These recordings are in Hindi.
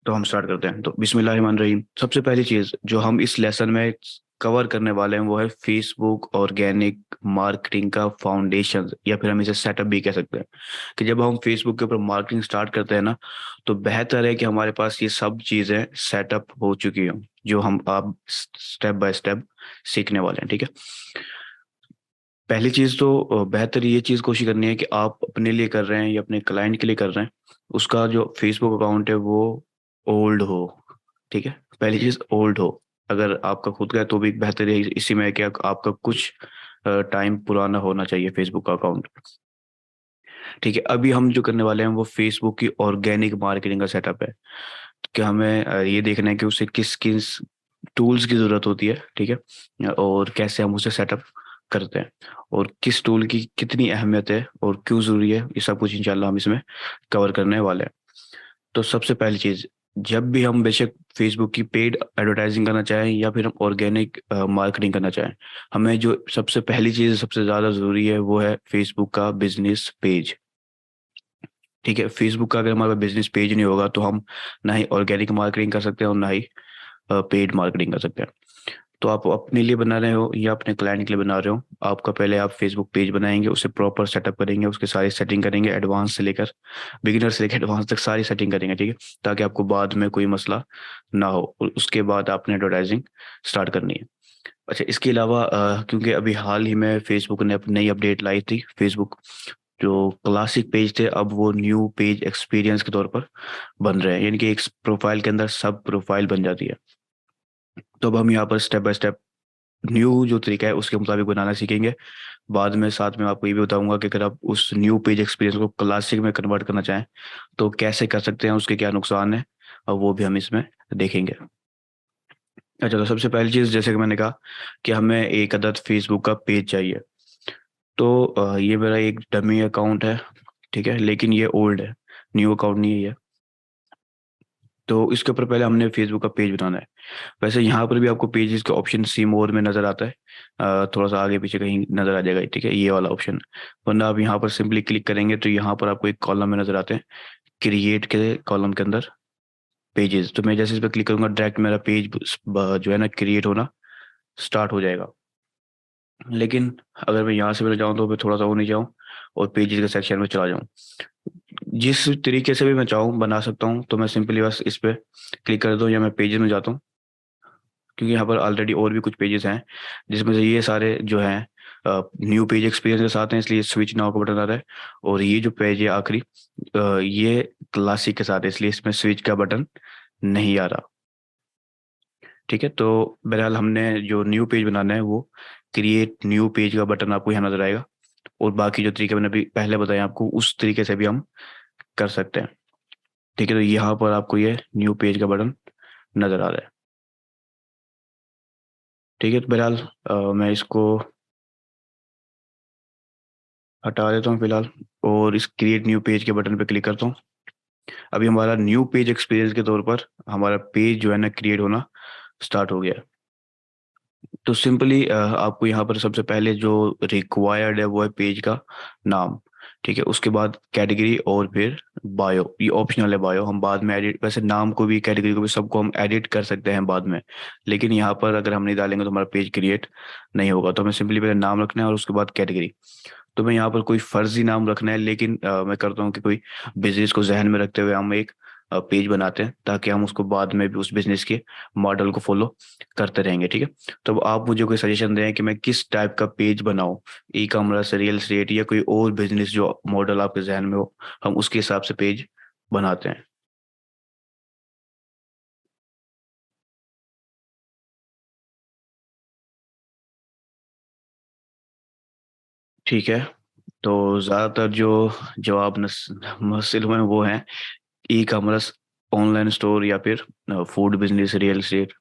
तो हम स्टार्ट करते हैं। तो बिस्मिल्लाहिर्रहमानिर्रहीम। सबसे पहली चीज़ जो हम इस लेसन में कवर करने वाले हैं वो है फेसबुक ऑर्गेनिक मार्केटिंग का फाउंडेशन, या फिर हम इसे सेटअप भी कह सकते हैं। कि जब हम फेसबुक के ऊपर मार्केटिंग स्टार्ट करते हैं ना, तो बेहतर है कि हमारे पास ये सब चीज़ें सेटअप हो चुकी हों, जो हम आप स्टेप बाय स्टेप सीखने वाले हैं। ठीक है। पहली चीज़ तो बेहतर ये चीज़ कोशिश करनी है कि आप अपने लिए कर रहे हैं या अपने क्लाइंट के लिए कर रहे हैं, उसका जो फेसबुक अकाउंट है वो ओल्ड हो। ठीक है। पहली चीज़ ओल्ड हो। अगर आपका खुद का है तो भी बेहतर है इसी में है कि आपका कुछ टाइम पुराना होना चाहिए फेसबुक का अकाउंट। ठीक है। अभी हम जो करने वाले हैं वो फेसबुक की ऑर्गेनिक मार्केटिंग का सेटअप है। तो क्या हमें ये देखना है कि उसे किस किस टूल्स की ज़रूरत होती है। ठीक है। और कैसे हम उसे सेटअप करते हैं, और किस टूल की कितनी अहमियत है और क्यों ज़रूरी है, ये सब कुछ इंशाल्लाह हम इसमें कवर करने वाले हैं। तो सबसे पहली चीज़, जब भी हम बेशक फेसबुक की पेड एडवर्टाइजिंग करना चाहें या फिर हम ऑर्गेनिक मार्केटिंग करना चाहें, हमें जो सबसे पहली चीज़ सबसे ज़्यादा ज़रूरी है वो है फेसबुक का बिजनेस पेज। ठीक है। फेसबुक का अगर हमारा बिजनेस पेज नहीं होगा तो हम ना ही ऑर्गेनिक मार्केटिंग कर सकते हैं और ना ही पेड मार्केटिंग कर सकते हैं। तो आप अपने लिए बना रहे हो या अपने क्लाइंट के लिए बना रहे हो, आपका पहले आप फेसबुक पेज बनाएंगे, उसे प्रॉपर सेटअप करेंगे, उसके सारी सेटिंग करेंगे, एडवांस से लेकर बिगिनर से लेकर एडवांस तक सारी सेटिंग करेंगे। ठीक है। ताकि आपको बाद में कोई मसला ना हो, और उसके बाद आपने एडवर्टाइजिंग स्टार्ट करनी है। अच्छा, इसके अलावा क्योंकि अभी हाल ही में फेसबुक ने अपनी नई अपडेट लाई थी, फेसबुक जो क्लासिक पेज थे अब वो न्यू पेज एक्सपीरियंस के तौर पर बन रहे हैं, यानी कि एक प्रोफाइल के अंदर सब प्रोफाइल बन जाती है। तो अब हम यहाँ पर स्टेप बाय स्टेप न्यू जो तरीका है उसके मुताबिक बनाना सीखेंगे। बाद में साथ में आपको ये भी बताऊंगा कि अगर आप उस न्यू पेज एक्सपीरियंस को क्लासिक में कन्वर्ट करना चाहें तो कैसे कर सकते हैं, उसके क्या नुकसान है, और वो भी हम इसमें देखेंगे। अच्छा, तो सबसे पहली चीज़ जैसे कि मैंने कहा कि हमें एक अदद फेसबुक का पेज चाहिए। तो ये मेरा एक डमी अकाउंट है। ठीक है। लेकिन ये ओल्ड है, न्यू अकाउंट नहीं है ये। तो इसके ऊपर पहले हमने फेसबुक का पेज बनाना है। वैसे यहाँ पर भी आपको पेजेस का ऑप्शन सी मोर में नज़र आता है, थोड़ा सा आगे पीछे कहीं नज़र आ जाएगा। ठीक है, ये वाला ऑप्शन। वरना आप यहाँ पर सिंपली क्लिक करेंगे तो यहाँ पर आपको एक कॉलम में नज़र आते हैं, क्रिएट के कॉलम के अंदर पेजेस। तो मैं जैसे इस पर क्लिक करूंगा डायरेक्ट मेरा पेज जो है ना क्रिएट होना स्टार्ट हो जाएगा। लेकिन अगर मैं यहाँ से पहले जाऊँ तो मैं थोड़ा सा वो नहीं जाऊँ और पेजेस के सेक्शन में चला जाऊँ, जिस तरीके से भी मैं चाहूँ बना सकता हूँ। तो मैं सिंपली बस इस पे क्लिक कर दूँ या मैं पेजेस में जाता हूँ, क्योंकि यहाँ पर ऑलरेडी और भी कुछ पेजेस हैं जिसमें से ये सारे जो हैं न्यू पेज एक्सपीरियंस के साथ हैं, इसलिए स्विच नाउ का बटन आ रहा है। और ये जो पेज है आखिरी, ये क्लासिक के साथ है, इसलिए इसमें स्विच का बटन नहीं आ रहा। ठीक है। तो बहरहाल हमने जो न्यू पेज बनाना है वो क्रिएट न्यू पेज का बटन आपको यहाँ नजर आएगा, और बाकी जो तरीके मैंने अभी पहले बताया आपको उस तरीके से भी हम कर सकते हैं। ठीक है। तो यहाँ पर आपको ये न्यू पेज का बटन नजर आ रहा है। ठीक है। तो बहरहाल मैं इसको हटा देता हूँ फिलहाल, और इस क्रिएट न्यू पेज के बटन पे क्लिक करता हूँ। अभी हमारा न्यू पेज एक्सपीरियंस के तौर पर हमारा पेज जो है ना क्रिएट होना स्टार्ट हो गया। तो सिंपली आपको यहाँ पर सबसे पहले जो रिक्वायर्ड है वो है पेज का नाम। ठीक है। उसके बाद कैटेगरी, और फिर बायो। ये ऑप्शनल है बायो, हम बाद में एडिट, वैसे नाम को भी कैटेगरी को भी सबको हम एडिट कर सकते हैं बाद में, लेकिन यहाँ पर अगर हम नहीं डालेंगे तो हमारा पेज क्रिएट नहीं होगा। तो हमें सिंपली पहले नाम रखना है और उसके बाद कैटेगरी। तो मैं यहाँ पर कोई फर्जी नाम रखना है, लेकिन मैं करता हूँ कि कोई बिजनेस को जहन में रखते हुए हम एक पेज बनाते हैं, ताकि हम उसको बाद में भी उस बिजनेस के मॉडल को फॉलो करते रहेंगे। ठीक है। तो अब आप मुझे कोई सजेशन दें कि मैं किस टाइप का पेज बनाऊं, ई कॉमर्स, रियल एस्टेट, या कोई और बिजनेस जो मॉडल आपके जहन में हो, हम उसके हिसाब से पेज बनाते हैं। ठीक है। तो ज़्यादातर जो जवाब हासिल हुए हैं वो हैं ई कॉमर्स, ऑनलाइन स्टोर, या फिर फूड बिजनेस, रियल एस्टेट।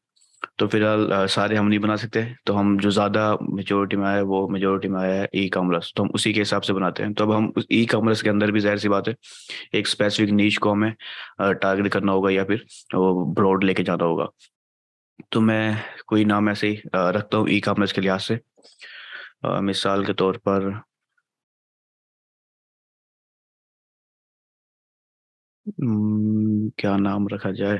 तो फिलहाल सारे हम नहीं बना सकते, तो हम जो ज़्यादा मेजोरिटी में आया है वो मेजोरिटी में आया है ई कॉमर्स, तो हम उसी के हिसाब से बनाते हैं। तो अब हम उस ई कॉमर्स के अंदर भी जाहिर सी बात है एक स्पेसिफिक नीश को हमें टारगेट करना होगा, या फिर वो ब्रॉड लेके जाना होगा। तो मैं कोई नाम ऐसे ही रखता हूँ ई कॉमर्स के लिहाज से। मिसाल के तौर पर क्या नाम रखा जाए।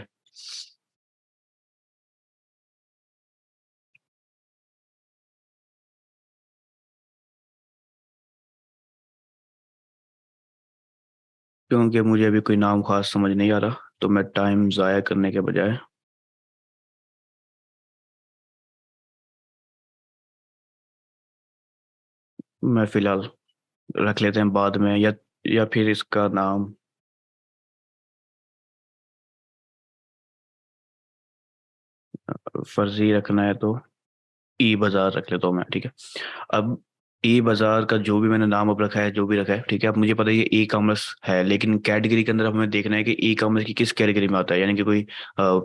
क्योंकि मुझे अभी कोई नाम खास समझ नहीं आ रहा, तो मैं टाइम ज़ाया करने के बजाय मैं फ़िलहाल रख लेते हैं बाद में, या फिर इसका नाम फर्जी रखना है तो ई बाज़ार रख लेता हूँ मैं, ठीक है। अब ई बाज़ार का जो भी मैंने नाम अब रखा है, जो भी रखा है, ठीक है। अब मुझे पता है ये ई कॉमर्स है, लेकिन कैटेगरी के अंदर हमें देखना है कि ई कॉमर्स की किस कैटेगरी में आता है, यानी कि कोई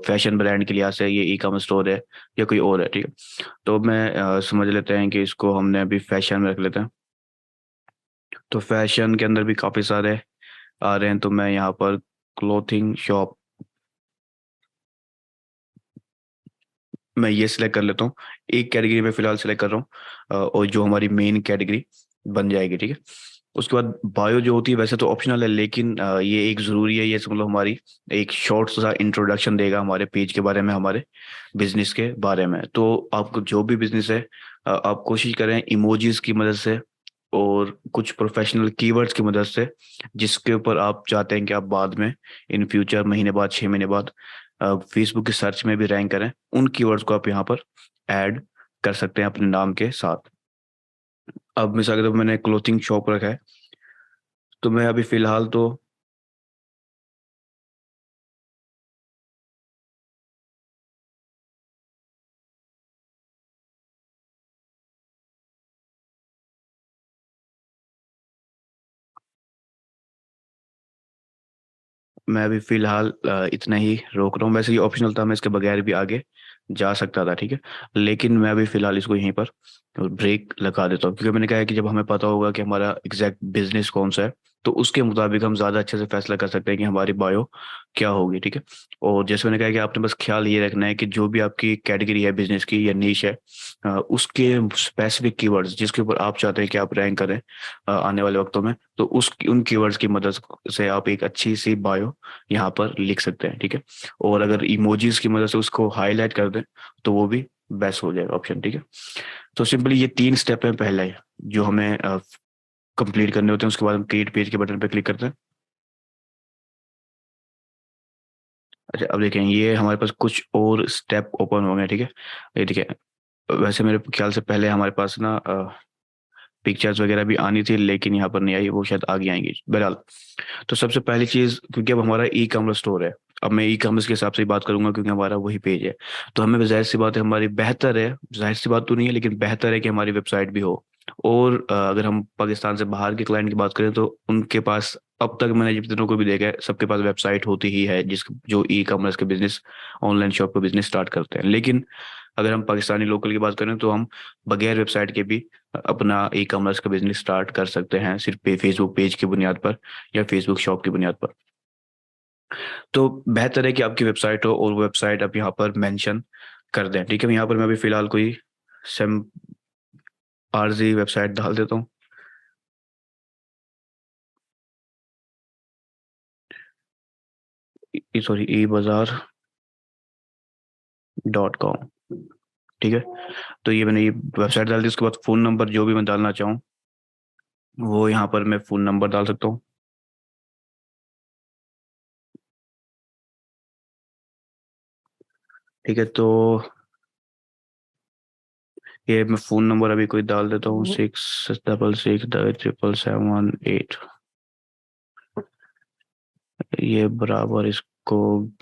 फैशन ब्रांड के लिहाज से ये ई कॉमर्स स्टोर है या कोई और है, ठीक है। तो मैं समझ लेते हैं कि इसको हमने अभी फैशन में रख लेते हैं। तो फैशन के अंदर भी काफ़ी सारे आ रहे हैं, तो मैं यहाँ पर क्लोथिंग शॉप मैं ये सिलेक्ट कर लेता हूँ। एक कैटेगरी में फिलहाल सिलेक्ट कर रहा हूँ, और जो हमारी मेन कैटेगरी बन जाएगी, ठीक है। उसके बाद बायो जो होती है वैसे तो ऑप्शनल है, लेकिन ये एक ज़रूरी है। ये मतलब हमारी एक शॉर्ट सा इंट्रोडक्शन देगा हमारे पेज के बारे में, हमारे बिजनेस के बारे में। तो आपको जो भी बिजनेस है, आप कोशिश करें इमोजीज की मदद से और कुछ प्रोफेशनल कीवर्ड्स की मदद से, जिसके ऊपर आप चाहते हैं कि आप बाद में इन फ्यूचर महीने बाद, 6 महीने बाद फेसबुक की सर्च में भी रैंक करें, उन कीवर्ड्स को आप यहाँ पर ऐड कर सकते हैं अपने नाम के साथ। अब मिसाल के तौर पर मैंने क्लोथिंग शॉप रखा है, तो मैं अभी फिलहाल तो मैं अभी फिलहाल इतना ही रोक रहा हूँ। वैसे ये ऑप्शनल था, मैं इसके बगैर भी आगे जा सकता था, ठीक है। लेकिन मैं अभी फिलहाल इसको यहीं पर ब्रेक लगा देता हूँ, क्योंकि मैंने कहा है कि जब हमें पता होगा कि हमारा एग्जैक्ट बिजनेस कौन सा है, तो उसके मुताबिक हम ज़्यादा अच्छे से फैसला कर सकते हैं कि हमारी बायो क्या होगी, ठीक है। और जैसे मैंने कहा कि आपने बस ख्याल ये रखना है कि जो भी आपकी कैटेगरी है बिजनेस की या नीश है, उसके स्पेसिफिक कीवर्ड्स जिसके ऊपर आप चाहते हैं कि आप रैंक करें आने वाले वक्तों में, तो उस उन कीवर्ड्स की मदद से आप एक अच्छी सी बायो यहाँ पर लिख सकते हैं, ठीक है। और अगर इमोजीज की मदद से उसको हाईलाइट कर दें, तो वो भी बेस्ट हो जाएगा ऑप्शन, ठीक है। तो सिंपली ये 3 स्टेप हैं पहले जो हमें कंप्लीट करने होते हैं। उसके बाद हम क्रिएट पेज के बटन पर क्लिक करते हैं। अच्छा, अब देखें ये हमारे पास कुछ और स्टेप ओपन हो गए, ठीक है। ये ठीक है। वैसे मेरे ख्याल से पहले हमारे पास ना पिक्चर्स वगैरह भी आनी थी, लेकिन यहाँ पर नहीं आई, वो शायद आगे आएंगी बहरहाल। तो सबसे पहली चीज़, क्योंकि अब हमारा ई कॉमर्स स्टोर है, अब मैं ई कॉमर्स के हिसाब से ही बात करूंगा क्योंकि हमारा वही पेज है। तो हमें जाहिर सी बात है, हमारी बेहतर है, जाहिर सी बात तो नहीं है लेकिन बेहतर है कि हमारी वेबसाइट भी हो। और अगर हम पाकिस्तान से बाहर के क्लाइंट की बात करें, तो उनके पास अब तक मैंने जितनों को भी देखा है, सबके पास वेबसाइट होती ही है, जिस जो ई कॉमर्स के बिजनेस, ऑनलाइन शॉप का बिजनेस स्टार्ट करते हैं। लेकिन अगर हम पाकिस्तानी लोकल की बात करें, तो हम बगैर वेबसाइट के भी अपना ई कॉमर्स का बिजनेस स्टार्ट कर सकते हैं, सिर्फ फेसबुक पेज की बुनियाद पर या फेसबुक शॉप की बुनियाद पर। तो बेहतर है कि आपकी वेबसाइट हो और वो वेबसाइट आप यहाँ पर मेंशन कर दें, ठीक है। यहाँ पर मैं अभी फिलहाल कोई सेम आरजी वेबसाइट डाल देता हूँ। सॉरी, ई बाजार .com, ठीक है। तो ये मैंने ये वेबसाइट डाल दी। उसके बाद फ़ोन नंबर जो भी मैं डालना चाहूँ, वो यहाँ पर मैं फ़ोन नंबर डाल सकता हूँ, ठीक है। तो ये मैं फ़ोन नंबर अभी कोई डाल देता हूँ, 666 777 ये बराबर इसको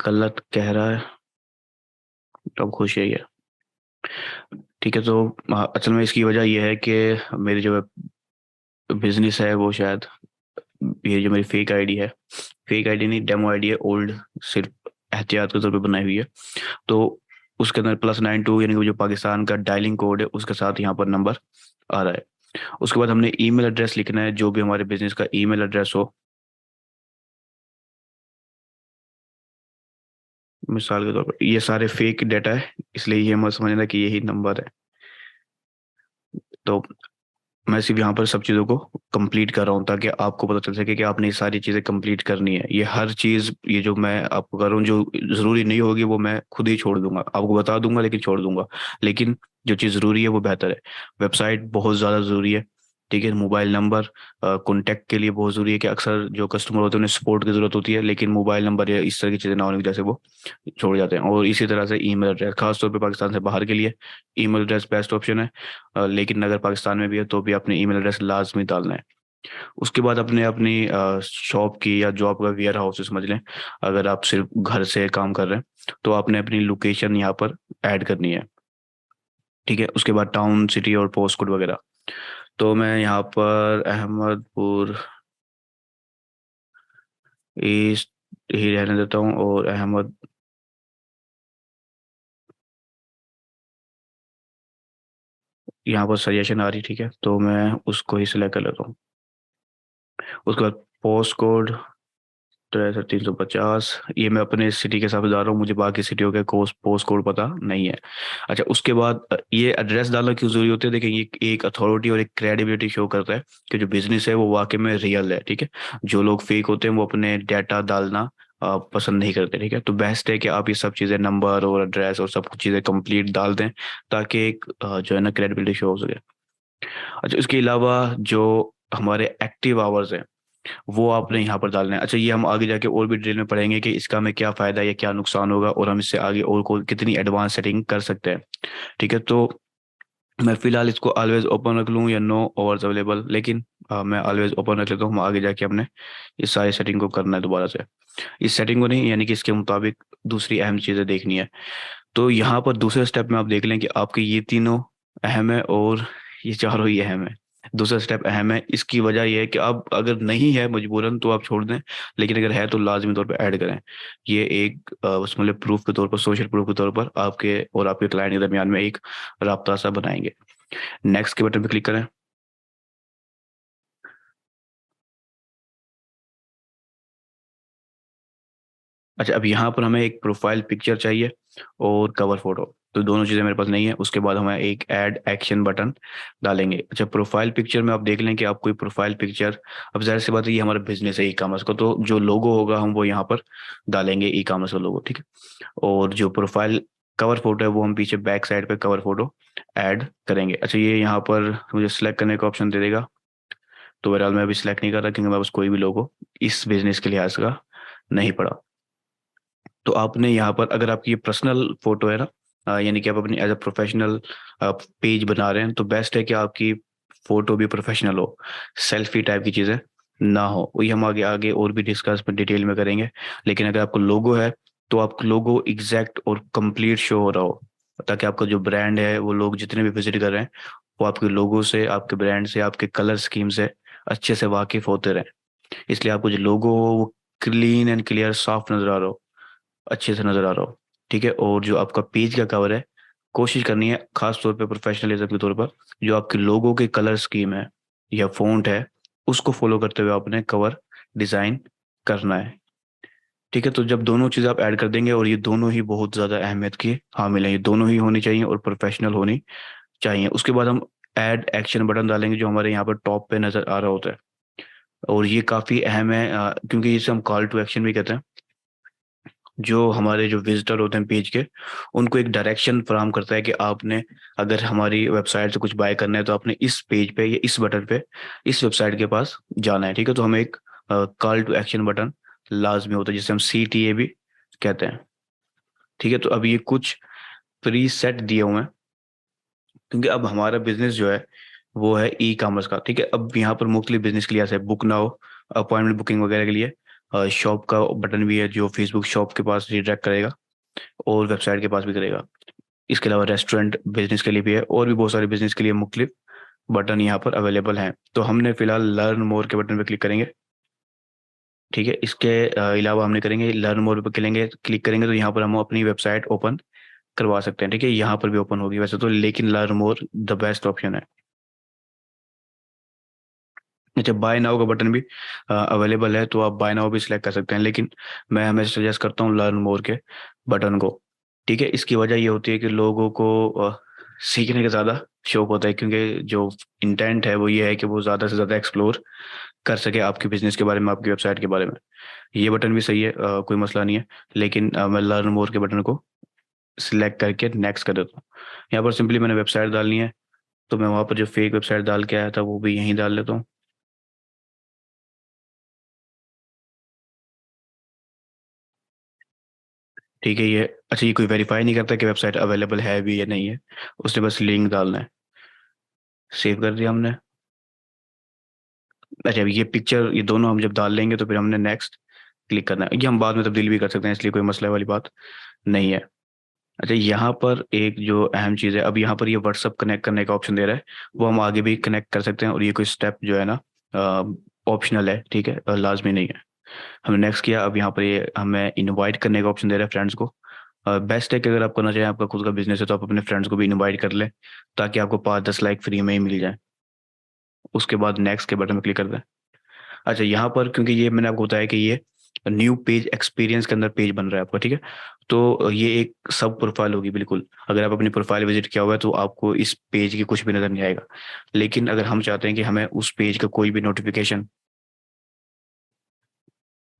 गलत कह रहा है, तो खुश है ये, ठीक है। तो असल में इसकी वजह यह है कि मेरी जो बिजनेस है वो शायद, ये जो मेरी फेक आईडी है, फेक आईडी नहीं, डेमो आईडी है, ओल्ड, सिर्फ एहतियात के तौर पे बनाई हुई है। तो उसके अंदर +92 यानी कि वो जो पाकिस्तान का डायलिंग कोड है, उसके साथ यहाँ पर नंबर आ रहा है। उसके बाद हमने ईमेल एड्रेस लिखना है, जो भी हमारे बिजनेस का ईमेल एड्रेस हो। मिसाल के तौर पर ये सारे फेक डाटा है, इसलिए ये मत समझना कि यही नंबर है। तो मैं सिर्फ यहाँ पर सब चीज़ों को कंप्लीट कर रहा हूँ ताकि आपको पता चल सके कि आपने ये सारी चीज़ें कंप्लीट करनी है। ये हर चीज़, ये जो मैं आपको कर रहा हूँ, जो ज़रूरी नहीं होगी वो मैं खुद ही छोड़ दूंगा, आपको बता दूंगा लेकिन छोड़ दूंगा। लेकिन जो चीज़ ज़रूरी है वो बेहतर है। वेबसाइट बहुत ज़्यादा ज़रूरी है। ठीक है, मोबाइल नंबर कॉन्टैक्ट के लिए बहुत ज़रूरी है कि अक्सर जो कस्टमर होते हैं उन्हें सपोर्ट की ज़रूरत होती है, लेकिन मोबाइल नंबर या इस तरह की चीज़ें ना होने की वजह से वो छोड़ जाते हैं। और इसी तरह से ईमेल एड्रेस, खासतौर पे पाकिस्तान से बाहर के लिए ईमेल एड्रेस बेस्ट ऑप्शन है। लेकिन अगर पाकिस्तान में भी है तो भी अपने ईमेल एड्रेस लाजमी डालना है। उसके बाद अपने अपनी शॉप की या जॉब का वेयर हाउस समझ लें, अगर आप सिर्फ घर से काम कर रहे हैं तो आपने अपनी लोकेशन यहाँ पर ऐड करनी है। ठीक है, उसके बाद टाउन, सिटी और पोस्ट कोड वगैरह। तो मैं यहाँ पर अहमदपुर ईस्ट ही रहने देता हूँ, और अहमद, यहाँ पर सजेशन आ रही, ठीक है, तो मैं उसको ही सिलेक्ट कर लेता हूँ। उसके बाद पोस्ट कोड 6350, ये मैं अपने सिटी के हिसाब से डाल रहा हूँ, मुझे बाकी सिटियों के कोस्ट पोस्ट कोड पता नहीं है। अच्छा, उसके बाद ये एड्रेस डालना क्यों जरूरी होती है? देखिए, ये एक अथॉरिटी और एक क्रेडिबिलिटी शो करता है कि जो बिजनेस है वो वाकई में रियल है। ठीक है, जो लोग फेक होते हैं वो अपने डाटा डालना पसंद नहीं करते। ठीक है, तो बेस्ट है कि आप ये सब चीज़ें, नंबर और एड्रेस और सब कुछ चीज़ें कंप्लीट डाल दें ताकि एक जो है ना क्रेडिबिलिटी शो हो सके। अच्छा, इसके अलावा जो हमारे एक्टिव आवर्स हैं वो आपने यहाँ पर डालना है। अच्छा, ये हम आगे जाके और भी डिटेल में पढ़ेंगे कि इसका हमें क्या फ़ायदा है या क्या नुकसान होगा, और हम इससे आगे और को कितनी एडवांस सेटिंग कर सकते हैं। ठीक है, तो मैं फिलहाल इसको ऑलवेज ओपन रख लूँ या नो ओवर्स अवेलेबल, लेकिन मैं ऑलवेज ओपन रख लेता हूँ। हम आगे जाके हमने इस सारी सेटिंग को करना है दोबारा से। इस सेटिंग को नहीं, यानी कि इसके मुताबिक दूसरी अहम चीज़ें देखनी है। तो यहाँ पर दूसरे स्टेप में आप देख लें कि आपके ये तीनों अहम है और ये चारों ही अहम है। दूसरा स्टेप अहम है, इसकी वजह यह है कि अब अगर नहीं है मजबूरन तो आप छोड़ दें, लेकिन अगर है तो लाजमी तौर पे ऐड करें। ये एक बस मतलब प्रूफ के तौर पर, सोशल प्रूफ के तौर पर आपके और आपके क्लाइंट के दरमियान में एक राब्ता सा बनाएंगे। नेक्स्ट के बटन पे क्लिक करें। अच्छा, अब यहाँ पर हमें एक प्रोफाइल पिक्चर चाहिए और कवर फोटो, तो दोनों चीज़ें मेरे पास नहीं है। उसके बाद हमें एक ऐड एक्शन बटन डालेंगे। अच्छा, प्रोफाइल पिक्चर में आप देख लें कि आप कोई प्रोफाइल पिक्चर, अब जाहिर सी बात है ये हमारा बिजनेस है ई कॉमर्स का, तो जो लोगो होगा हम वो यहाँ पर डालेंगे, ई कॉमर्स का लोगो। ठीक है, और जो प्रोफाइल कवर फोटो है वो हम पीछे बैक साइड पे कवर फोटो ऐड करेंगे। अच्छा, ये यहाँ पर मुझे सिलेक्ट करने का ऑप्शन दे देगा, तो बहरहाल मैं अभी सिलेक्ट नहीं कर रहा क्योंकि मेरे पास कोई भी लोगो इस बिजनेस के लिहाज का नहीं पड़ा। तो आपने यहाँ पर, अगर आपकी ये पर्सनल फोटो है ना, यानी कि आप अपनी एज अ प्रोफेशनल पेज बना रहे हैं, तो बेस्ट है कि आपकी फोटो भी प्रोफेशनल हो, सेल्फी टाइप की चीज़ें ना हो। वही हम आगे आगे और भी डिस्कस में डिटेल में करेंगे। लेकिन अगर आपको लोगो है तो आपका लोगो एग्जैक्ट और कंप्लीट शो हो रहा हो, ताकि आपका जो ब्रांड है वो लोग जितने भी विजिट कर रहे हैं वो आपके लोगो से, आपके ब्रांड से, आपके कलर स्कीम से अच्छे से वाकिफ होते रहें। इसलिए आपको जो लोगो हो वो क्लीन एंड क्लियर, साफ नजर आ रहा हो, अच्छे से नजर आ रहा हो। ठीक है, और जो आपका पेज का कवर है, कोशिश करनी है खास तौर पे प्रोफेशनलिज्म के तौर पर, जो आपके लोगों के कलर स्कीम है या फॉन्ट है उसको फॉलो करते हुए आपने कवर डिजाइन करना है। ठीक है, तो जब दोनों चीज़ आप ऐड कर देंगे, और ये दोनों ही बहुत ज़्यादा अहमियत की हामिल है, ये दोनों ही होनी चाहिए और प्रोफेशनल होनी चाहिए। उसके बाद हम ऐड एक्शन बटन डालेंगे जो हमारे यहाँ पर टॉप पे नज़र आ रहा होता है, और ये काफ़ी अहम है क्योंकि इसे हम कॉल टू एक्शन भी कहते हैं। जो हमारे जो विजिटर होते हैं पेज के, उनको एक डायरेक्शन फराहम करता है कि आपने अगर हमारी वेबसाइट से कुछ बाय करना है तो आपने इस पेज पे या इस बटन पे, इस वेबसाइट के पास जाना है। ठीक है, तो हमें एक कॉल टू एक्शन बटन लाजमी होता है जिसे हम CTA भी कहते हैं। ठीक है, तो अब ये कुछ प्री सेट दिए हुए हैं क्योंकि अब हमारा बिजनेस जो है वो है ई कॉमर्स का। ठीक है, अब यहाँ पर मुख्तलिफ बिजनेस के लिए, जैसे बुक नाउ, अपॉइंटमेंट बुकिंग वगैरह के लिए शॉप का बटन भी है जो फेसबुक शॉप के पास रिडायरेक्ट करेगा और वेबसाइट के पास भी करेगा। इसके अलावा रेस्टोरेंट बिजनेस के लिए भी है, और भी बहुत सारे बिजनेस के लिए मुख्तलिफ बटन यहाँ पर अवेलेबल हैं। तो हमने फिलहाल लर्न मोर के बटन पर क्लिक करेंगे। ठीक है, इसके अलावा हमने करेंगे लर्न मोर पर क्लिक करेंगे तो यहाँ पर हम अपनी वेबसाइट ओपन करवा सकते हैं। ठीक है, यहाँ पर भी ओपन होगी वैसे तो, लेकिन learn more the best option है। अच्छा, बाय नाउ का बटन भी अवेलेबल है, तो आप बाय नाउ भी सिलेक्ट कर सकते हैं, लेकिन मैं हमेशा सजेस्ट करता हूँ लर्न मोर के बटन को। ठीक है, इसकी वजह ये होती है कि लोगों को सीखने का ज़्यादा शौक होता है, क्योंकि जो इंटेंट है वो ये है कि वो ज़्यादा से ज़्यादा एक्सप्लोर कर सके आपके बिजनेस के बारे में, आपकी वेबसाइट के बारे में। ये बटन भी सही है, कोई मसला नहीं है। लेकिन मैं लर्न मोर के बटन को सिलेक्ट करके नेक्स्ट कर देता हूँ। यहाँ पर सिंपली मैंने वेबसाइट डालनी है, तो मैं वहाँ पर जो फेक वेबसाइट डाल के आया था वो भी यहीं डाल लेता हूँ। ठीक है, ये अच्छा, ये कोई वेरीफाई नहीं करता कि वेबसाइट अवेलेबल है भी या नहीं है, उसने बस लिंक डालना है। सेव कर दिया हमने। अच्छा, अब ये पिक्चर, ये दोनों हम जब डाल लेंगे तो फिर हमने नेक्स्ट क्लिक करना है। ये हम बाद में तब्दील भी कर सकते हैं, इसलिए कोई मसला वाली बात नहीं है। अच्छा, यहाँ पर एक जो अहम चीज़ है, अब यहाँ पर ये व्हाट्सअप कनेक्ट करने का ऑप्शन दे रहा है, वो हम आगे भी कनेक्ट कर सकते हैं, और ये कोई स्टेप जो है ना ऑप्शनल है, ठीक है, लाजमी नहीं है। हमने नेक्स्ट किया, अब यहाँ पर ये हमें इनवाइट करने का ऑप्शन दे रहा है फ्रेंड्स को। बेस्ट है कि अगर आप करना चाहें, आपका खुद का बिजनेस है, तो आप अपने फ्रेंड्स को भी इनवाइट कर लें, ताकि आपको 5-10 लाइक फ्री में ही मिल जाए। उसके बाद नेक्स्ट के बटन पर क्लिक कर दें। अच्छा, यहाँ पर क्योंकि ये मैंने आपको बताया कि ये न्यू पेज एक्सपीरियंस के अंदर पेज बन रहा है आपका, ठीक है, तो ये एक सब प्रोफाइल होगी बिल्कुल। अगर आप अपनी प्रोफाइल विजिट किया हुआ है तो आपको इस पेज की कुछ भी नजर नहीं आएगा। लेकिन अगर हम चाहते हैं कि हमें उस पेज का कोई भी नोटिफिकेशन,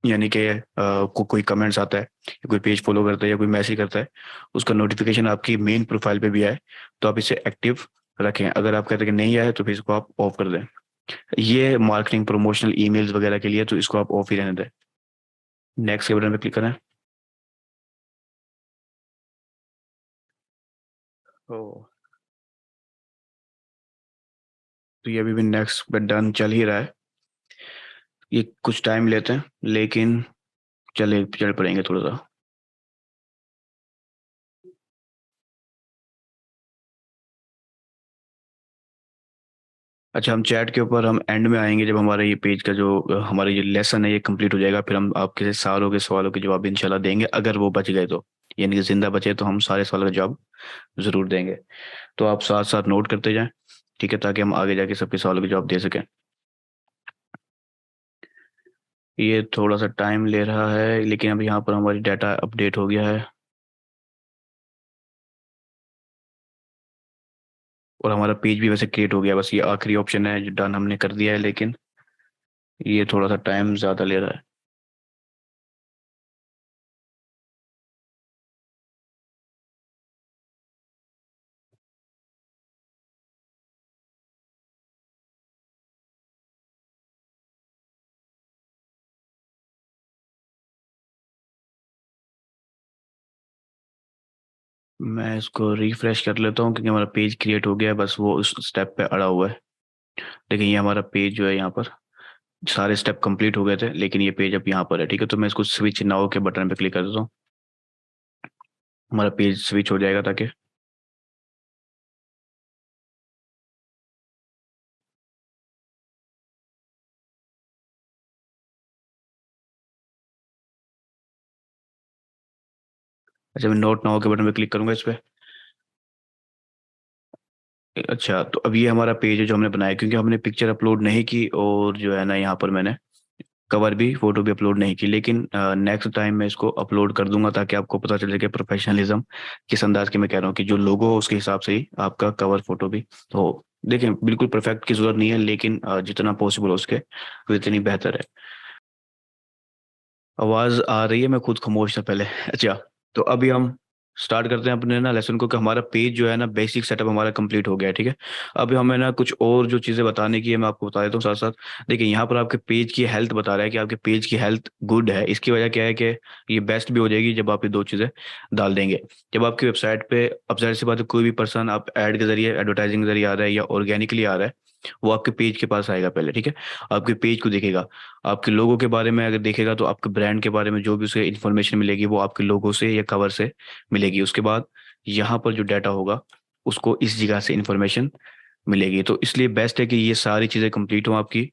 यानी कि कोई कमेंट्स आता है, या कोई पेज फॉलो करता है, या कोई मैसेज करता है, उसका नोटिफिकेशन आपकी मेन प्रोफाइल पे भी आए, तो आप इसे एक्टिव रखें। अगर आप कहते हैं कि नहीं आया तो फिर इसको आप ऑफ कर दें। ये मार्केटिंग प्रमोशनल ईमेल्स वगैरह के लिए, तो इसको आप ऑफ ही रहने दें। नेक्स्ट के बटन पे क्लिक करें। ओ, तो ये अभी भी नेक्स्ट पे डन चल ही रहा है। ये कुछ टाइम लेते हैं, लेकिन चल पड़ेंगे थोड़ा सा। अच्छा, हम चैट के ऊपर हम एंड में आएंगे, जब हमारा ये पेज का जो हमारा ये लेसन है ये कंप्लीट हो जाएगा, फिर हम आपके सारों के सवालों के जवाब इंशाल्लाह देंगे, अगर वो बच गए तो। यानी कि जिंदा बचे तो हम सारे सवालों का जवाब जरूर देंगे। तो आप साथ साथ नोट करते जाएं, ठीक है, ताकि हम आगे जाके सबके सवालों के जवाब दे सकें। ये थोड़ा सा टाइम ले रहा है, लेकिन अब यहाँ पर हमारी डाटा अपडेट हो गया है, और हमारा पेज भी वैसे क्रिएट हो गया। बस ये आखिरी ऑप्शन है जो डन हमने कर दिया है, लेकिन ये थोड़ा सा टाइम ज़्यादा ले रहा है। मैं इसको रिफ्रेश कर लेता हूँ, क्योंकि हमारा पेज क्रिएट हो गया है, बस वो उस स्टेप पे अड़ा हुआ है। लेकिन ये हमारा पेज जो है, यहाँ पर सारे स्टेप कंप्लीट हो गए थे, लेकिन ये पेज अब यहाँ पर है, ठीक है। तो मैं इसको स्विच नाउ के बटन पे क्लिक कर देता हूँ, हमारा पेज स्विच हो जाएगा ताकि। अच्छा, मैं नोट नाउ के बटन पे क्लिक करूंगा इस पे। अच्छा, तो अब ये हमारा पेज है जो हमने बनाया, क्योंकि हमने पिक्चर अपलोड नहीं की, और जो है ना यहाँ पर मैंने कवर भी, फोटो भी अपलोड नहीं की। लेकिन नेक्स्ट टाइम मैं इसको अपलोड कर दूंगा, ताकि आपको पता चले कि प्रोफेशनलिज्म किस अंदाज की मैं कह रहा हूँ, कि जो लोगो हो उसके हिसाब से ही आपका कवर फोटो भी हो। देखिए, बिल्कुल परफेक्ट की जरूरत नहीं है, लेकिन जितना पॉसिबल हो उसके उतनी बेहतर है। आवाज आ रही है, मैं खुद खामोश था पहले। अच्छा, तो अभी हम स्टार्ट करते हैं अपने ना लेसन को, कि हमारा पेज जो है ना, बेसिक सेटअप हमारा कंप्लीट हो गया है, ठीक है। अभी हमें ना कुछ और जो चीज़ें बताने की है, मैं आपको बता देता हूँ साथ साथ। देखिए, यहाँ पर आपके पेज की हेल्थ बता रहा है कि आपके पेज की हेल्थ गुड है। इसकी वजह क्या है कि ये बेस्ट भी हो जाएगी जब आप ये दो चीज़ें डाल देंगे। जब आपकी वेबसाइट पे, अब जाहिर सी बात है, कोई भी पर्सन आप ऐड के जरिए, एडवर्टाइजिंग के जरिए आ रहा है या ऑर्गेनिकली आ रहा है, वो आपके पेज के पास आएगा पहले, ठीक है। आपके पेज को देखेगा, आपके लोगों के बारे में अगर देखेगा, तो आपके ब्रांड के बारे में जो भी उसे इन्फॉर्मेशन मिलेगी, वो आपके लोगों से या कवर से मिलेगी। उसके बाद यहाँ पर जो डाटा होगा, उसको इस जगह से इंफॉर्मेशन मिलेगी। तो इसलिए बेस्ट है कि ये सारी चीज़ें कंप्लीट हो आपकी।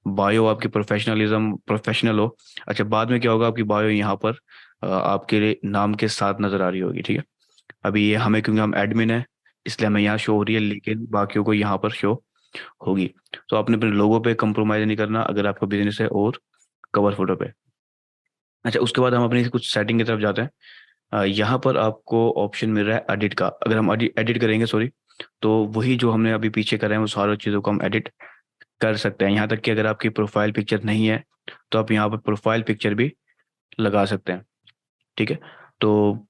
बायो आपकी प्रोफेशनलिज्म प्रोफेशनल हो। अच्छा, बाद में क्या होगा, आपकी बायो यहाँ पर आपके नाम के साथ नजर आ रही होगी, ठीक है। अभी ये हमें, क्योंकि हम एडमिन है, इसलिए हमें यहाँ शो हो रही है, लेकिन बाकियों को यहाँ पर शो होगी। तो आपने अपने लोगों पे कंप्रोमाइज नहीं करना, अगर आपका बिजनेस है, और कवर फोटो पे। अच्छा, उसके बाद हम अपनी कुछ सेटिंग की तरफ जाते हैं। यहाँ पर आपको ऑप्शन मिल रहा है एडिट का। अगर हम एडिट करेंगे, सॉरी, तो वही जो हमने अभी पीछे करा है वो सारी चीज़ों को हम एडिट कर सकते हैं। यहाँ तक कि अगर आपकी प्रोफाइल पिक्चर नहीं है तो आप यहाँ पर प्रोफाइल पिक्चर भी लगा सकते हैं। ठीक है, तो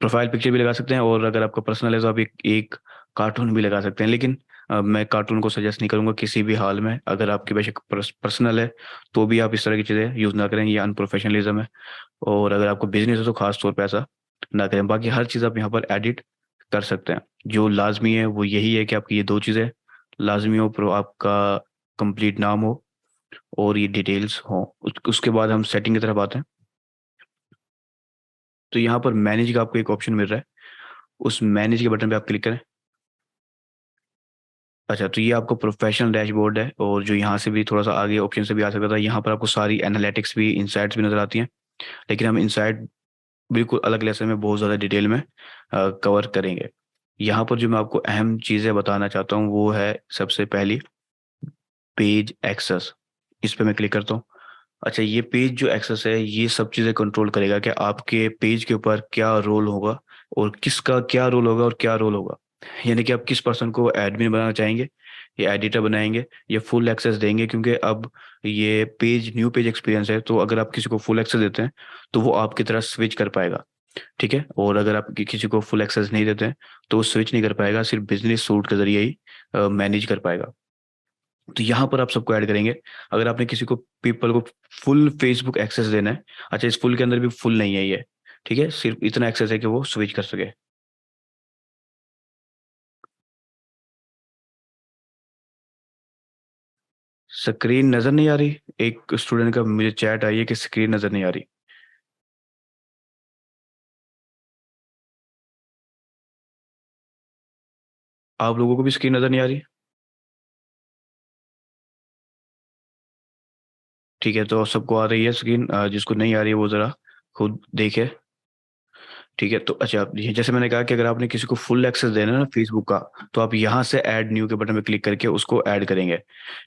प्रोफाइल पिक्चर भी लगा सकते हैं, और अगर आपका पर्सनल है तो आप एक कार्टून भी लगा सकते हैं। लेकिन मैं कार्टून को सजेस्ट नहीं करूंगा किसी भी हाल में। अगर आपकी बेशक पर्सनल है तो भी आप इस तरह की चीज़ें यूज़ ना करें, ये अनप्रोफेशनलिज्म है। और अगर आपको बिजनेस है तो खास तौर पे ऐसा ना करें। बाकी हर चीज़ आप यहाँ पर एडिट कर सकते हैं। जो लाजमी है वो यही है कि आपकी ये दो चीज़ें लाजमी हो, प्रो आपका कंप्लीट नाम हो और ये डिटेल्स हो। उसके बाद हम सेटिंग की तरफ आते हैं। तो यहाँ पर मैनेज का आपको एक ऑप्शन मिल रहा है, उस मैनेज के बटन पे आप क्लिक करें। अच्छा, तो ये आपको प्रोफेशनल डैशबोर्ड है, और जो यहाँ से भी थोड़ा सा आगे ऑप्शन से भी आ सकता था, यहाँ पर आपको सारी एनालिटिक्स भी, इनसाइट्स भी नजर आती हैं। लेकिन हम इनसाइट बिल्कुल अलग लेसन में बहुत ज़्यादा डिटेल में कवर करेंगे। यहाँ पर जो मैं आपको अहम चीज़ें बताना चाहता हूँ वो है सबसे पहली पेज एक्सेस। इस पे मैं क्लिक करता हूँ। अच्छा, ये पेज जो एक्सेस है ये सब चीज़ें कंट्रोल करेगा कि आपके पेज के ऊपर क्या रोल होगा, और किसका क्या रोल होगा और क्या रोल होगा। यानी कि आप किस पर्सन को एडमिन बनाना चाहेंगे या एडिटर बनाएंगे या फुल एक्सेस देंगे, क्योंकि अब ये पेज न्यू पेज एक्सपीरियंस है, तो अगर आप किसी को फुल एक्सेस देते हैं तो वो आपकी तरह स्विच कर पाएगा। ठीक है, और अगर आप किसी को फुल एक्सेस नहीं देते हैं तो वो स्विच नहीं कर पाएगा, सिर्फ बिजनेस सूट के जरिए ही मैनेज कर पाएगा। तो यहाँ पर आप सबको ऐड करेंगे। अगर आपने किसी को पीपल को फुल फेसबुक एक्सेस देना है, अच्छा इस फुल के अंदर भी फुल नहीं है ये, ठीक है, सिर्फ इतना एक्सेस है कि वो स्विच कर सके। स्क्रीन नजर नहीं आ रही? एक स्टूडेंट का मुझे चैट आई है कि स्क्रीन नजर नहीं आ रही। आप लोगों को भी स्क्रीन नजर नहीं आ रही? ठीक है, तो सबको आ रही है स्क्रीन, जिसको नहीं आ रही है वो जरा खुद देखे। ठीक है, तो अच्छा ये जैसे मैंने कहा कि अगर आपने किसी को फुल एक्सेस देना है ना फेसबुक का, तो आप यहाँ से ऐड न्यू के बटन पे क्लिक करके उसको ऐड करेंगे।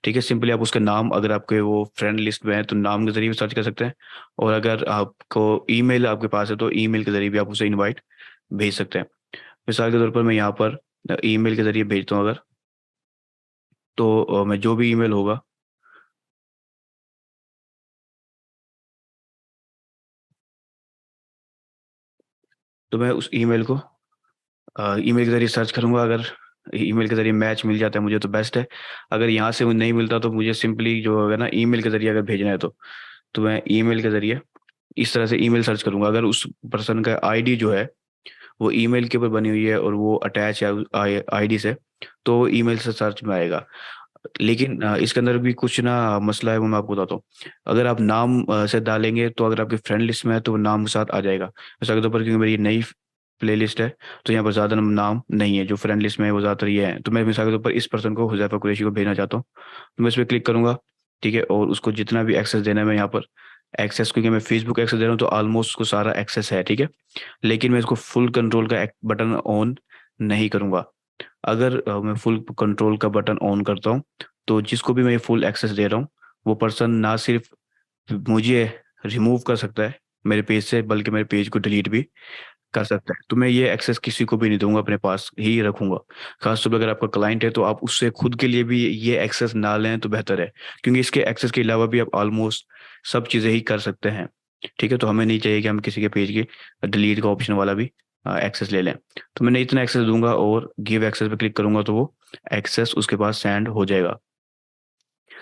ठीक है, सिंपली आप उसका नाम, अगर आपके वो फ्रेंड लिस्ट में है तो नाम के जरिए भी सर्च कर सकते हैं, और अगर आपको ईमेल आपके पास है तो ईमेल के जरिए भी आप उसे इनवाइट भेज सकते हैं। मिसाल के तौर पर मैं यहाँ पर ईमेल के जरिए भेजता हूँ अगर, तो मैं जो भी ईमेल होगा, तो मैं उस ईमेल को ईमेल के जरिए सर्च करूंगा। अगर ईमेल के जरिए मैच मिल जाता है मुझे तो बेस्ट है। अगर यहाँ से नहीं मिलता तो मुझे सिंपली जो है ना ईमेल के जरिए अगर भेजना है तो मैं ईमेल के जरिए इस तरह से ईमेल सर्च करूंगा। अगर उस पर्सन का आईडी जो है वो ईमेल के ऊपर बनी हुई है और वो अटैच है आईडी से, तो ईमेल से सर्च में आएगा। लेकिन इसके अंदर भी कुछ ना मसला है, वो मैं आपको बताता हूँ। अगर आप नाम से डालेंगे तो अगर आपके फ्रेंड लिस्ट में है तो वो नाम के साथ आ जाएगा। जैसे अगर पर क्योंकि मेरी नई प्ले लिस्ट है तो यहाँ पर ज़्यादा नाम नहीं है, जो फ्रेंड लिस्ट में है वो ज़्यादातर ये है। तो मैं मिसाल के तौर पर इस पर्सन को, हुज़ैफा कुरैशी को भेजना चाहता हूँ, तो मैं इस पर क्लिक करूंगा। ठीक है, और उसको जितना भी एक्सेस देना है मैं यहाँ पर एक्सेस, क्योंकि मैं फेसबुक एक्सेस दे रहा हूँ तो ऑलमोस्ट उसको सारा एक्सेस है। ठीक है, लेकिन मैं इसको फुल कंट्रोल का बटन ऑन नहीं करूंगा। अगर मैं फुल कंट्रोल का बटन ऑन करता हूँ तो जिसको भी मैं फुल एक्सेस दे रहा हूँ वो पर्सन ना सिर्फ मुझे रिमूव कर सकता है मेरे पेज से, बल्कि मेरे पेज को डिलीट भी कर सकता है। तो मैं ये एक्सेस किसी को भी नहीं दूंगा, अपने पास ही रखूंगा। खासतौर पर अगर आपका क्लाइंट है तो आप उससे खुद के लिए भी ये एक्सेस ना लें तो बेहतर है, क्योंकि इसके एक्सेस के अलावा भी आप ऑलमोस्ट सब चीज़ें ही कर सकते हैं। ठीक है, तो हमें नहीं चाहिए कि हम किसी के पेज के डिलीट का ऑप्शन वाला भी एक्सेस ले लें। तो मैंने इतना एक्सेस दूंगा और गिव एक्सेस पे क्लिक करूंगा तो वो एक्सेस उसके पास सेंड हो जाएगा।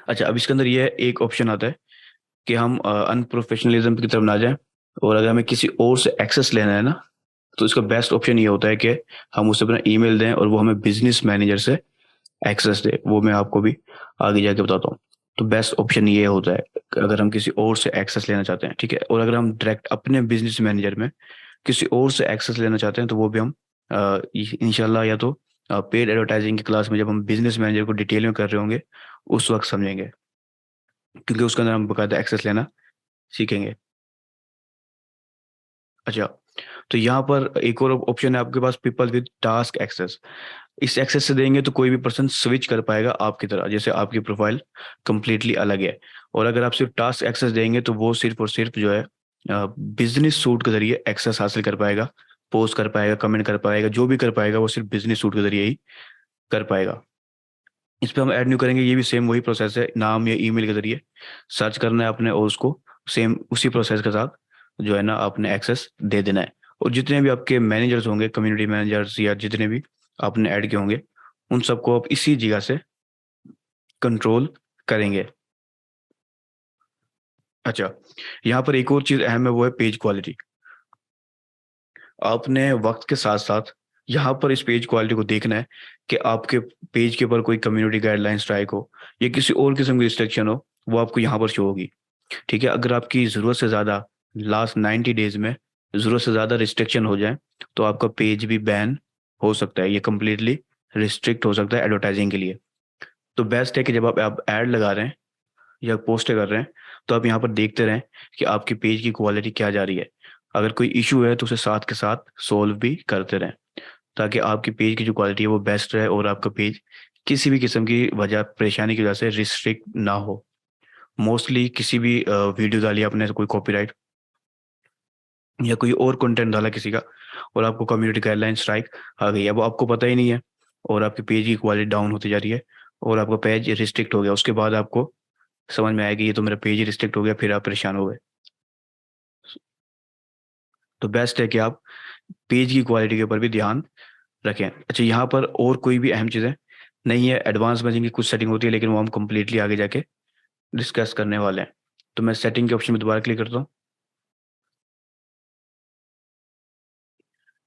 अच्छा, अब इसके अंदर ये एक ऑप्शन आता है कि हम अनप्रोफेशनलिज्म की तरफ ना जाएं, और अगर हमें किसी और से एक्सेस लेना है ना, तो इसका बेस्ट ऑप्शन ये होता है कि हम उसे अपना ईमेल दें और वो हमें बिजनेस मैनेजर से एक्सेस दे। वो मैं आपको भी आगे जाके बताता हूँ। तो बेस्ट ऑप्शन ये होता है कि अगर हम किसी और से एक्सेस लेना चाहते हैं, ठीक है, और अगर हम डायरेक्ट अपने बिजनेस मैनेजर में किसी और से एक्सेस लेना चाहते हैं तो वो भी हम इंशाल्लाह या तो पेड एडवर्टाइजिंग की क्लास में जब हम बिजनेस मैनेजर को डिटेल में कर रहे होंगे उस वक्त समझेंगे, क्योंकि उसके अंदर हम बकायदा एक्सेस लेना सीखेंगे। अच्छा, तो यहाँ पर एक और ऑप्शन है आपके पास, पीपल विद टास्क एक्सेस। इस एक्सेस से देंगे तो कोई भी पर्सन स्विच कर पाएगा आपकी तरह, जैसे आपकी प्रोफाइल कंप्लीटली अलग है। और अगर आप सिर्फ टास्क एक्सेस देंगे तो वो सिर्फ और सिर्फ जो है बिजनेस सूट के जरिए एक्सेस हासिल कर पाएगा पोस्ट कर पाएगा, कमेंट कर पाएगा, जो भी कर पाएगा वो सिर्फ बिजनेस सूट के जरिए ही कर पाएगा। इस पे हम ऐड न्यू करेंगे, ये भी सेम वही प्रोसेस है, नाम या ईमेल के जरिए सर्च करना है आपने और उसको सेम उसी प्रोसेस के साथ जो है ना आपने एक्सेस दे देना है। और जितने भी आपके मैनेजर्स होंगे, कम्युनिटी मैनेजर्स या जितने भी आपने ऐड किए होंगे, उन सबको आप इसी जगह से कंट्रोल करेंगे। अच्छा, यहाँ पर एक और चीज अहम है, वो है पेज क्वालिटी। आपने वक्त के साथ साथ यहाँ पर इस पेज क्वालिटी को देखना है कि आपके पेज के ऊपर कोई कम्युनिटी गाइडलाइन स्ट्राइक हो या किसी और किस्म की रिस्ट्रिक्शन हो, वो आपको यहाँ पर शो होगी। ठीक है, अगर आपकी ज़रूरत से ज़्यादा लास्ट 90 डेज में ज़रूरत से ज़्यादा रिस्ट्रिक्शन हो जाए तो आपका पेज भी बैन हो सकता है, ये कम्प्लीटली रिस्ट्रिक्ट हो सकता है एडवर्टाइजिंग के लिए। तो बेस्ट है कि जब आप ऐड लगा रहे हैं या पोस्ट कर रहे हैं तो आप यहाँ पर देखते रहें कि आपकी पेज की क्वालिटी क्या जा रही है। अगर कोई इशू है तो उसे साथ के साथ सोल्व भी करते रहें, ताकि आपकी पेज की जो क्वालिटी है वो बेस्ट रहे और आपका पेज किसी भी किस्म की वजह परेशानी की वजह से रिस्ट्रिक्ट ना हो। मोस्टली किसी भी वीडियो डाली आपने कोई कॉपीराइट या कोई और कंटेंट डाला किसी का और आपको कम्युनिटी गाइडलाइन स्ट्राइक आ गई है, वो आपको पता ही नहीं है और आपकी पेज की क्वालिटी डाउन होती जा रही है और आपका पेज रिस्ट्रिक्ट हो गया, उसके बाद आपको समझ में आएगी ये तो मेरा पेज ही रिस्ट्रिक्ट हो गया, फिर आप परेशान हो गए। तो बेस्ट है कि आप पेज की क्वालिटी के ऊपर भी ध्यान रखें। अच्छा, यहाँ पर और कोई भी अहम चीज़ें नहीं है, एडवांस मैचिंग की कुछ सेटिंग होती है लेकिन वो हम कंप्लीटली आगे जाके डिस्कस करने वाले हैं। तो मैं सेटिंग के ऑप्शन में दोबारा क्लिक करता हूँ।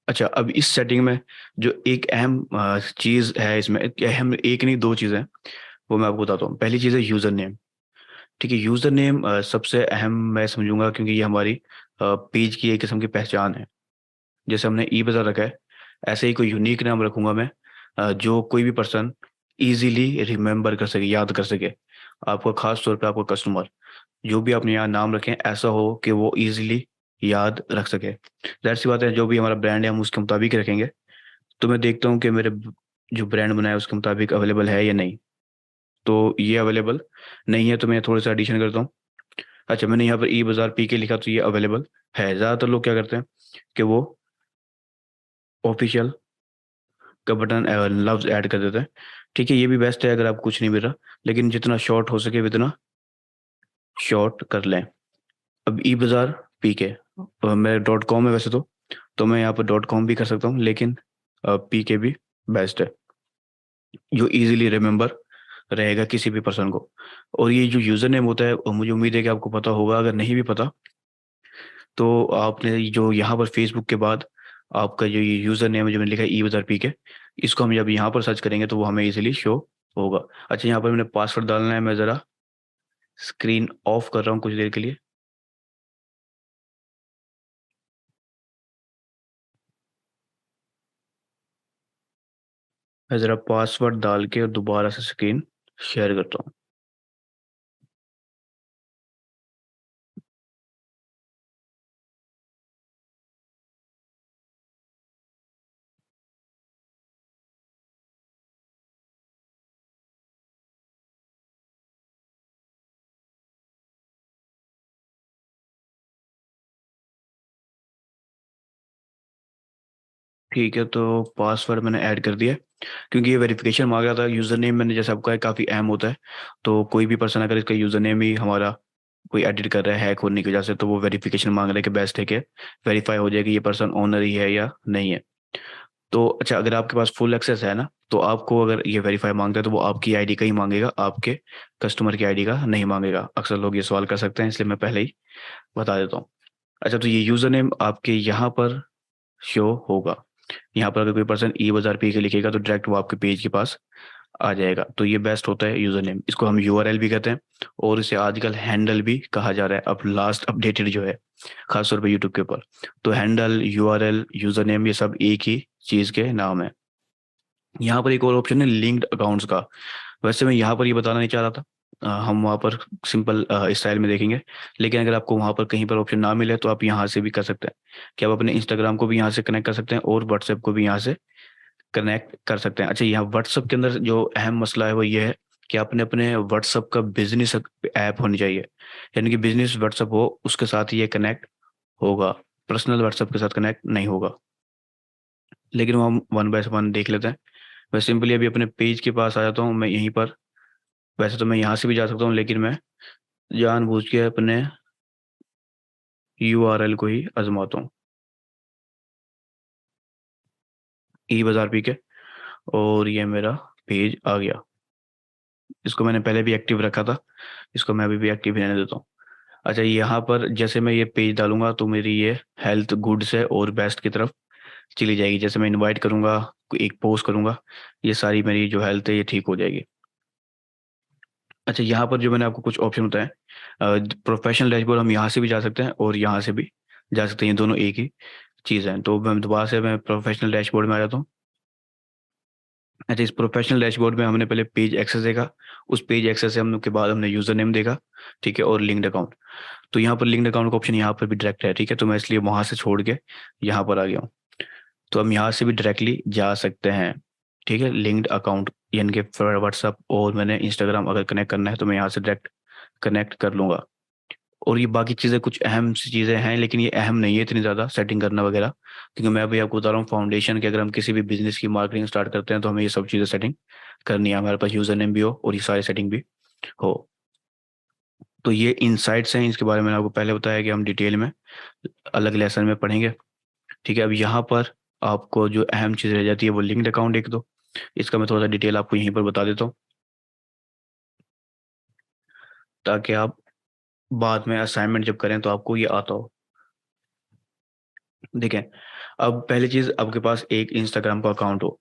अच्छा, अब इस सेटिंग में जो एक अहम चीज़ है इसमें, अहम एक नहीं दो चीज़ें हैं, वो मैं आपको बताता हूँ। पहली चीज़ है यूज़र नेम। ठीक है, यूज़र नेम सबसे अहम मैं समझूंगा क्योंकि ये हमारी पेज की एक किस्म की पहचान है। जैसे हमने ई बाज़ार रखा है, ऐसे ही कोई यूनिक नाम रखूंगा मैं जो कोई भी पर्सन इजीली रिमेम्बर कर सके, याद कर सके। आपका खास तौर पे आपका कस्टमर जो भी आपने यहाँ नाम रखे हैं ऐसा हो कि वो इजीली याद रख सके। जाहिर सी बात है, जो भी हमारा ब्रांड है हम उसके मुताबिक रखेंगे। तो मैं देखता हूँ कि मेरे जो ब्रांड बनाया है उसके मुताबिक अवेलेबल है या नहीं। तो ये अवेलेबल नहीं है तो मैं थोड़ा सा एडिशन करता हूँ। अच्छा, मैंने यहाँ पर ई बाज़ार पी के लिखा तो ये अवेलेबल है। ज़्यादातर लोग क्या करते हैं कि वो ऑफिशियल का बटन लफ्ज ऐड कर देते हैं। ठीक है, ये भी बेस्ट है अगर आप कुछ नहीं मिल रहा, लेकिन जितना शॉर्ट हो सके उतना शॉर्ट कर लें। अब ई बाज़ार पी के मेरा डॉट कॉम है वैसे तो मैं यहाँ पर डॉट कॉम भी कर सकता हूँ, लेकिन पी के भी बेस्ट है, जो इजीली रिमेम्बर रहेगा किसी भी पर्सन को। और ये जो यूज़र नेम होता है मुझे उम्मीद है कि आपको पता होगा, अगर नहीं भी पता तो आपने जो यहाँ पर फेसबुक के बाद आपका जो ये यूज़र नेम है जो मैंने लिखा है ई बाज़ार पी के, इसको हम जब यहाँ पर सर्च करेंगे तो वो हमें इजीली शो होगा। अच्छा, यहाँ पर मैंने पासवर्ड डालना है, मैं ज़रा स्क्रीन ऑफ कर रहा हूँ कुछ देर के लिए। मैं ज़रा पासवर्ड डाल के दोबारा से स्क्रीन शेयर करता हूँ। ठीक है, तो पासवर्ड मैंने ऐड कर दिया है, क्योंकि ये वेरिफिकेशन मांग रहा था। यूज़र नेम मैंने जैसे आपको कहा काफ़ी अहम होता है, तो कोई भी पर्सन अगर इसका यूज़र नेम ही हमारा कोई एडिट कर रहा है हैक होने की वजह से, तो वो वेरिफिकेशन मांग रहा है कि बेस्ट है कि वेरीफाई हो जाए कि ये पर्सन ओनर ही है या नहीं है। तो अच्छा, अगर आपके पास फुल एक्सेस है ना, तो आपको अगर ये वेरीफाई मांगता है तो वो आपकी आईडी का ही मांगेगा, आपके कस्टमर की आईडी का नहीं मांगेगा। अक्सर लोग ये सवाल कर सकते हैं, इसलिए मैं पहले ही बता देता हूँ। अच्छा, तो ये यूज़र नेम आपके यहाँ पर शो होगा। यहाँ पर अगर कोई पर्सन ई बाज़ार पी के लिखेगा तो डायरेक्ट वो आपके पेज के पास आ जाएगा। तो ये बेस्ट होता है यूज़र नेम, इसको हम यूआरएल भी कहते हैं और इसे आजकल हैंडल भी कहा जा रहा है, अब लास्ट अपडेटेड जो है खासतौर पे यूट्यूब के ऊपर। तो हैंडल, यूआरएल, यूज़र नेम, ये सब एक ही चीज़ के नाम है। यहाँ पर एक और ऑप्शन है लिंक्ड अकाउंट्स का। वैसे मैं यहाँ पर ये बताना नहीं चाह रहा था, हम वहाँ पर सिंपल स्टाइल में देखेंगे। लेकिन अगर आपको वहाँ पर कहीं पर ऑप्शन ना मिले तो आप यहाँ से भी कर सकते हैं कि आप अपने इंस्टाग्राम को भी यहाँ से कनेक्ट कर सकते हैं और व्हाट्सएप को भी यहाँ से कनेक्ट कर सकते हैं। अच्छा, यहाँ व्हाट्सएप के अंदर जो अहम मसला है वो ये है कि आपने अपने व्हाट्सएप का बिजनेस ऐप होनी चाहिए, यानी कि बिजनेस व्हाट्सएप हो उसके साथ ही ये कनेक्ट होगा, पर्सनल व्हाट्सएप के साथ कनेक्ट नहीं होगा। लेकिन वो हम वन बाय वन देख लेते हैं। मैं सिंपली अभी अपने पेज के पास आ जाता हूँ, मैं यहीं पर, वैसे तो मैं यहाँ से भी जा सकता हूँ लेकिन मैं जानबूझ के अपने URL को ही आजमाता हूँ, ई बाजार पी के, और ये मेरा पेज आ गया। इसको मैंने पहले भी एक्टिव रखा था, इसको मैं अभी भी एक्टिव रहने देता हूँ। अच्छा, यहाँ पर जैसे मैं ये पेज डालूंगा तो मेरी ये हेल्थ गुड्स है और बेस्ट की तरफ चली जाएगी। जैसे मैं इनवाइट करूंगा, एक पोस्ट करूंगा, ये सारी मेरी जो हेल्थ है ये ठीक हो जाएगी। अच्छा, यहाँ पर जो मैंने आपको कुछ ऑप्शन बताए, प्रोफेशनल डैशबोर्ड हम यहाँ से भी जा सकते हैं और यहाँ से भी जा सकते हैं, ये दोनों एक ही चीज़ है। तो मैं दोबारा से मैं प्रोफेशनल डैशबोर्ड में आ जाता हूँ। अच्छा, इस प्रोफेशनल डैशबोर्ड में हमने पहले पेज एक्सेस देखा, उस पेज एक्सेस से हम के बाद हमने यूजर नेम देखा, ठीक है, और लिंक्ड अकाउंट। तो यहाँ पर लिंक्ड अकाउंट का ऑप्शन यहाँ पर भी डायरेक्ट है, ठीक है, तो मैं इसलिए वहां से छोड़ के यहाँ पर आ गया हूँ। तो हम यहाँ से भी डायरेक्टली जा सकते हैं, ठीक है, लिंक्ड अकाउंट, यानी कि व्हाट्सअप और मैंने इंस्टाग्राम अगर कनेक्ट करना है तो मैं यहाँ से डायरेक्ट कनेक्ट कर लूंगा। और ये बाकी चीज़ें कुछ अहम सी चीज़ें हैं, लेकिन ये अहम नहीं है इतनी ज़्यादा सेटिंग करना वगैरह, क्योंकि मैं अभी आपको बता रहा हूँ फाउंडेशन कि अगर हम किसी भी बिजनेस की मार्केटिंग स्टार्ट करते हैं तो हमें ये सब चीज़ें सेटिंग करनी है, हमारे पास यूजर नेम भी हो और ये सारी सेटिंग भी हो। तो ये इनसाइट्स हैं, इसके बारे में मैंने आपको पहले बताया कि हम डिटेल में अलग लेसन में पढ़ेंगे, ठीक है। अब यहाँ पर आपको जो अहम चीज़ रह जाती है वो लिंक्ड अकाउंट एक दो, इसका मैं थोड़ा सा डिटेल आपको यहीं पर बता देता हूँ, ताकि आप बाद में असाइनमेंट जब करें तो आपको ये आता हो। देखें, अब पहली चीज़, आपके पास एक इंस्टाग्राम का अकाउंट हो।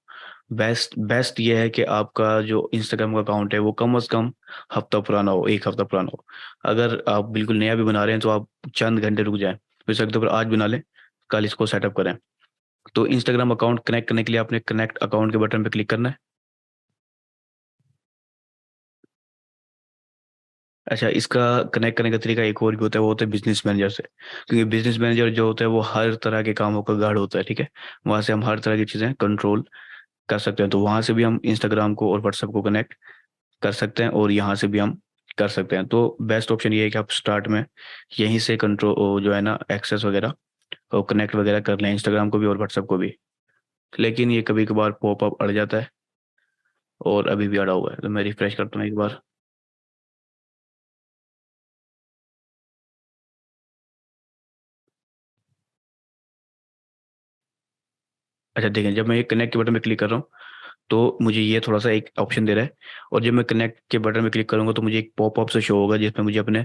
बेस्ट बेस्ट ये है कि आपका जो इंस्टाग्राम का अकाउंट है वो कम से कम हफ्ता पुराना हो, एक हफ्ता पुराना हो। अगर आप बिल्कुल नया भी बना रहे हैं तो आप चंद घंटे रुक जाएं, हो सकता है पर आज बना लें, कल इसको सेटअप करें। तो इंस्टाग्राम अकाउंट कनेक्ट करने के लिए आपने कनेक्ट अकाउंट के बटन पर क्लिक करना है। अच्छा, इसका कनेक्ट करने का तरीका एक और भी होता है, वो होता है बिजनेस मैनेजर से, क्योंकि बिजनेस मैनेजर जो होता है वो हर तरह के कामों का गार्ड होता है, ठीक है। वहां से हम हर तरह की चीज़ें कंट्रोल कर सकते हैं, तो वहां से भी हम इंस्टाग्राम को और व्हाट्सएप को कनेक्ट कर सकते हैं और यहाँ से भी हम कर सकते हैं। तो बेस्ट ऑप्शन ये है कि आप स्टार्ट में यहीं से कंट्रोल जो है ना, एक्सेस वगैरह और कनेक्ट वगैरह कर लें, इंस्टाग्राम को भी और व्हाट्सएप को भी। लेकिन ये कभी कभार पॉपअप अड़ जाता है, और अभी भी अड़ा हुआ है, तो मैं रिफ्रेश करता हूँ एक बार। अच्छा देखें, जब मैं ये कनेक्ट के बटन पे क्लिक कर रहा हूँ तो मुझे ये थोड़ा सा एक ऑप्शन दे रहा है, और जब मैं कनेक्ट के बटन पे क्लिक करूंगा तो मुझे एक पॉपअप से शो होगा जिसमें मुझे अपने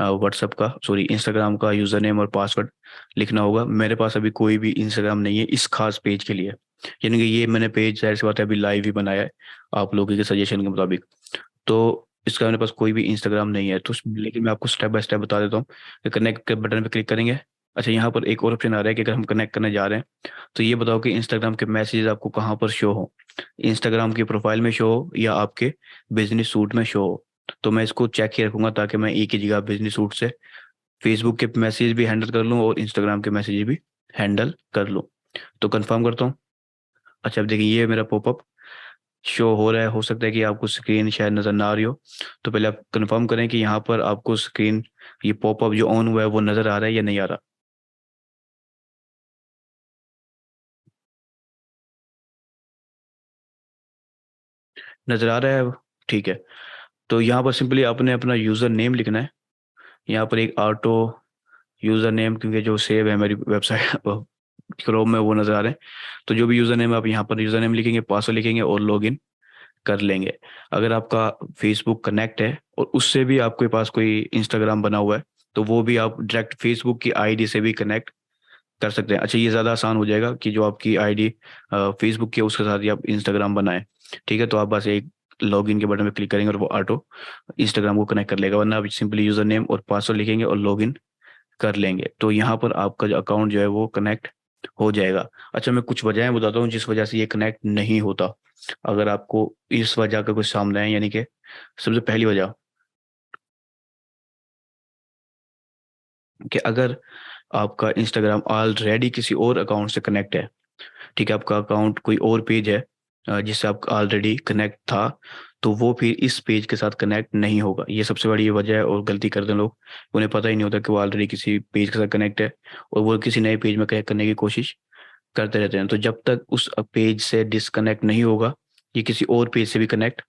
व्हाट्सअप का, सॉरी, इंस्टाग्राम का यूजर नेम और पासवर्ड लिखना होगा। मेरे पास अभी कोई भी इंस्टाग्राम नहीं है इस खास पेज के लिए, यानी कि ये मैंने पेज जाहिर सी बात है अभी लाइव ही बनाया है आप लोगों के सजेशन के मुताबिक। तो इसका मेरे पास कोई भी इंस्टाग्राम नहीं है, तो लेकिन मैं आपको स्टेप बाय स्टेप बता देता हूँ कि कनेक्ट के बटन पे क्लिक करेंगे। अच्छा, यहाँ पर एक और ऑप्शन आ रहा है कि अगर हम कनेक्ट करने जा रहे हैं तो ये बताओ कि इंस्टाग्राम के मैसेजेस आपको कहाँ पर शो हो, इंस्टाग्राम की प्रोफाइल में शो हो या आपके बिजनेस सूट में शो हो। तो मैं इसको चेक ही रखूंगा ताकि मैं एक ही जगह बिजनेस सूट से फेसबुक के मैसेज भी हैंडल कर लूँ और इंस्टाग्राम के मैसेज भी हैंडल कर लूँ। तो कंफर्म करता हूँ। अच्छा, अब देखिए ये मेरा पॉपअप शो हो रहा है, हो सकता है कि आपको स्क्रीन शायद नज़र ना आ रही हो, तो पहले आप कंफर्म करें कि यहाँ पर आपको स्क्रीन, ये पॉपअप जो ऑन हुआ है वो नज़र आ रहा है या नहीं आ रहा। नज़र आ रहा है, ठीक है। तो यहाँ पर सिंपली आपने अपना यूज़र नेम लिखना है, यहाँ पर एक ऑटो यूज़र नेम, क्योंकि जो सेव है मेरी वेबसाइट क्रोम में वो नज़र आ रहे हैं। तो जो भी यूज़र नेम आप यहाँ पर यूज़र नेम लिखेंगे, पासवर्ड लिखेंगे और लॉगिन कर लेंगे। अगर आपका फेसबुक कनेक्ट है और उससे भी आपके पास कोई इंस्टाग्राम बना हुआ है तो वो भी आप डायरेक्ट फेसबुक की आईडी से भी कनेक्ट कर सकते हैं। अच्छा, ये ज़्यादा आसान हो जाएगा कि जो आपकी आईडी फेसबुक की है उसके साथ ही आप इंस्टाग्राम बनाएं, ठीक है। तो आप बस एक लॉगिन के बटन पे क्लिक करेंगे और वो ऑटो इंस्टाग्राम को कनेक्ट कर लेगा, वरना आप सिंपली यूज़र नेम और पासवर्ड लिखेंगे और लॉगिन कर लेंगे, तो यहाँ पर आपका जो अकाउंट जो है वो कनेक्ट हो जाएगा। अच्छा, मैं कुछ वजहें बताता हूँ जिस वजह से ये कनेक्ट नहीं होता, अगर आपको इस वजह का कुछ सामने है, यानी कि सबसे पहली वजह कि अगर आपका इंस्टाग्राम ऑलरेडी किसी और अकाउंट से कनेक्ट है, ठीक है, आपका अकाउंट कोई और पेज है जिससे आपका ऑलरेडी कनेक्ट था, तो वो फिर इस पेज के साथ कनेक्ट नहीं होगा। ये सबसे बड़ी वजह है, और गलती करते हैं लोग, उन्हें पता ही नहीं होता कि वो ऑलरेडी किसी पेज के साथ कनेक्ट है और वो किसी नए पेज में कनेक्ट करने की कोशिश करते रहते हैं। तो जब तक उस पेज से डिस्कनेक्ट नहीं होगा, ये किसी और पेज से भी कनेक्ट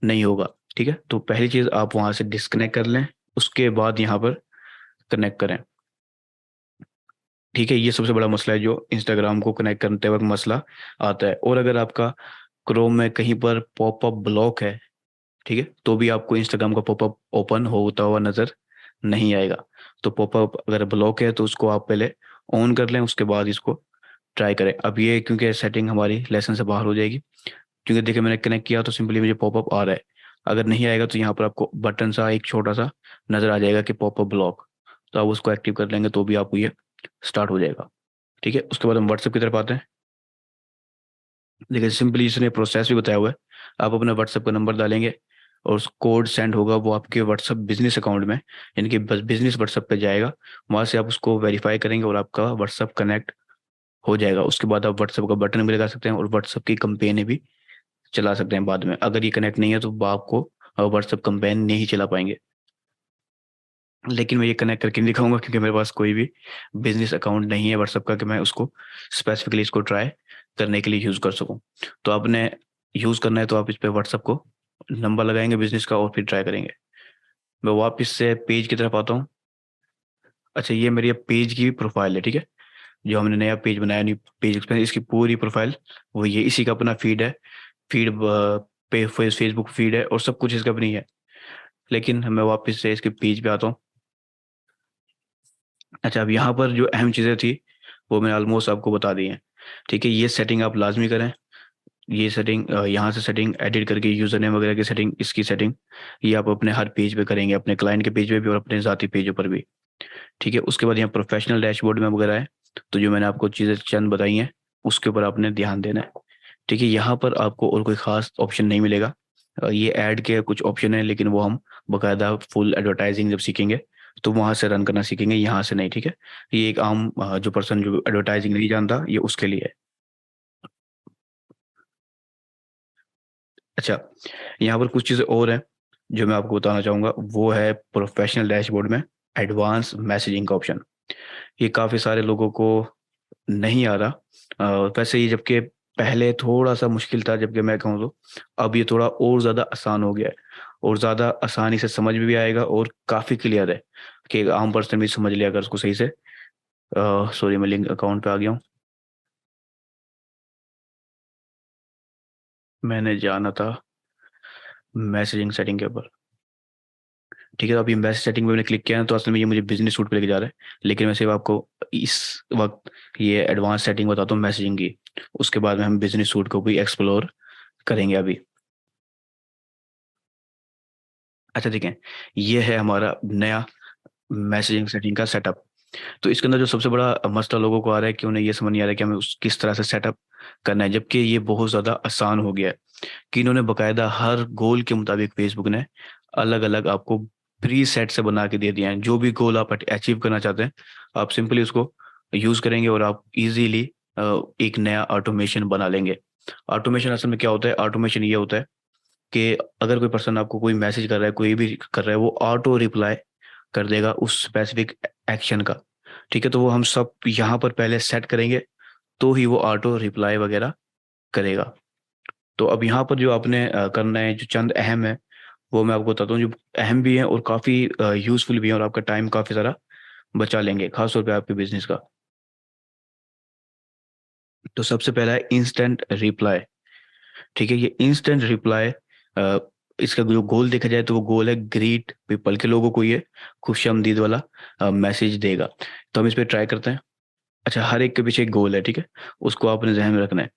नहीं होगा। ठीक है, तो पहली चीज आप वहां से डिस्कनेक्ट कर लें, उसके बाद यहाँ पर कनेक्ट करें। ठीक है, ये सबसे बड़ा मसला है जो इंस्टाग्राम को कनेक्ट करते वक्त मसला आता है। और अगर आपका क्रोम में कहीं पर पॉपअप ब्लॉक है, ठीक है, तो भी आपको इंस्टाग्राम का पॉपअप ओपन होता हुआ नजर नहीं आएगा। तो पॉपअप अगर ब्लॉक है तो उसको आप पहले ऑन कर लें, उसके बाद इसको ट्राई करें। अब ये क्योंकि सेटिंग हमारी लेसन से बाहर हो जाएगी, क्योंकि देखिए मैंने कनेक्ट किया तो सिंपली मुझे पॉपअप आ रहा है। अगर नहीं आएगा तो यहाँ पर आपको बटन सा एक छोटा सा नजर आ जाएगा कि पॉपअप ब्लॉक, तो आप उसको एक्टिव कर लेंगे तो भी आपको ये स्टार्ट हो जाएगा। ठीक है, उसके बाद हम व्हाट्सएप की तरफ आते हैं। देखिए सिंपली इसने प्रोसेस भी बताया हुआ है। आप अपना व्हाट्सएप का नंबर डालेंगे और उस कोड सेंड होगा, वो आपके व्हाट्सएप बिजनेस अकाउंट में, यानी कि बस बिजनेस व्हाट्सएप पे जाएगा। वहां से आप उसको वेरीफाई करेंगे और आपका व्हाट्सएप कनेक्ट हो जाएगा। उसके बाद आप व्हाट्सएप का बटन भी लगा सकते हैं और व्हाट्सएप की कंपेन भी चला सकते हैं बाद में। अगर ये कनेक्ट नहीं है तो आपको व्हाट्सएप कंपेन नहीं चला पाएंगे। लेकिन मैं ये कनेक्ट करके नहीं दिखाऊंगा, क्योंकि मेरे पास कोई भी बिजनेस अकाउंट नहीं है व्हाट्सएप का कि मैं उसको स्पेसिफिकली इसको ट्राई करने के लिए यूज़ कर सकूं। तो आपने यूज़ करना है तो आप इस पे व्हाट्सएप को नंबर लगाएंगे बिजनेस का और फिर ट्राई करेंगे। मैं वापस से पेज की तरफ आता हूँ। अच्छा, ये मेरी अब पेज की भी प्रोफाइल है। ठीक है, जो हमने नया पेज बनाया, न्यू पेज एक्सपेंस, इसकी पूरी प्रोफाइल वो ये इसी का अपना फीड है। फीड पे फेसबुक फीड है और सब कुछ इसका अपनी है। लेकिन मैं वापस से इसके पेज पे आता हूँ। अच्छा, अब यहाँ पर जो अहम चीज़ें थी वो मैंने ऑलमोस्ट आपको बता दी हैं। ठीक है, ये सेटिंग आप लाजमी करें। ये सेटिंग यहाँ से सेटिंग एडिट करके यूज़र नेम वगैरह की सेटिंग, इसकी सेटिंग ये आप अपने हर पेज पे करेंगे, अपने क्लाइंट के पेज पे भी और अपने ज़ाती पेजों पर भी। ठीक है, उसके बाद यहाँ प्रोफेशनल डैशबोर्ड में वगैरह है, तो जो मैंने आपको चीज़ें चंद बताई हैं उसके ऊपर आपने ध्यान देना है। ठीक है, यहाँ पर आपको और कोई खास ऑप्शन नहीं मिलेगा। ये ऐड के कुछ ऑप्शन है, लेकिन वो हम बकायदा फुल एडवर्टाइजिंग जब सीखेंगे तो वहां से रन करना सीखेंगे, यहाँ से नहीं। ठीक है, ये एक आम जो पर्सन जो एडवर्टाइजिंग नहीं जानता, ये उसके लिए है। अच्छा, यहाँ पर कुछ चीज़ें और हैं जो मैं आपको बताना चाहूँगा। वो है प्रोफेशनल डैशबोर्ड में एडवांस मैसेजिंग का ऑप्शन। ये काफ़ी सारे लोगों को नहीं आ रहा। वैसे ये जबकि पहले थोड़ा सा मुश्किल था, जबकि मैं कहूँ तो अब ये थोड़ा और ज़्यादा आसान हो गया है और ज़्यादा आसानी से समझ में भी आएगा और काफ़ी क्लियर है कि एक आम पर्सन भी समझ लिया अगर उसको सही से। सॉरी, मैं लिंक अकाउंट पे आ गया हूँ। मैंने जाना था मैसेजिंग सेटिंग के ऊपर। ठीक है, तो अभी मैसेज सेटिंग पे मैंने क्लिक किया है तो असल में ये मुझे बिजनेस सूट पे लेके जा रहा है। लेकिन मैं सिर्फ आपको इस वक्त ये एडवांस सेटिंग बताता हूँ मैसेजिंग की। उसके बाद में हम बिजनेस सूट को भी एक्सप्लोर करेंगे अभी। अच्छा ठीक है, ये है हमारा नया मैसेजिंग सेटिंग का सेटअप। तो इसके अंदर जो सबसे बड़ा मसला लोगों को आ रहा है कि उन्हें ये समझ नहीं आ रहा है कि हमें किस तरह से सेटअप करना है, जबकि ये बहुत ज़्यादा आसान हो गया है कि इन्होंने बकायदा हर गोल के मुताबिक फेसबुक ने अलग अलग आपको प्री सेट से बना के दे दिया है। जो भी गोल आप अचीव करना चाहते हैं, आप सिंपली उसको यूज़ करेंगे और आप इजीली एक नया ऑटोमेशन बना लेंगे। ऑटोमेशन असल में क्या होता है? ऑटोमेशन ये होता है कि अगर कोई पर्सन आपको कोई मैसेज कर रहा है, कोई भी कर रहा है, वो ऑटो रिप्लाई कर देगा उस स्पेसिफिक एक्शन का। ठीक है, तो वो हम सब यहाँ पर पहले सेट करेंगे तो ही वो ऑटो रिप्लाई वगैरह करेगा। तो अब यहाँ पर जो आपने करना है, जो चंद अहम है वो मैं आपको बताता हूँ, जो अहम भी हैं और काफ़ी यूजफुल भी हैं और आपका टाइम काफ़ी सारा बचा लेंगे, खासतौर पे आपके बिजनेस का। तो सबसे पहला है इंस्टेंट रिप्लाई। ठीक है, ये इंस्टेंट रिप्लाई, इसका जो गोल देखा जाए तो वो गोल है ग्रीट पीपल, के लोगों को ये खुशामदीद वाला मैसेज देगा। तो हम इस पे ट्राई करते हैं। अच्छा, हर एक के पीछे एक गोल है। ठीक है, उसको आपने जहन में रखना है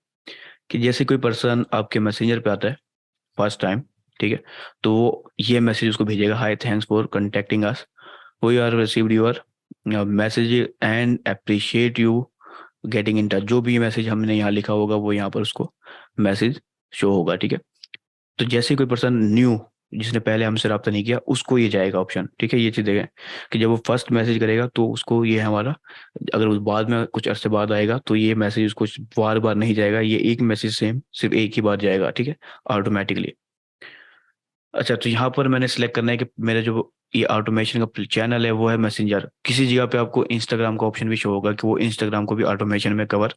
कि जैसे कोई पर्सन आपके मैसेंजर पे आता है फर्स्ट टाइम, ठीक है, तो वो ये मैसेज उसको भेजेगा, hi thanks for contacting us, we are received your message and appreciate you getting in touch. जो भी मैसेज हमने यहाँ लिखा होगा वो यहाँ पर उसको मैसेज शो होगा। ठीक है, तो जैसे ही कोई पर्सन न्यू, जिसने पहले हमसे रब्ता नहीं किया, उसको ये जाएगा ऑप्शन। ठीक है, ये चीज़ देखें कि जब वो फर्स्ट मैसेज करेगा तो उसको ये हमारा, अगर उस बाद में कुछ अरसे बाद आएगा तो ये मैसेज उसको बार बार नहीं जाएगा, ये एक मैसेज सेम सिर्फ एक ही बार जाएगा। ठीक है, ऑटोमेटिकली। अच्छा, तो यहाँ पर मैंने सेलेक्ट करना है कि मेरा जो ये ऑटोमेशन का चैनल है वो है मैसेंजर। किसी जगह पे आपको इंस्टाग्राम का ऑप्शन भी शो होगा कि वो इंस्टाग्राम को भी ऑटोमेशन में कवर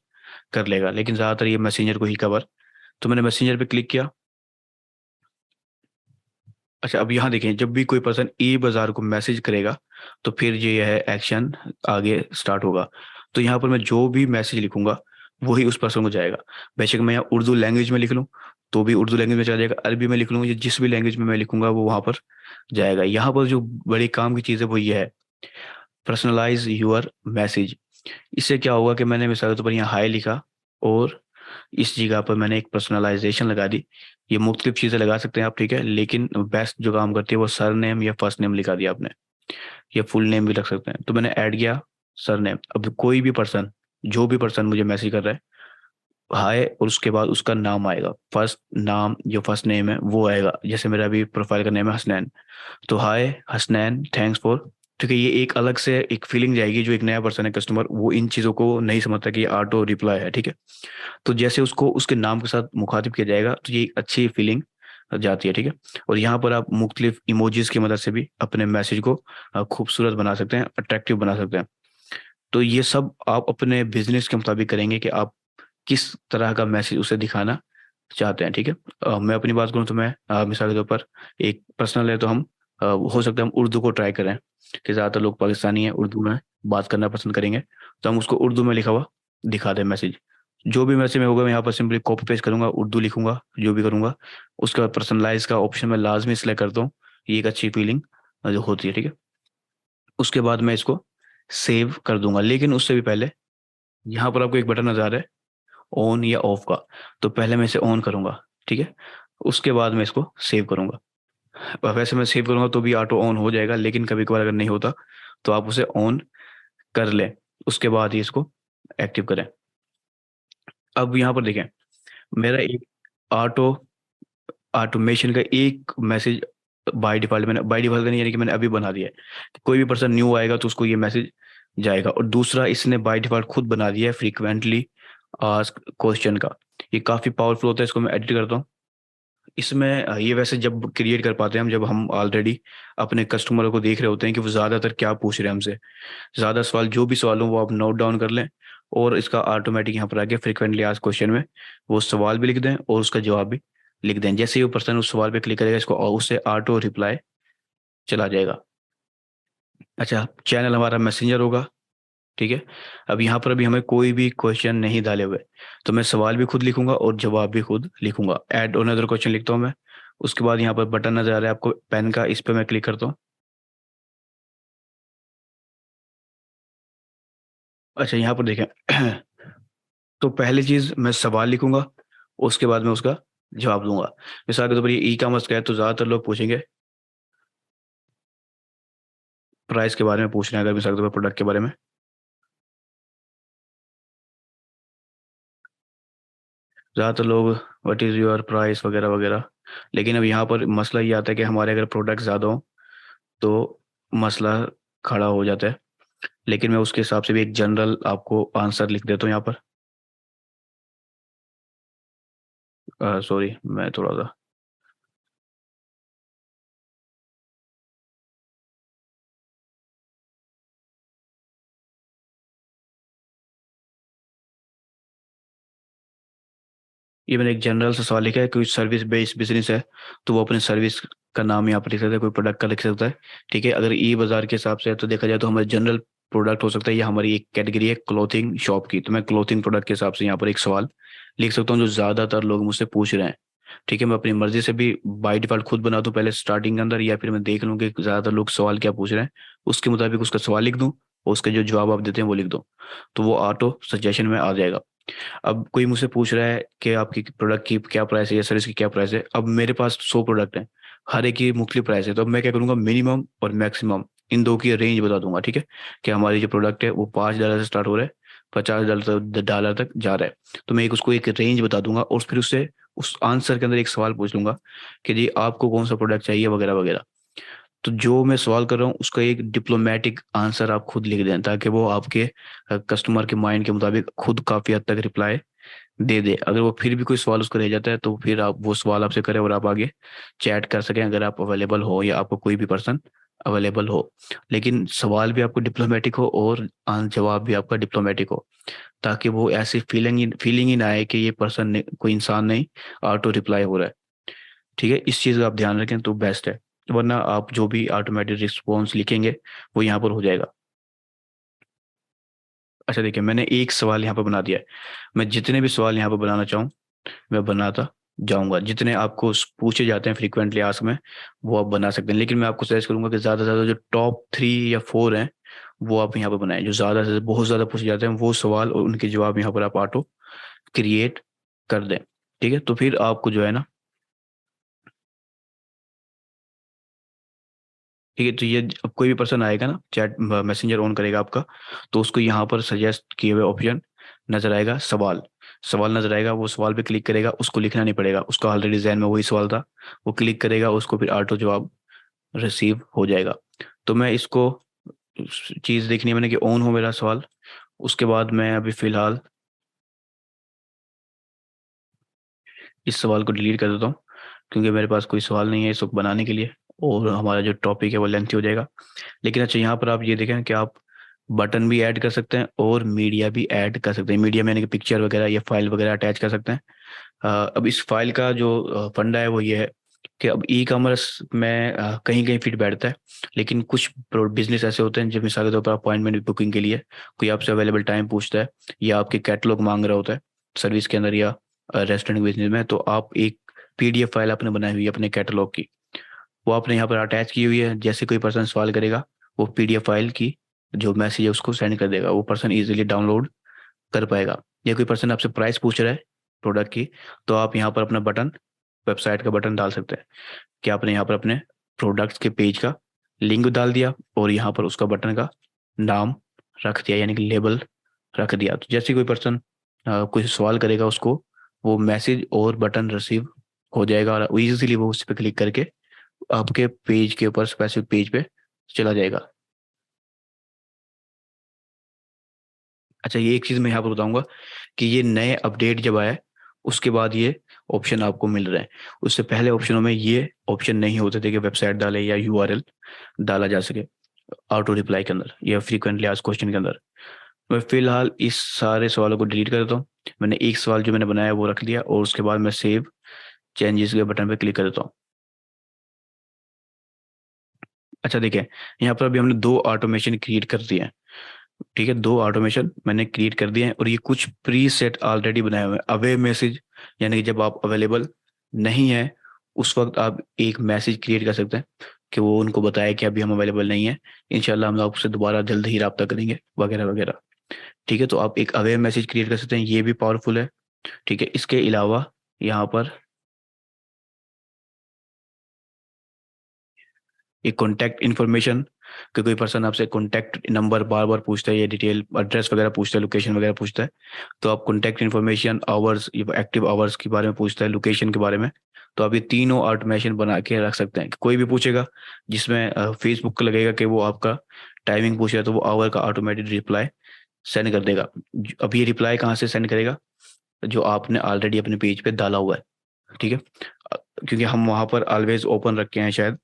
कर लेगा, लेकिन ज़्यादातर ये मैसेंजर को ही कवर। तो मैंने मैसेंजर पे क्लिक किया। अच्छा, अब यहाँ देखें, जब भी कोई पर्सन ई बाज़ार को मैसेज करेगा तो फिर ये है एक्शन आगे स्टार्ट होगा। तो यहाँ पर मैं जो भी मैसेज लिखूंगा वही उस पर्सन को जाएगा। बेशक मैं यहाँ उर्दू लैंग्वेज में लिख लूँ तो भी उर्दू लैंग्वेज में चला जाएगा, अरबी में लिख लूँ, या जिस भी लैंग्वेज में मैं लिखूंगा वो वहाँ पर जाएगा। यहाँ पर जो बड़ी काम की चीज़ है वो ये है, पर्सनलाइज यूर मैसेज। इससे क्या होगा कि मैंने मिसाल के तौर पर यहाँ हाई लिखा और इस जगह पर मैंने एक पर्सनलाइजेशन लगा दी। ये मुख्तलिफ चीज़ें लगा सकते हैं आप, ठीक है, लेकिन बेस्ट जो काम करती है वो सर नेम या फर्स्ट नेम लिखा दिया आपने, या फुल नेम भी रख सकते हैं। तो मैंने ऐड किया सर नेम। अब कोई भी पर्सन, जो भी पर्सन मुझे मैसेज कर रहा है, हाय और उसके बाद उसका नाम आएगा, फर्स्ट नाम जो फर्स्ट नेम है वो आएगा। जैसे मेरा अभी प्रोफाइल का नेम है हसनैन, तो हाय हसनैन, थैंक्स फॉर। ठीक है, ये एक अलग से एक फीलिंग जाएगी। जो एक नया पर्सन है कस्टमर, वो इन चीज़ों को नहीं समझता कि ये ऑटो रिप्लाई है, ठीक है। तो जैसे उसको उसके नाम के साथ मुखातिब किया जाएगा तो ये एक अच्छी फीलिंग जाती है, ठीक है। और यहाँ पर आप मुख्तलिफ इमोजीज की मदद से भी अपने मैसेज को खूबसूरत बना सकते हैं, अट्रैक्टिव बना सकते हैं। तो ये सब आप अपने बिजनेस के मुताबिक करेंगे कि आप किस तरह का मैसेज उसे दिखाना चाहते हैं, ठीक है। मैं अपनी बात करूँ तो मैं मिसाल के तौर पर एक पर्सनल है, तो हम हो सकता है हम उर्दू को ट्राई करें, कि ज़्यादातर लोग पाकिस्तानी हैं, उर्दू में बात करना पसंद करेंगे। तो हम उसको उर्दू में लिखा हुआ दिखा दें मैसेज। जो भी मैसेज में होगा मैं यहाँ पर सिंपली कॉपी पेस्ट करूंगा, उर्दू लिखूंगा, जो भी करूंगा। उसके बाद पर्सनलाइज का ऑप्शन मैं लाजमी सिलेक्ट करता हूँ। ये एक अच्छी फीलिंग जो होती है, ठीक है। उसके बाद मैं इसको सेव कर दूंगा, लेकिन उससे भी पहले यहाँ पर आपको एक बटन नजर आ रहा है ऑन या ऑफ का। तो पहले मैं इसे ऑन करूंगा, ठीक है। उसके बाद मैं इसको सेव करूंगा। वैसे मैं सेव करूंगा तो भी ऑटो ऑन हो जाएगा, लेकिन कभी कभार अगर नहीं होता तो आप उसे ऑन कर लें, उसके बाद ही इसको एक्टिव करें। अब यहाँ पर देखें, मेरा एक ऑटो ऑटोमेशन का एक मैसेज बाय डिफॉल्ट, मैंने बाय डिफॉल्ट नहीं, यानी कि मैंने अभी बना दिया है। कोई भी पर्सन न्यू आएगा तो उसको ये मैसेज जाएगा। और दूसरा, इसने बाय डिफॉल्ट खुद बना दिया है फ्रीक्वेंटली आस्क क्वेश्चन का। ये काफ़ी पावरफुल होता है, इसको मैं एडिट करता हूँ। इसमें ये वैसे जब क्रिएट कर पाते हैं हम, जब हम ऑलरेडी अपने कस्टमरों को देख रहे होते हैं कि वो ज़्यादातर क्या पूछ रहे हैं हमसे। ज़्यादा सवाल, जो भी सवाल हो वो आप नोट डाउन कर लें, और इसका ऑटोमेटिक यहाँ पर आके फ्रिक्वेंटली आस्क क्वेश्चन में वो सवाल भी लिख दें और उसका जवाब भी लिख दें। जैसे ही वो पर्सन उस सवाल पे क्लिक करेगा, इसको और उससे ऑटो रिप्लाई चला जाएगा। अच्छा, चैनल हमारा मैसेंजर होगा, ठीक है। अब यहाँ पर अभी हमें कोई भी क्वेश्चन नहीं डाले हुए, तो मैं सवाल भी खुद लिखूंगा और जवाब भी खुद लिखूंगा। ऐड अनदर क्वेश्चन लिखता हूँ मैं। उसके बाद यहाँ पर बटन नजर आ रहा है आपको पेन का, इस पर मैं क्लिक करता हूँ। अच्छा, यहाँ पर देखें तो पहली चीज मैं सवाल लिखूंगा, उसके बाद मैं उसका जवाब दूंगा। मिसाल के तौर पर ये ई कॉमर्स का है, तो ज्यादातर लोग पूछेंगे प्राइस के बारे में पूछ रहे हैं, अगर मिसाल के तौर पर प्रोडक्ट के बारे में। ज्यादातर लोग व्हाट इज योर प्राइस वगैरह वगैरह। लेकिन अब यहाँ पर मसला ये आता है कि हमारे अगर प्रोडक्ट ज्यादा हो तो मसला खड़ा हो जाता है। लेकिन मैं उसके हिसाब से भी एक जनरल आपको आंसर लिख देता हूँ यहाँ पर। सॉरी, मैं थोड़ा सा ये मैंने एक जनरल सा सवाल लिखा है। कोई सर्विस बेस्ड बिजनेस है तो वो अपने सर्विस का नाम यहाँ पर लिख सकता है, कोई प्रोडक्ट का लिख सकता है, ठीक है। अगर ई बाजार के हिसाब से तो देखा जाए तो हमारे जनरल प्रोडक्ट हो सकता है, या हमारी एक कैटेगरी है क्लोथिंग शॉप की, तो मैं क्लोथिंग प्रोडक्ट के हिसाब से यहाँ पर एक सवाल लिख सकता हूँ जो ज़्यादातर लोग मुझसे पूछ रहे हैं, ठीक है। मैं अपनी मर्जी से भी बाय डिफॉल्ट खुद बना दूं पहले स्टार्टिंग के अंदर, या फिर मैं देख लूँ कि ज़्यादातर लोग सवाल क्या पूछ रहे हैं, उसके मुताबिक उसका सवाल लिख दूं और उसके जो जवाब आप देते हैं वो लिख दूं, तो वो ऑटो सजेशन में आ जाएगा। अब कोई मुझसे पूछ रहा है कि आपकी प्रोडक्ट की क्या प्राइस है या सर्विस की क्या प्राइस है। अब मेरे पास 100 प्रोडक्ट हैं, हर एक की मुख्तलिफ प्राइस है। तो अब मैं क्या करूंगा, मिनिमम और मैक्सिमम इन दो की रेंज बता दूंगा, ठीक है। कि हमारी जो प्रोडक्ट है वो $5 से स्टार्ट हो रहा है, $50 तक जा रहा है। तो मैं एक उसको एक रेंज बता दूंगा और फिर उससे उस आंसर के अंदर एक सवाल पूछ लूंगा कि जी आपको कौन सा प्रोडक्ट चाहिए वगैरह वगैरह। तो जो मैं सवाल कर रहा हूँ उसका एक डिप्लोमेटिक आंसर आप खुद लिख दें, ताकि वो आपके कस्टमर के माइंड के मुताबिक खुद काफ़ी हद तक रिप्लाई दे दे। अगर वो फिर भी कोई सवाल उसको रह जाता है तो फिर आप वो सवाल आपसे करें और आप आगे चैट कर सकें, अगर आप अवेलेबल हो या आपको कोई भी पर्सन अवेलेबल हो, लेकिन सवाल भी आपको डिप्लोमेटिक हो और जवाब भी आपका डिप्लोमेटिक हो, ताकि वो ऐसी फीलिंग ही ना आए कि ये पर्सन ने, कोई इंसान नहीं, ऑटो रिप्लाई हो रहा है। ठीक है, इस चीज़ का आप ध्यान रखें तो बेस्ट है, वरना आप जो भी ऑटोमेटिक रिस्पॉन्स लिखेंगे वो यहाँ पर हो जाएगा। अच्छा देखिए, मैंने एक सवाल यहाँ पर बना दिया है। मैं जितने भी सवाल यहाँ पर बनाना चाहूँ मैं बनाता जाऊंगा, जितने आपको पूछे जाते हैं फ्रीक्वेंटली आस्क में, वो आप बना सकते हैं। लेकिन मैं आपको सजेस्ट करूंगा कि ज़्यादा से ज़्यादा जो टॉप 3 या 4 हैं वो आप यहाँ पर बनाएं, जो ज़्यादा से बहुत ज़्यादा पूछे जाते हैं वो सवाल और उनके जवाब यहाँ पर आप ऑटो क्रिएट कर दें। ठीक है, तो फिर आपको जो है ना, ठीक है, तो ये अब कोई भी पर्सन आएगा ना, चैट मैसेंजर ऑन करेगा आपका, तो उसको यहाँ पर सजेस्ट किए हुए ऑप्शन नजर आएगा, सवाल, सवाल नजर आएगा, वो सवाल पे क्लिक करेगा, उसको लिखना नहीं पड़ेगा, उसका ऑलरेडी जहन में वही सवाल था, वो क्लिक करेगा, उसको फिर ऑटो जवाब रिसीव हो जाएगा। तो मैं इसको चीज़ देखनी है मैंने कि ऑन हो मेरा सवाल। उसके बाद मैं अभी फ़िलहाल इस सवाल को डिलीट कर देता हूँ, क्योंकि मेरे पास कोई सवाल नहीं है इस वक्त बनाने के लिए, और हमारा जो टॉपिक है वो लेंथी हो जाएगा। लेकिन अच्छा, यहाँ पर आप ये देखें कि आप बटन भी ऐड कर सकते हैं और मीडिया भी ऐड कर सकते हैं। मीडिया में यानी कि पिक्चर वगैरह या फाइल वगैरह अटैच कर सकते हैं। अब इस फाइल का जो फंडा है वो ये है कि अब ई कॉमर्स में कहीं कहीं फिट बैठता है, लेकिन कुछ बिजनेस ऐसे होते हैं जब मिसाल के तौर पर अपॉइंटमेंट बुकिंग के लिए कोई आपसे अवेलेबल टाइम पूछता है, या आपके कैटलॉग मांग रहा होता है सर्विस के अंदर या रेस्टोरेंट बिजनेस में, तो आप एक पीडीएफ फाइल आपने बनाई हुई है अपने कैटलॉग की, वो आपने यहाँ पर अटैच की हुई है। जैसे कोई पर्सन सवाल करेगा, वो पीडीएफ फाइल की जो मैसेज है उसको सेंड कर देगा, वो पर्सन इजीली डाउनलोड कर पाएगा। या कोई पर्सन आपसे प्राइस पूछ रहा है प्रोडक्ट की, तो आप यहाँ पर अपना बटन, वेबसाइट का बटन डाल सकते हैं कि आपने यहाँ पर अपने प्रोडक्ट्स के पेज का लिंक डाल दिया और यहाँ पर उसका बटन का नाम रख दिया, यानी कि लेबल रख दिया। तो जैसे कोई पर्सन कोई सवाल करेगा, उसको वो मैसेज और बटन रिसीव हो जाएगा और इजीली वो उस पर क्लिक करके आपके पेज के ऊपर, स्पेसिफिक पेज पे चला जाएगा। अच्छा, ये एक चीज़ मैं यहाँ पर बताऊंगा कि ये नए अपडेट जब आया उसके बाद ये ऑप्शन आपको मिल रहे हैं। उससे पहले ऑप्शनों में ये ऑप्शन नहीं होते थे कि वेबसाइट डाले या यूआरएल डाला जा सके ऑटो रिप्लाई के अंदर या फ्रीक्वेंटली आस्क्ड क्वेश्चन के अंदर। मैं फिलहाल इस सारे सवालों को डिलीट कर देता हूँ। मैंने एक सवाल जो मैंने बनाया वो रख लिया और उसके बाद मैं सेव चेंजेस के बटन पर क्लिक कर देता हूँ। अच्छा देखिए, यहाँ पर अभी हमने 2 ऑटोमेशन क्रिएट कर दिए हैं। ठीक है, 2 ऑटोमेशन मैंने क्रिएट कर दिए हैं और ये कुछ प्री सेट ऑलरेडी बनाए हुए हैं। अवे मैसेज, यानी कि जब आप अवेलेबल नहीं है उस वक्त आप एक मैसेज क्रिएट कर सकते हैं कि वो उनको बताए कि अभी हम अवेलेबल नहीं है, इंशाल्लाह हम आपसे दोबारा जल्द ही रब्ता करेंगे वगैरह वगैरह। ठीक है, तो आप एक अवे मैसेज क्रिएट कर सकते हैं, ये भी पावरफुल है। ठीक है, इसके अलावा यहाँ पर एक कॉन्टैक्ट इन्फॉर्मेशन, कि कोई पर्सन आपसे कॉन्टैक्ट नंबर बार बार पूछता है या डिटेल एड्रेस वगैरह पूछता है, लोकेशन वगैरह पूछता है, तो आप contact information, hours, active hours के बारे में पूछता है, लोकेशन के बारे में, तो आप ये तीनों ऑटोमेशन बना के रख सकते हैं कि कोई भी पूछेगा जिसमें फेसबुक का लगेगा कि वो आपका टाइमिंग पूछ रहा है, तो वो आवर का ऑटोमेटेड रिप्लाई सेंड कर देगा। अब ये रिप्लाई कहाँ से सेंड करेगा? जो आपने ऑलरेडी अपने पेज पे डाला हुआ है। ठीक है, क्योंकि हम वहाँ पर ऑलवेज ओपन रखे हैं शायद,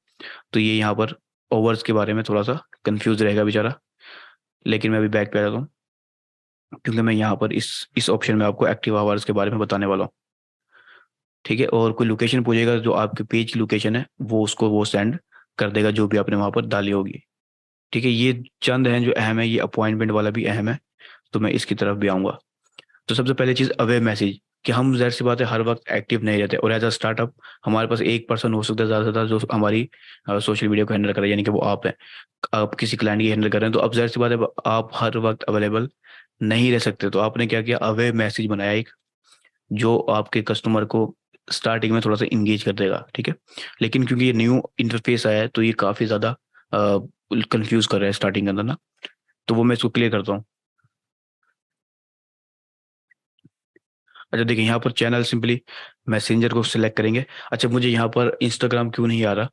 तो ये यहाँ पर ओवर्स के बारे में थोड़ा सा कंफ्यूज रहेगा बेचारा। लेकिन मैं अभी बैक पे आ जाता हूँ, क्योंकि मैं यहाँ पर इस ऑप्शन में आपको एक्टिव आवर्स के बारे में बताने वाला हूँ। ठीक है, और कोई लोकेशन पूछेगा जो आपके पेज की लोकेशन है वो उसको वो सेंड कर देगा जो भी आपने वहाँ पर डाली होगी। ठीक है, ये चंद हैं जो अहम है, ये अपॉइंटमेंट वाला भी अहम है, तो मैं इसकी तरफ भी आऊँगा। तो सबसे पहली चीज़ अवे मैसेज, कि हम ज़ाहिर सी बात है हर वक्त एक्टिव नहीं रहते, और एज अ स्टार्टअप हमारे पास एक पर्सन हो सकता है ज़्यादा से ज़्यादा जो हमारी सोशल मीडिया को हैंडल करे, यानी कि वो आप हैं। आप किसी क्लाइंट की हैंडल कर रहे हैं, तो अब ज़ाहिर सी बात है आप हर वक्त अवेलेबल नहीं रह सकते, तो आपने क्या किया, अवे मैसेज बनाया एक, जो आपके कस्टमर को स्टार्टिंग में थोड़ा सा इंगेज कर देगा। ठीक है, लेकिन क्योंकि ये न्यू इंटरफेस आया है तो ये काफ़ी ज़्यादा कंफ्यूज कर रहा है स्टार्टिंग के अंदर ना, तो वो मैं इसको क्लियर करता हूँ। अच्छा देखिए, यहाँ पर चैनल सिंपली मैसेंजर को सिलेक्ट करेंगे। अच्छा, मुझे यहाँ पर इंस्टाग्राम क्यों नहीं आ रहा?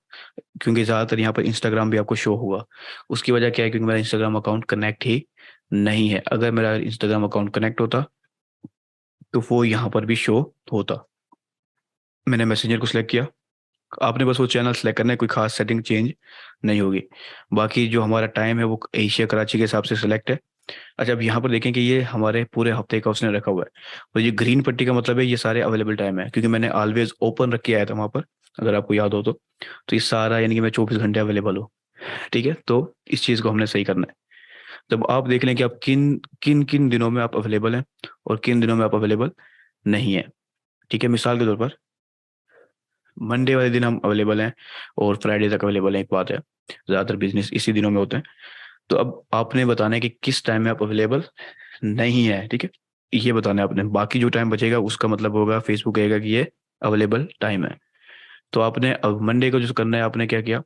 क्योंकि ज़्यादातर यहाँ पर इंस्टाग्राम भी आपको शो हुआ, उसकी वजह क्या है, क्योंकि मेरा इंस्टाग्राम अकाउंट कनेक्ट ही नहीं है। अगर मेरा इंस्टाग्राम अकाउंट कनेक्ट होता तो वो यहाँ पर भी शो होता। मैंने मैसेंजर को सिलेक्ट किया, आपने बस वो चैनल सेलेक्ट करना है, कोई खास सेटिंग चेंज नहीं होगी। बाकी जो हमारा टाइम है वो एशिया कराची के हिसाब से सिलेक्ट है। अच्छा, अब यहाँ पर देखें कि ये हमारे पूरे हफ्ते का उसने रखा हुआ है, और ये ग्रीन पट्टी का मतलब है ये सारे अवेलेबल टाइम है, क्योंकि मैंने ऑलवेज ओपन रख के आया था वहाँ पर, अगर आपको याद हो तो ये सारा यानी कि मैं 24 घंटे अवेलेबल हूँ। ठीक है, तो इस चीज़ को हमने सही करना है। जब आप देख लें कि आप किन किन किन दिनों में आप अवेलेबल हैं और किन दिनों में आप अवेलेबल नहीं है। ठीक है, मिसाल के तौर पर मंडे वाले दिन हम अवेलेबल हैं और फ्राइडे तक अवेलेबल हैं, एक बात है, ज़्यादातर बिजनेस इसी दिनों में होते हैं। तो अब आपने बताना है कि किस टाइम में आप अवेलेबल नहीं है। ठीक है, ये बताना है आपने। बाकी जो टाइम बचेगा उसका मतलब होगा, फेसबुक कहेगा कि ये अवेलेबल टाइम है। तो आपने अब मंडे को जो करना है, आपने क्या किया,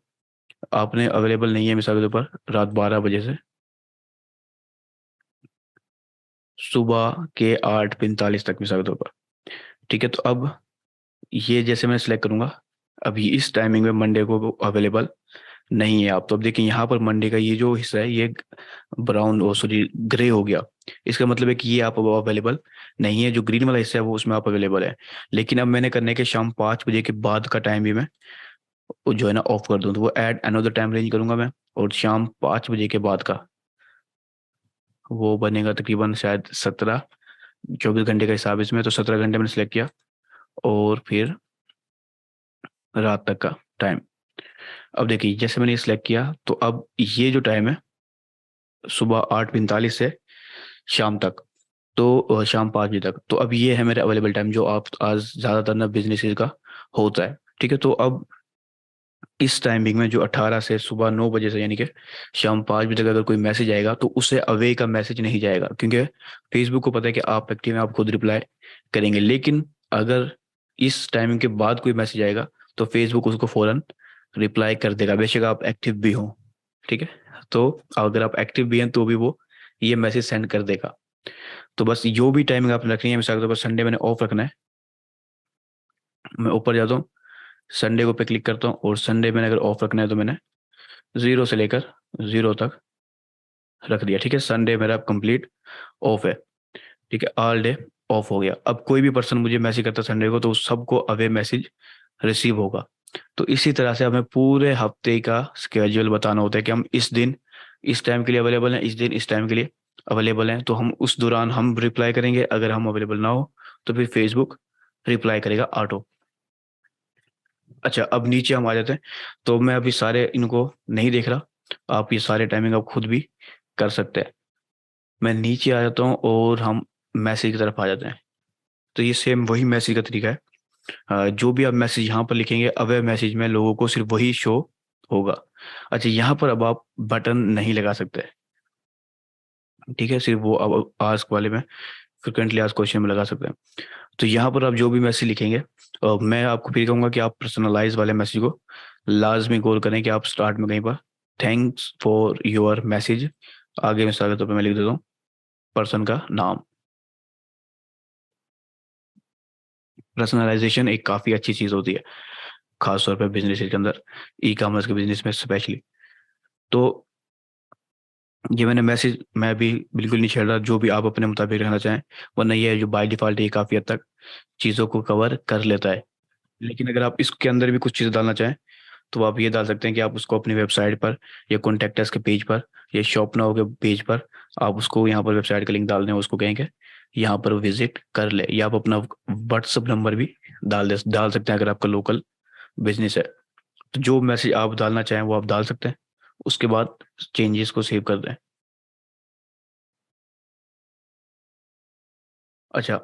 आपने अवेलेबल नहीं है मिसाल के तौर पर रात 12 बजे से सुबह के 8:45 तक मिसाल के तौर पर। ठीक है, तो अब ये जैसे मैं सिलेक्ट करूंगा, अभी इस टाइमिंग में मंडे को अवेलेबल नहीं है आप, तो अब देखिए यहाँ पर मंडे का ये जो हिस्सा है ये ब्राउन, ओ सॉरी, ग्रे हो गया। इसका मतलब है कि ये आप अवेलेबल नहीं है। जो ग्रीन वाला हिस्सा है वो उसमें आप अवेलेबल है। लेकिन अब मैंने करने के शाम 5 बजे के बाद का टाइम भी मैं वो जो है ना ऑफ कर दूँ, तो वो ऐड अनदर टाइम रेंज करूंगा मैं, और शाम 5 बजे के बाद का वो बनेगा तकरीबन शायद 24 घंटे का हिसाब इसमें, तो 17 घंटे मैंने सेलेक्ट किया, और फिर रात तक का टाइम। अब देखिए जैसे मैंने ये सिलेक्ट किया, तो अब ये जो टाइम है सुबह 8:45 से शाम तक, तो शाम 5 बजे तक, तो अब ये है मेरा अवेलेबल टाइम जो आप आज ज़्यादातर ना बिजनेसेस का होता है। ठीक है, तो अब इस टाइमिंग में जो 18 से सुबह 9 बजे से यानी कि शाम 5 बजे तक अगर कोई मैसेज आएगा तो उसे अवे का मैसेज नहीं जाएगा, क्योंकि फेसबुक को पता है कि आप एक्टिव हैं, आप खुद रिप्लाई करेंगे। लेकिन अगर इस टाइमिंग के बाद कोई मैसेज आएगा तो फेसबुक उसको फौरन रिप्लाई कर देगा, बेशक आप एक्टिव भी हों। ठीक है, तो अगर आप एक्टिव भी हैं तो भी वो ये मैसेज सेंड कर देगा। तो बस जो भी टाइमिंग आपने रखनी है, मिसाल के तौर पर संडे मैंने ऑफ रखना है, मैं ऊपर जाता हूँ, संडे को पे क्लिक करता हूँ, और संडे मैंने अगर ऑफ रखना है तो मैंने 0 से लेकर 0 तक रख दिया। ठीक है, संडे मेरा कंप्लीट ऑफ है। ठीक है, ऑल डे ऑफ हो गया। अब कोई भी पर्सन मुझे मैसेज करता है संडे को तो उस सबको अवे मैसेज रिसीव होगा। तो इसी तरह से हमें पूरे हफ्ते का स्केड्यूल बताना होता है कि हम इस दिन इस टाइम के लिए अवेलेबल हैं, इस दिन इस टाइम के लिए अवेलेबल हैं, तो हम उस दौरान हम रिप्लाई करेंगे। अगर हम अवेलेबल ना हो तो फिर फेसबुक रिप्लाई करेगा ऑटो। अच्छा, अब नीचे हम आ जाते हैं, तो मैं अभी सारे इनको नहीं देख रहा, आप ये सारे टाइमिंग आप खुद भी कर सकते हैं। मैं नीचे आ जाता हूँ और हम मैसेज की तरफ आ जाते हैं। तो ये सेम वही मैसेज का तरीका है। जो भी आप मैसेज यहाँ पर लिखेंगे अवे मैसेज में लोगों को सिर्फ वही शो होगा। अच्छा, यहाँ पर अब आप बटन नहीं लगा सकते। ठीक है, सिर्फ वो अब आस्क वाले में, फ्रिक्वेंटली आस्क क्वेश्चन में लगा सकते हैं। तो यहाँ पर आप जो भी मैसेज लिखेंगे, मैं आपको फिर कहूँगा कि आप पर्सनलाइज वाले मैसेज को लाजमी गौर करें कि आप स्टार्ट में कहीं पर थैंक्स फॉर योर मैसेज, आगे मिसाल के तौर पर मैं लिख देता हूँ पर्सन का नाम। पर्सनलाइजेशन एक काफ़ी अच्छी चीज़ होती है, खासतौर पर बिजनेस के अंदर, ई कॉमर्स के बिजनेस में स्पेशली। तो ये मैंने मैसेज मैं भी बिल्कुल नहीं छेड़ रहा, जो भी आप अपने मुताबिक रहना चाहें, वरना ये है जो बाय डिफ़ॉल्ट ये काफ़ी हद तक चीज़ों को कवर कर लेता है। लेकिन अगर आप इसके अंदर भी कुछ चीज़ें डालना चाहें तो आप ये डाल सकते हैं कि आप उसको अपनी वेबसाइट पर या कॉन्टैक्ट अस के पेज पर या शॉप नाउ के पेज पर आप उसको यहाँ पर वेबसाइट का लिंक डाल दें, उसको कहेंगे यहाँ पर विजिट कर ले, या आप अपना व्हाट्सअप नंबर भी डाल सकते हैं अगर आपका लोकल बिजनेस है। तो जो मैसेज आप डालना चाहें वो आप डाल सकते हैं, उसके बाद चेंजेस को सेव कर दें। अच्छा,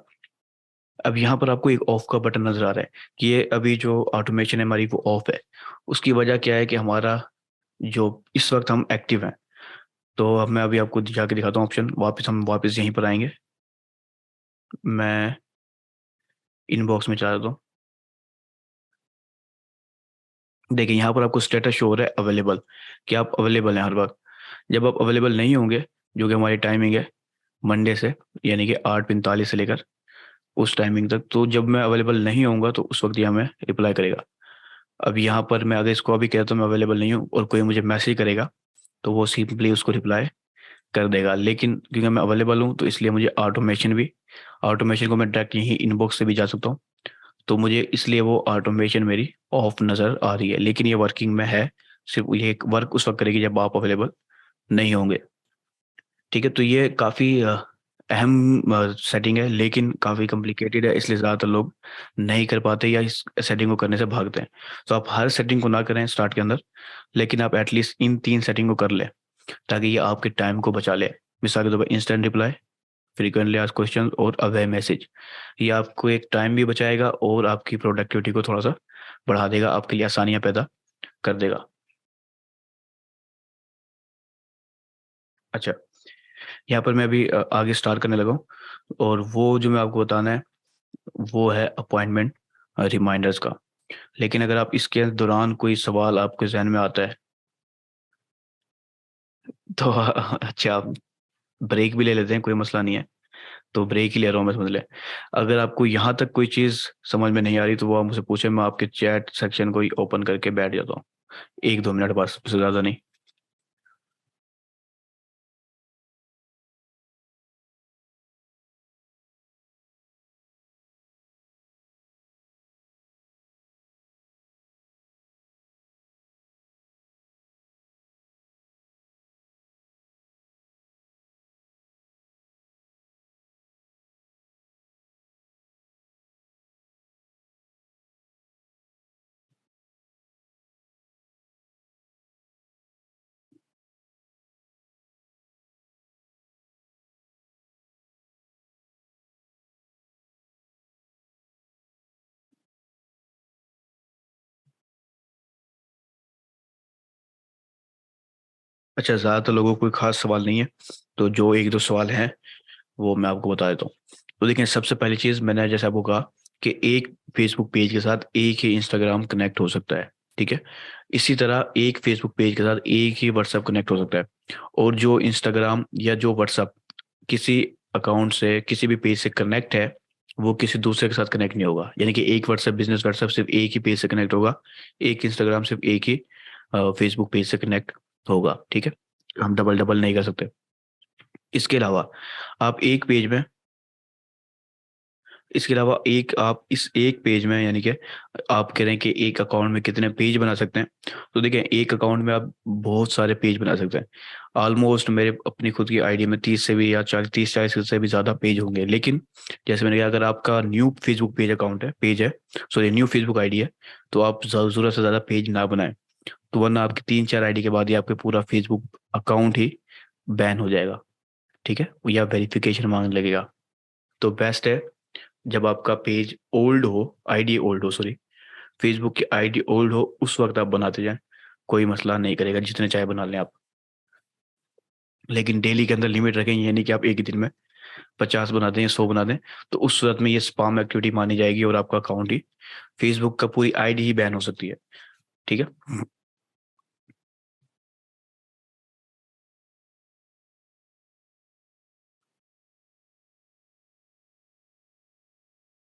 अब यहाँ पर आपको एक ऑफ का बटन नजर आ रहा है कि ये अभी जो ऑटोमेशन है हमारी वो ऑफ है। उसकी वजह क्या है कि हमारा जो इस वक्त हम एक्टिव हैं। तो अब मैं अभी आपको जाके दिखाता हूँ ऑप्शन, वापस हम वापस यहीं पर आएंगे। मैं इनबॉक्स में चला जाता हूँ। देखिए यहाँ पर आपको स्टेटस शो हो रहा है अवेलेबल, कि आप अवेलेबल हैं हर वक्त। जब आप अवेलेबल नहीं होंगे, जो कि हमारी टाइमिंग है मंडे से, यानी कि 8:45 से लेकर उस टाइमिंग तक, तो जब मैं अवेलेबल नहीं होऊंगा तो उस वक्त ये हमें रिप्लाई करेगा। अब यहाँ पर मैं अगर इसको अभी कहता हूँ मैं अवेलेबल नहीं हूँ और कोई मुझे मैसेज करेगा तो वो सिंपली उसको रिप्लाई कर देगा। लेकिन क्योंकि मैं अवेलेबल हूँ तो इसलिए मुझे ऑटोमेशन को मैं डायरेक्ट यहीं इनबॉक्स से भी जा सकता हूँ। तो मुझे इसलिए वो ऑटोमेशन मेरी ऑफ नज़र आ रही है, लेकिन ये वर्किंग में है। सिर्फ ये वर्क उस वक्त करेगी जब आप अवेलेबल नहीं होंगे। ठीक है, तो ये काफ़ी अहम सेटिंग है, लेकिन काफ़ी कॉम्प्लिकेटेड है, इसलिए ज़्यादातर लोग नहीं कर पाते या इस सेटिंग को करने से भागते हैं। तो आप हर सेटिंग को ना करें स्टार्ट के अंदर, लेकिन आप एटलीस्ट इन 3 सेटिंग को कर लें, ताकि ये आपके टाइम को बचा ले। मिसाल के तौर पर instant reply, frequently asked question और अवे मैसेज। ये आपको एक टाइम भी बचाएगा और आपकी प्रोडक्टिविटी को थोड़ा सा बढ़ा देगा, आपके लिए आसानियाँ पैदा कर देगा। अच्छा, यहाँ पर मैं अभी आगे स्टार्ट करने लगा हूँ, और वो जो मैं आपको बताना है वो है अपॉइंटमेंट रिमाइंडर्स का। लेकिन अगर आप इसके दौरान कोई सवाल आपके जहन में आता है तो अच्छा, ब्रेक भी ले लेते हैं, कोई मसला नहीं है। तो ब्रेक ही ले रहा हूँ मैं, समझ लें। अगर आपको यहाँ तक कोई चीज़ समझ में नहीं आ रही तो वो आप मुझसे पूछे, मैं आपके चैट सेक्शन को ही ओपन करके बैठ जाता हूँ। 1-2 मिनट बस, उससे ज़्यादा नहीं। अच्छा, ज़्यादातर लोगों को कोई खास सवाल नहीं है, तो जो 1-2 सवाल हैं वो मैं आपको बता देता हूँ। तो देखिए, सबसे पहली चीज़ मैंने जैसे आपको कहा कि एक फेसबुक पेज के साथ एक ही इंस्टाग्राम कनेक्ट हो सकता है, ठीक है? इसी तरह एक फेसबुक पेज के साथ एक ही व्हाट्सएप कनेक्ट हो सकता है, और जो इंस्टाग्राम या जो व्हाट्सएप किसी अकाउंट से किसी भी पेज से कनेक्ट है, वो किसी दूसरे के साथ कनेक्ट नहीं होगा। यानी कि एक व्हाट्सएप बिजनेस व्हाट्सएप सिर्फ एक ही पेज से कनेक्ट होगा, एक इंस्टाग्राम सिर्फ एक ही फेसबुक पेज से कनेक्ट होगा, ठीक है? हम डबल डबल नहीं कर सकते। इसके अलावा आप एक पेज में इसके अलावा एक आप इस एक पेज में, यानी कि आप कह रहे हैं कि एक अकाउंट में कितने पेज बना सकते हैं। तो देखिए, एक अकाउंट में आप बहुत सारे पेज बना सकते हैं। ऑलमोस्ट मेरे अपनी खुद की आईडी में 30 से भी या 40 30 40 से भी ज़्यादा पेज होंगे। लेकिन जैसे मैंने कहा, अगर आपका न्यू फेसबुक पेज है, सॉरी न्यू फेसबुक आईडी है, तो आप ज़रूरत से ज़्यादा पेज ना बनाएं। तो वरना आपकी 3-4 आईडी के बाद ही आपके पूरा फेसबुक अकाउंट ही बैन हो जाएगा, ठीक है? या वेरिफिकेशन मांगने लगेगा। तो बेस्ट है, जब आपका पेज ओल्ड हो, आईडी ओल्ड हो, सॉरी, फेसबुक की आईडी ओल्ड हो, उस वक्त आप बनाते जाएं। कोई मसला नहीं करेगा, जितने चाहे बना लें आप। लेकिन डेली के अंदर लिमिट रखें, ये नहीं कि आप एक ही दिन में 50 बना दें या 100 बना दें। तो उस सूरत में ये स्पैम एक्टिविटी मानी जाएगी और आपका अकाउंट ही, फेसबुक का पूरी आईडी ही बैन हो सकती है, ठीक है?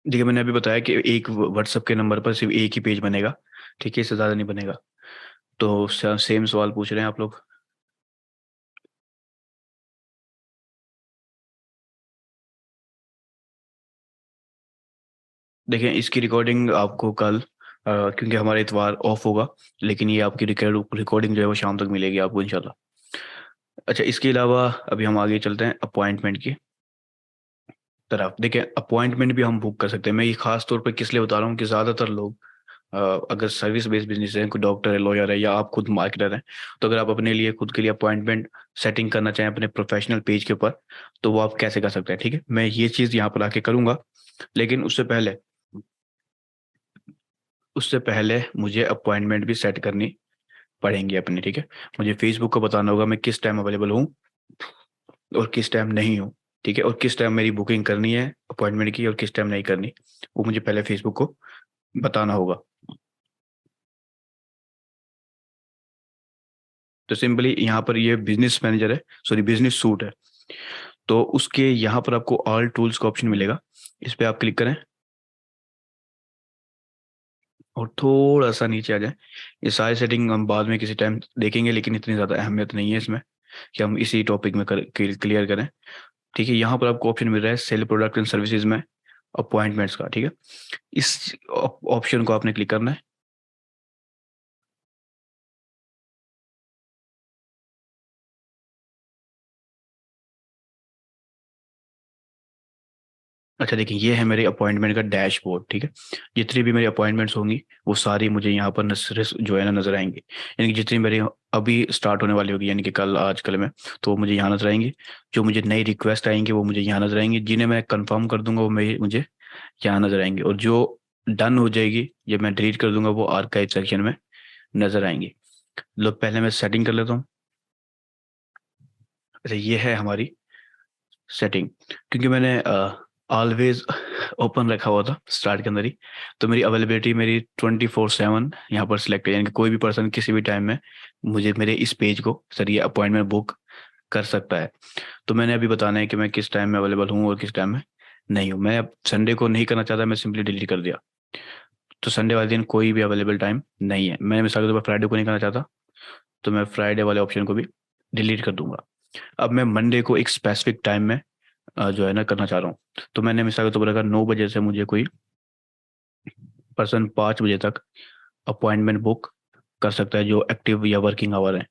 देखिए, मैंने अभी बताया कि एक व्हाट्सएप के नंबर पर सिर्फ एक ही पेज बनेगा, ठीक है? इससे ज़्यादा नहीं बनेगा। तो सेम सवाल पूछ रहे हैं आप लोग। देखिए, इसकी रिकॉर्डिंग आपको कल क्योंकि हमारा इतवार ऑफ होगा, लेकिन ये आपकी रिकॉर्डिंग जो है वो शाम तक मिलेगी आपको इंशाल्लाह। अच्छा, इसके अलावा अभी हम आगे चलते हैं अपॉइंटमेंट की तरफ। देखिए, अपॉइंटमेंट भी हम बुक कर सकते हैं। मैं ये खास तौर पे किस लिए बता रहा हूँ कि ज़्यादातर लोग अ, अगर सर्विस बेस्ड बिजनेस है, कोई डॉक्टर है, लॉयर है, या आप खुद मार्केटर हैं, तो अगर आप अपने लिए खुद के लिए अपॉइंटमेंट सेटिंग करना चाहें अपने प्रोफेशनल पेज के ऊपर, तो वो आप कैसे कर सकते हैं, ठीक है? मैं ये चीज़ यहाँ पर आके करूँगा, लेकिन उससे पहले मुझे अपॉइंटमेंट भी सेट करनी पड़ेंगे अपनी, ठीक है? मुझे फेसबुक को बताना होगा मैं किस टाइम अवेलेबल हूँ और किस टाइम नहीं हूँ, ठीक है? और किस टाइम मेरी बुकिंग करनी है अपॉइंटमेंट की और किस टाइम नहीं करनी, वो मुझे पहले फेसबुक को बताना होगा। तो सिंपली यहाँ पर ये बिजनेस मैनेजर है, सॉरी बिजनेस सूट है। तो उसके यहाँ पर आपको ऑल टूल्स का ऑप्शन मिलेगा, इस पर आप क्लिक करें और थोड़ा सा नीचे आ जाए। ये सारी सेटिंग हम बाद में किसी टाइम देखेंगे, लेकिन इतनी ज़्यादा अहमियत नहीं है इसमें कि हम इसी टॉपिक में क्लियर करें, ठीक है? यहाँ पर आपको ऑप्शन मिल रहा है सेल प्रोडक्ट एंड सर्विसेज में, अपॉइंटमेंट्स का, ठीक है। इस ऑप्शन को आपने क्लिक करना है। अच्छा देखिए, ये है मेरे अपॉइंटमेंट का डैशबोर्ड, ठीक है। जितनी भी मेरी अपॉइंटमेंट्स होंगी वो सारी मुझे यहाँ पर जो है ना नजर आएंगी। यानी कि जितनी मेरी अभी स्टार्ट होने वाली होगी, यानी कि कल आज कल में, तो वो मुझे यहाँ नजर आएंगी। जो मुझे नई रिक्वेस्ट आएंगी वो मुझे यहाँ नजर आएंगी। जिन्हें मैं कंफर्म कर दूंगा वो मुझे यहाँ नजर आएंगे। और जो डन हो जाएगी, जब मैं डिलीट कर दूंगा, वो आर्काइव सेक्शन में नजर आएंगी। लो पहले मैं सेटिंग कर लेता हूँ। अच्छा, ये है हमारी सेटिंग। क्योंकि मैंने ऑलवेज ओपन रखा हुआ था स्टार्ट के अंदर ही, तो मेरी अवेलेबिलिटी मेरी 24/7 यहाँ पर सिलेक्ट है। यानी कि कोई भी पर्सन किसी भी टाइम में मुझे मेरे इस पेज को, सर, ये अपॉइंटमेंट बुक कर सकता है। तो मैंने अभी बताना है कि मैं किस टाइम में अवेलेबल हूँ और किस टाइम में नहीं हूँ। मैं अब संडे को नहीं करना चाहता, मैं सिंपली डिलीट कर दिया। तो संडे वाले दिन कोई भी अवेलेबल टाइम नहीं है। मैं मिसाल के तौर पर फ्राइडे को नहीं करना चाहता, तो मैं फ्राइडे वाले ऑप्शन को भी डिलीट कर दूंगा। अब मैं मंडे को एक स्पेसिफिक टाइम में जो है ना करना चाह रहा हूँ। तो मैंने मिसाल के तौर पर अगर 9 बजे से मुझे कोई पर्सन 5 बजे तक अपॉइंटमेंट बुक कर सकता है जो एक्टिव या वर्किंग आवर है,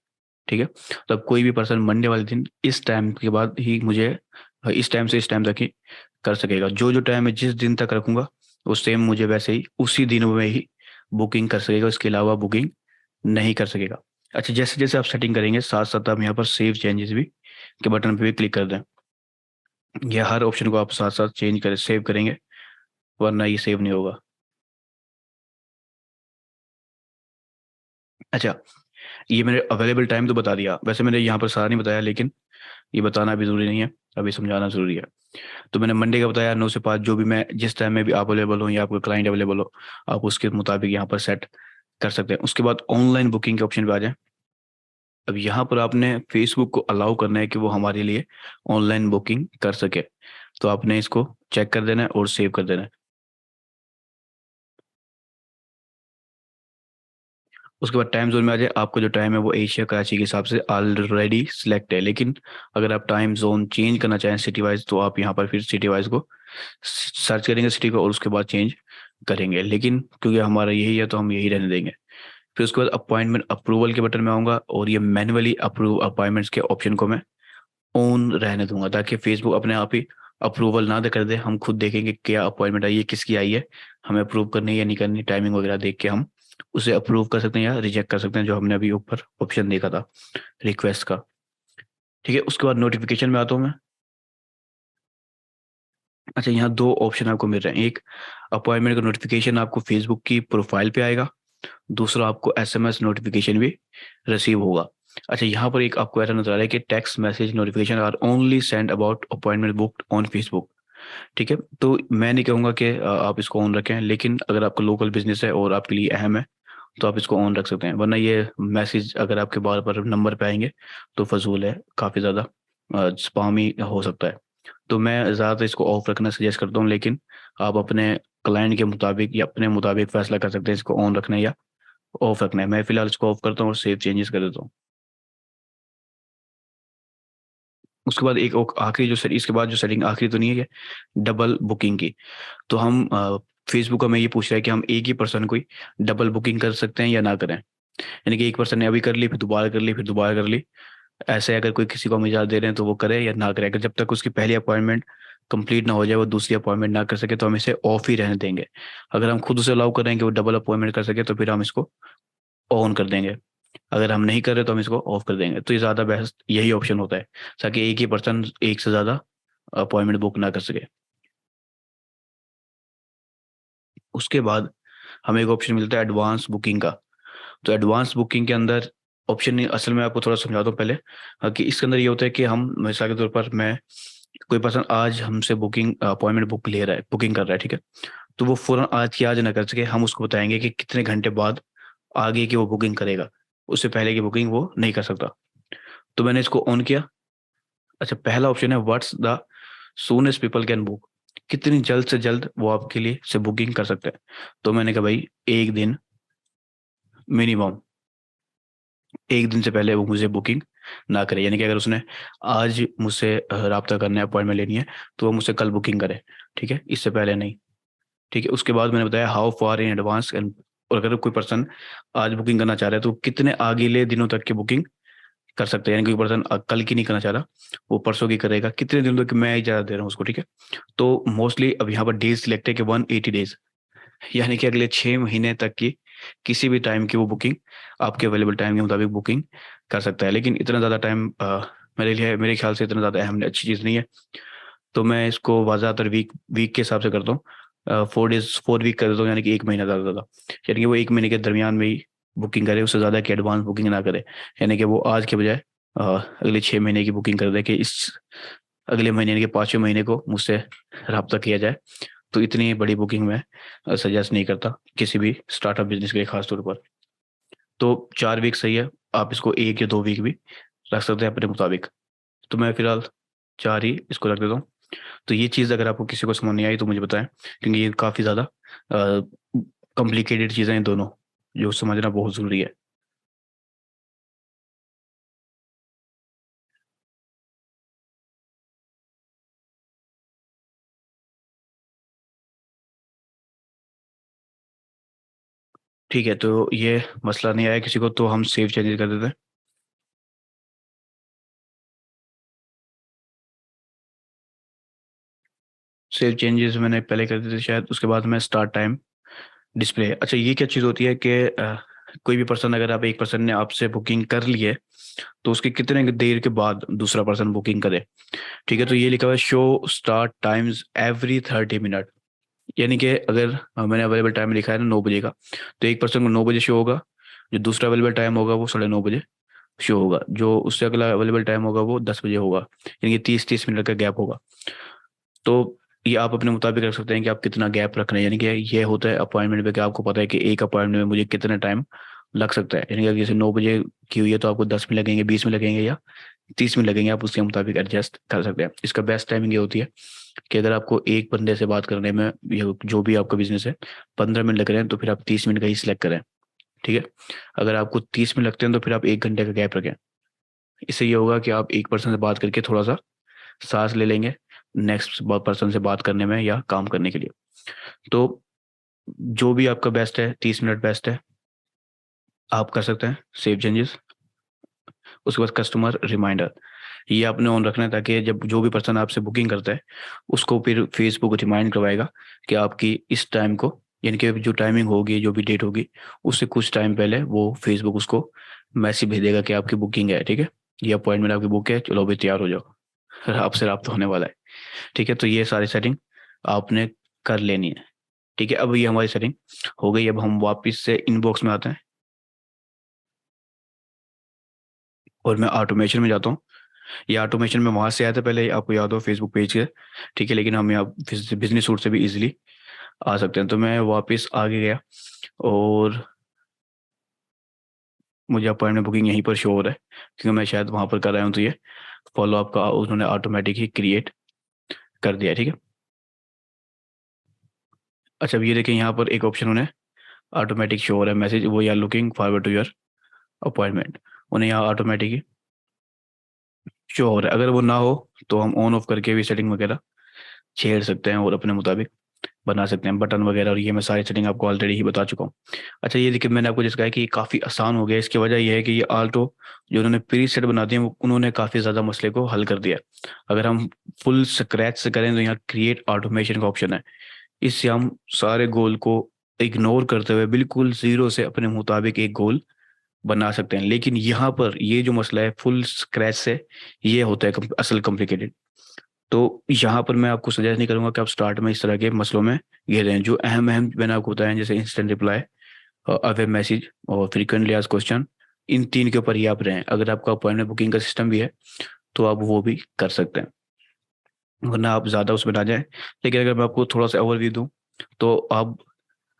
ठीक है। तो अब कोई भी पर्सन मंडे वाले दिन इस टाइम के बाद ही मुझे, इस टाइम से इस टाइम तक ही कर सकेगा। जो जो टाइम मैं जिस दिन तक रखूंगा वो सेम मुझे वैसे ही उसी दिन में ही बुकिंग कर सकेगा। इसके अलावा बुकिंग नहीं कर सकेगा। अच्छा, जैसे जैसे आप सेटिंग करेंगे साथ साथ आप यहाँ पर सेव चेंजेस भी के बटन पे भी क्लिक कर दें। यह हर ऑप्शन को आप साथ साथ चेंज करें, सेव करेंगे, वरना ये सेव नहीं होगा। अच्छा, ये मैंने अवेलेबल टाइम तो बता दिया, वैसे मैंने यहाँ पर सारा नहीं बताया, लेकिन ये बताना भी जरूरी नहीं है, अभी समझाना जरूरी है। तो मैंने मंडे का बताया 9 से 5, जो भी मैं जिस टाइम में भी आप अवेलेबल हो या आपका क्लाइंट अवेलेबल हो, आप उसके मुताबिक यहाँ पर सेट कर सकते हैं। उसके बाद ऑनलाइन बुकिंग के ऑप्शन पे आ जाए। अब यहाँ पर आपने फेसबुक को अलाउ करना है कि वो हमारे लिए ऑनलाइन बुकिंग कर सके। तो आपने इसको चेक कर देना है और सेव कर देना है। उसके बाद टाइम जोन में आ जाए। आपको जो टाइम है वो एशिया कराची के हिसाब से ऑलरेडी सिलेक्ट है, लेकिन अगर आप टाइम जोन चेंज करना चाहें सिटी वाइज, तो आप यहाँ पर फिर सिटी वाइज को सर्च करेंगे, सिटी को, और उसके बाद चेंज करेंगे। लेकिन क्योंकि हमारा यही है तो हम यही रहने देंगे। फिर उसके बाद अपॉइंटमेंट अप्रूवल के बटन में आऊंगा और ये मैनुअली अप्रूव अपॉइंटमेंट्स के ऑप्शन को मैं ऑन रहने दूंगा, ताकि फेसबुक अपने आप ही अप्रूवल ना दे कर दे। हम खुद देखेंगे क्या अपॉइंटमेंट आई है, किसकी आई है, हमें अप्रूव करनी है या नहीं करनी। टाइमिंग वगैरह देख के हम उसे अप्रूव कर सकते हैं या रिजेक्ट कर सकते हैं, जो हमने अभी ऊपर ऑप्शन देखा था रिक्वेस्ट का, ठीक है। उसके बाद नोटिफिकेशन में आता हूँ मैं। अच्छा, यहाँ दो ऑप्शन आपको मिल रहे हैं। एक, अपॉइंटमेंट का नोटिफिकेशन आपको फेसबुक की प्रोफाइल पे आएगा। दूसरा, आपको एसएमएस नोटिफिकेशन भी रिसीव होगा। अच्छा, यहाँ पर एक आपको ऐसा नजर आ रहा है कि text message notification are only send about appointment booked on Facebook, ठीक है। तो मैं नहीं कहूँगा कि आप इसको ऑन रखें, लेकिन अगर आपका लोकल बिजनेस है और आपके लिए अहम है तो आप इसको ऑन रख सकते हैं। वरना ये मैसेज अगर आपके बार बार नंबर पे आएंगे तो फजूल है, काफ़ी ज़्यादा स्पामी हो सकता है। तो मैं ज़्यादातर इसको ऑफ रखना सजेस्ट करता हूँ, लेकिन आप अपने क्लाइंट के मुताबिक या अपने मुताबिक फैसला कर सकते हैं इसको ऑन रखना है या ऑफ रखना है। मैं फिलहाल इसको ऑफ करता हूँ और सेव चेंजेस कर देता हूँ। उसके बाद एक आखिरी जो सेट, इसके बाद जो सेटिंग आखिरी तो नहीं है, डबल बुकिंग की। तो हम फेसबुक हमें ये पूछ रहा है कि हम एक ही पर्सन को ही डबल बुकिंग कर सकते हैं या ना करें। यानी कि एक पर्सन ने अभी कर ली, फिर दोबारा कर ली, फिर दोबारा कर ली। ऐसे अगर कोई किसी को हम इजाज़त दे रहे हैं तो वो करे या ना करे। अगर जब तक उसकी पहली अपॉइंटमेंट कंप्लीट ना हो जाए, वो दूसरी अपॉइंटमेंट ना कर सके, तो हम इसे ऑफ ही रहने देंगे। अगर हम खुद उसे अलाउ कर रहे हैं कि वो डबल अपॉइंटमेंट कर सके, तो फिर हम इसको ऑन कर देंगे। अगर हम नहीं कर रहे तो हम इसको ऑफ कर देंगे। तो ये ज़्यादा बेस्ट यही ऑप्शन होता है, ताकि एक ही पर्सन एक से ज़्यादा अपॉइंटमेंट बुक ना कर सके। उसके बाद हमें एक ऑप्शन मिलता है एडवांस बुकिंग का। तो एडवांस बुकिंग के अंदर ऑप्शन नहीं, असल में आपको थोड़ा समझाता हूँ पहले। कि इसके अंदर ये होता है कि हम, मिसाल के तौर पर, मैं, कोई पर्सन आज हमसे बुकिंग अपॉइंटमेंट बुक ले रहा है, बुकिंग कर रहा है, ठीक है। तो वो फौरन आज की आज ना कर सके, हम उसको बताएंगे कि कितने घंटे बाद आगे की वो बुकिंग करेगा। उससे पहले की बुकिंग वो नहीं कर सकता। तो मैंने इसको ऑन किया। अच्छा, पहला ऑप्शन है what's the soonest people can book, कितनी जल्द से जल्द वो आपके लिए से बुकिंग कर सकते हैं। तो मैंने कहा भाई, एक दिन मिनिमम, एक दिन से पहले वो मुझे बुकिंग ना करे। यानी कि अगर उसने आज मुझसे रब्ता करना है, अपॉइंटमेंट लेनी है, तो वो मुझसे कल बुकिंग करे। ठीक है, इससे पहले नहीं। ठीक है, उसके बाद मैंने बताया how far in advance and, और अगर कोई पर्सन आज बुकिंग करना चाह रहा है तो कितने आगे दिनों तक की बुकिंग कर सकते हैं, यानी कोई पर्सन कल की नहीं करना चाह रहा, वो परसों की करेगा, कितने दिनों तक, मैं इजाजत दे रहा हूँ उसको। ठीक है, तो मोस्टली अब यहाँ पर डेज सिलेक्ट है कि 180 डेज, यानी कि अगले 6 महीने तक की किसी भी टाइम की वो बुकिंग आपके अवेलेबल टाइम के मुताबिक बुकिंग कर सकता है। लेकिन इतना ज़्यादा टाइम मेरे लिए, मेरे ख्याल से इतना ज़्यादा अहम अच्छी चीज़ नहीं है, तो मैं इसको ज़्यादातर वीक वीक के हिसाब से करता हूँ। 4 डेज 4 वीक कर देता हूँ, यानी कि 1 महीना ज़्यादा ज़्यादा, यानी कि वो 1 महीने के दरमियान में ही बुकिंग करे, उससे ज़्यादा की एडवांस बुकिंग ना करे, यानी कि वो आज के बजाय अगले 6 महीने की बुकिंग कर दे कि इस अगले महीने यानी कि 5वें महीने को मुझसे रब्ता किया जाए। तो इतनी बड़ी बुकिंग मैं सजेस्ट नहीं करता किसी भी स्टार्टअप बिजनेस के लिए, खासतौर पर। तो 4 वीक सही है, आप इसको 1 या 2 वीक भी रख सकते हैं अपने मुताबिक। तो मैं फिलहाल 4 ही इसको रख देता हूँ। तो ये चीज़ अगर आपको किसी को समझ नहीं आई तो मुझे बताएं, क्योंकि ये काफ़ी ज़्यादा कॉम्प्लिकेटेड चीज़ें हैं दोनों, जो समझना बहुत ज़रूरी है। ठीक है, तो ये मसला नहीं आया किसी को, तो हम सेव चेंजेस कर देते हैं। सेव चेंजेस मैंने पहले कर दिए थे शायद, उसके बाद मैं स्टार्ट टाइम डिस्प्ले। अच्छा, ये क्या चीज़ होती है कि कोई भी पर्सन, अगर आप एक पर्सन ने आपसे बुकिंग कर ली है तो उसके कितने देर के बाद दूसरा पर्सन बुकिंग करे। ठीक है, तो ये लिखा हुआ है show start times every 30 minute, यानी कि अगर मैंने अवेलेबल टाइम लिखा है ना 9 बजे का, तो एक पर्सन को 9 बजे शो होगा, जो दूसरा अवेलेबल टाइम होगा वो 9:30 बजे शो होगा, जो उससे अगला अवेलेबल टाइम होगा वो 10 बजे होगा, यानी कि 30-30 मिनट का गैप होगा। तो ये आप अपने मुताबिक रख सकते हैं कि आप कितना गैप रख रहे हैं, यानी कि ये होता है अपॉइंटमेंट पे कि आपको पता है कि एक अपॉइंटमेंट में मुझे कितना टाइम लग सकता है, यानी कि अगर जैसे 9 बजे की हुई है तो आपको 10 में लगेंगे, 20 में लगेंगे या 30 में लगेंगे, आप उसके मुताबिक एडजस्ट कर सकते हैं। इसका बेस्ट टाइमिंग ये होती है कि अगर आपको एक बंदे से बात करने में, ये जो भी आपका बिजनेस है, 15 मिनट लग रहे हैं तो फिर आप 30 मिनट का ही सिलेक्ट करें। ठीक है, अगर आपको 30 मिनट लगते हैं तो फिर आप 1 घंटे का गैप रखें। इससे ये होगा कि आप एक पर्सन से बात करके थोड़ा सा सांस ले लेंगे नेक्स्ट पर्सन से बात करने में या काम करने के लिए। तो जो भी आपका बेस्ट है, 30 मिनट बेस्ट है, आप कर सकते हैं सेव चेंजेस। उसके बाद कस्टमर रिमाइंडर, ये आपने ऑन रखना है ताकि जब जो भी पर्सन आपसे बुकिंग करता है उसको फिर फेसबुक रिमाइंड करवाएगा कि आपकी इस टाइम को, यानी कि जो टाइमिंग होगी, जो भी डेट होगी, उससे कुछ टाइम पहले वो फेसबुक उसको मैसेज भेजेगा कि आपकी बुकिंग है। ठीक है, ये अपॉइंटमेंट आपकी बुक है, चलो अभी तैयार हो जाओ, आपसे रब्ता होने वाला है। ठीक है, तो ये सारी सेटिंग आपने कर लेनी है। ठीक है, अब ये हमारी सेटिंग हो गई। अब हम वापस से इनबॉक्स में आते हैं और मैं ऑटोमेशन में जाता हूँ। ये ऑटोमेशन में वहां से आया था पहले, आपको याद हो, फेसबुक पेज के। ठीक है, लेकिन हम यहाँ बिजनेस सूट से भी इजीली आ सकते हैं। तो मैं वापस आगे गया और मुझे अपॉइंटमेंट बुकिंग यहीं पर शो हो रहा है, क्योंकि मैं शायद वहां पर कर रहा हूँ, तो ये फॉलो अप का उन्होंने ऑटोमेटिक ही क्रिएट कर दिया। ठीक है, अच्छा, अब ये देखें, यहाँ पर एक ऑप्शन उन्हें ऑटोमेटिक शो हो रहा है मैसेज, वो या looking forward to your appointment, उन्हें यहाँ ऑटोमेटिक ही शो हो रहा है। अगर वो ना हो तो हम ऑन ऑफ करके भी सेटिंग वगैरह छेड़ सकते हैं और अपने मुताबिक बना सकते हैं बटन वगैरह, और ये मैं सारी सेटिंग आपको ऑलरेडी ही बता चुका हूँ। अच्छा, ये देखिए, मैंने आपको जिसका कहा है कि ये काफ़ी आसान हो गया, इसकी वजह यह है कि ये आल्टो जो उन्होंने प्री सेट बना दिए वो उन्होंने काफ़ी ज़्यादा मसले को हल कर दिया है। अगर हम फुल स्क्रैच से करें तो यहाँ क्रिएट ऑटोमेशन का ऑप्शन है, इससे हम सारे गोल को इग्नोर करते हुए बिल्कुल जीरो से अपने मुताबिक एक गोल बना सकते हैं। लेकिन यहाँ पर ये जो मसला है फुल स्क्रैच से, ये होता है असल कॉम्प्लिकेटेड। तो यहाँ पर मैं आपको सजेस्ट नहीं करूंगा कि आप स्टार्ट में इस तरह के मसलों में घिर रहे हैं। जो अहम अहम मैंने आपको बताया, जैसे इंस्टेंट रिप्लाई, वेब मैसेज और फ्रीक्वेंटली आस्क्ड क्वेश्चन, इन तीन के ऊपर ही आप रहें। अगर आपका अपॉइंटमेंट बुकिंग का सिस्टम भी है तो आप वो भी कर सकते हैं, वरना आप ज़्यादा उसमें ना जाएं। लेकिन अगर मैं आपको थोड़ा सा ओवरव्यू दूं, तो आप,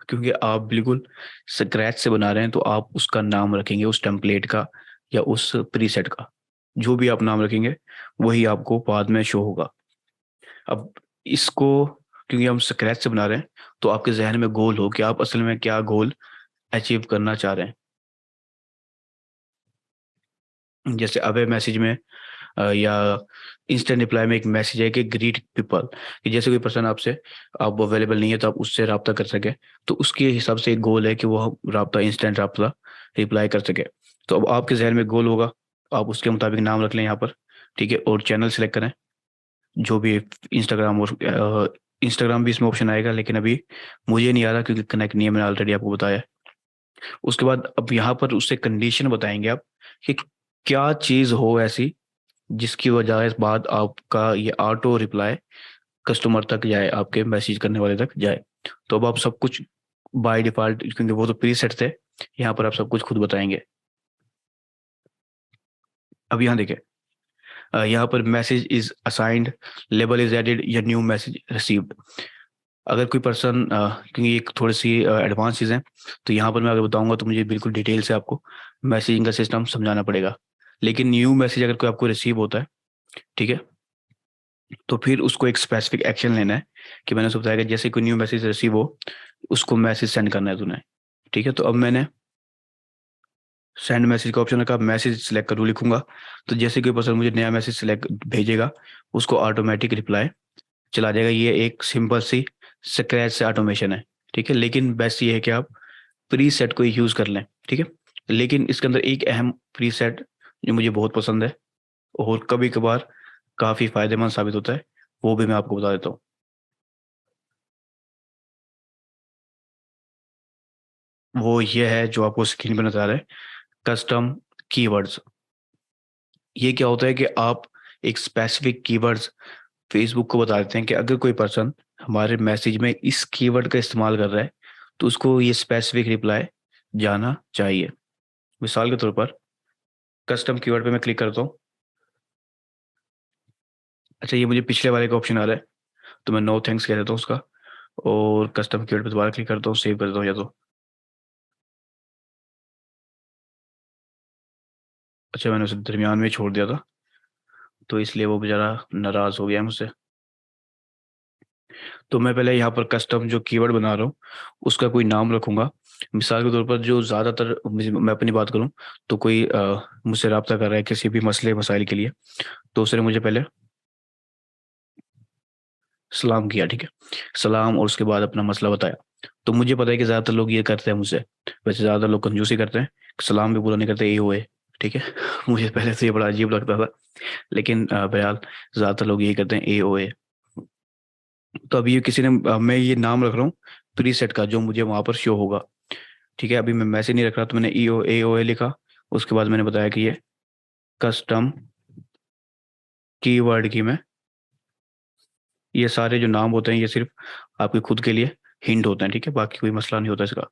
क्योंकि आप बिल्कुल स्क्रैच से बना रहे हैं, तो आप उसका नाम रखेंगे उस टेम्पलेट का या उस प्रीसेट का, जो भी आप नाम रखेंगे वही आपको बाद में शो होगा। अब इसको, क्योंकि हम स्क्रैच से बना रहे हैं, तो आपके जहन में गोल हो कि आप असल में क्या गोल अचीव करना चाह रहे हैं। जैसे अबे मैसेज में या इंस्टेंट रिप्लाई में एक मैसेज है कि ग्रीट पीपल, कि जैसे कोई पर्सन आपसे, आप अवेलेबल नहीं है तो आप उससे रब्ता कर सके, तो उसके हिसाब से एक गोल है कि वो रब्ता, इंस्टेंट रब्ता रिप्लाई कर सके। तो अब आपके जहन में गोल होगा, आप उसके मुताबिक नाम रख लें यहाँ पर, ठीक है, और चैनल सेलेक्ट करें जो भी, इंस्टाग्राम, और इंस्टाग्राम भी इसमें ऑप्शन आएगा, लेकिन अभी मुझे नहीं आ रहा क्योंकि कनेक्ट नहीं है, मैंने ऑलरेडी आपको बताया है। उसके बाद अब यहाँ पर उससे कंडीशन बताएंगे आप कि क्या चीज़ हो ऐसी जिसकी वजह से बाद आपका ये ऑटो रिप्लाई कस्टमर तक जाए, आपके मैसेज करने वाले तक जाए। तो अब आप सब कुछ बाय डिफॉल्ट, क्योंकि वो तो प्री सेट थे, यहाँ पर आप सब कुछ खुद बताएंगे। अब यहाँ देखें, यहाँ पर message is assigned, label is added या न्यू मैसेज रिसीव्ड। अगर कोई पर्सन, क्योंकि ये थोड़ी सी एडवांस चीज़ है, तो यहाँ पर मैं अगर बताऊंगा तो मुझे बिल्कुल डिटेल से आपको मैसेजिंग का सिस्टम समझाना पड़ेगा। लेकिन न्यू मैसेज अगर कोई आपको रिसीव होता है, ठीक है, तो फिर उसको एक स्पेसिफिक एक्शन लेना है, कि मैंने उसको बताया कि जैसे कोई न्यू मैसेज रिसीव हो, उसको मैसेज सेंड करना है तूने, ठीक है। तो अब मैंने सेंड मैसेज का ऑप्शन रखा, मैसेज सिलेक्ट करूँ लिखूंगा, तो जैसे कोई पर्सन मुझे नया मैसेज सिलेक्ट भेजेगा, उसको ऑटोमेटिक रिप्लाई चला जाएगा। ये एक सिंपल सी स्क्रैच से ऑटोमेशन है, ठीक है। लेकिन बेस्ट ये है कि आप प्री सेट को यूज़ कर लें, ठीक है। लेकिन इसके अंदर एक अहम प्री सेट जो मुझे बहुत पसंद है और कभी कभार काफ़ी फायदेमंद साबित होता है, वो भी मैं आपको बता देता हूँ। वो ये है जो आपको स्क्रीन पर नजर आ रहा है, कस्टम कीवर्ड्स। ये क्या होता है कि आप एक स्पेसिफिक कीवर्ड्स फेसबुक को बता देते हैं कि अगर कोई पर्सन हमारे मैसेज में इस कीवर्ड का इस्तेमाल कर रहा है, तो उसको ये स्पेसिफिक रिप्लाई जाना चाहिए। मिसाल के तौर पर कस्टम कीवर्ड पे मैं क्लिक करता हूँ। अच्छा, ये मुझे पिछले वाले का ऑप्शन आ रहा है, तो मैं नो थैंक्स कह देता हूँ उसका, और कस्टम कीवर्ड पे दोबारा क्लिक करता हूँ, सेव कर देता हूँ या तो। अच्छा, मैंने उसे दरमियान में ही छोड़ दिया था, तो इसलिए वो बेचारा नाराज़ हो गया मुझसे। तो मैं पहले यहाँ पर कस्टम जो कीवर्ड बना रहा हूँ उसका कोई नाम रखूंगा। मिसाल के तौर पर जो ज़्यादातर, मैं अपनी बात करूँ तो कोई मुझसे रब्ता कर रहा है किसी भी मसले मसाइल के लिए, तो उसने मुझे पहले सलाम किया, ठीक है, सलाम, और उसके बाद अपना मसला बताया। तो मुझे पता है कि ज़्यादातर लोग ये करते हैं मुझसे, वैसे ज़्यादातर लोग कंजूसी करते हैं, सलाम भी पूरा नहीं करते, ये हुए, ठीक है। मुझे पहले से ये बड़ा अजीब लगता था, लेकिन बहरहाल ज़्यादातर लोग यही करते हैं, ए ओ ए। तो अभी ये किसी ने, मैं ये नाम रख रहा हूँ प्रीसेट का जो मुझे वहां पर शो होगा, ठीक है। अभी मैं मैसेज नहीं रख रहा, तो मैंने ई ओ ए ओ ए लिखा। उसके बाद मैंने बताया कि ये कस्टम कीवर्ड की मैं, ये सारे जो नाम होते हैं ये सिर्फ आपके खुद के लिए हिंट होते हैं, ठीक है, बाकी कोई मसला नहीं होता इसका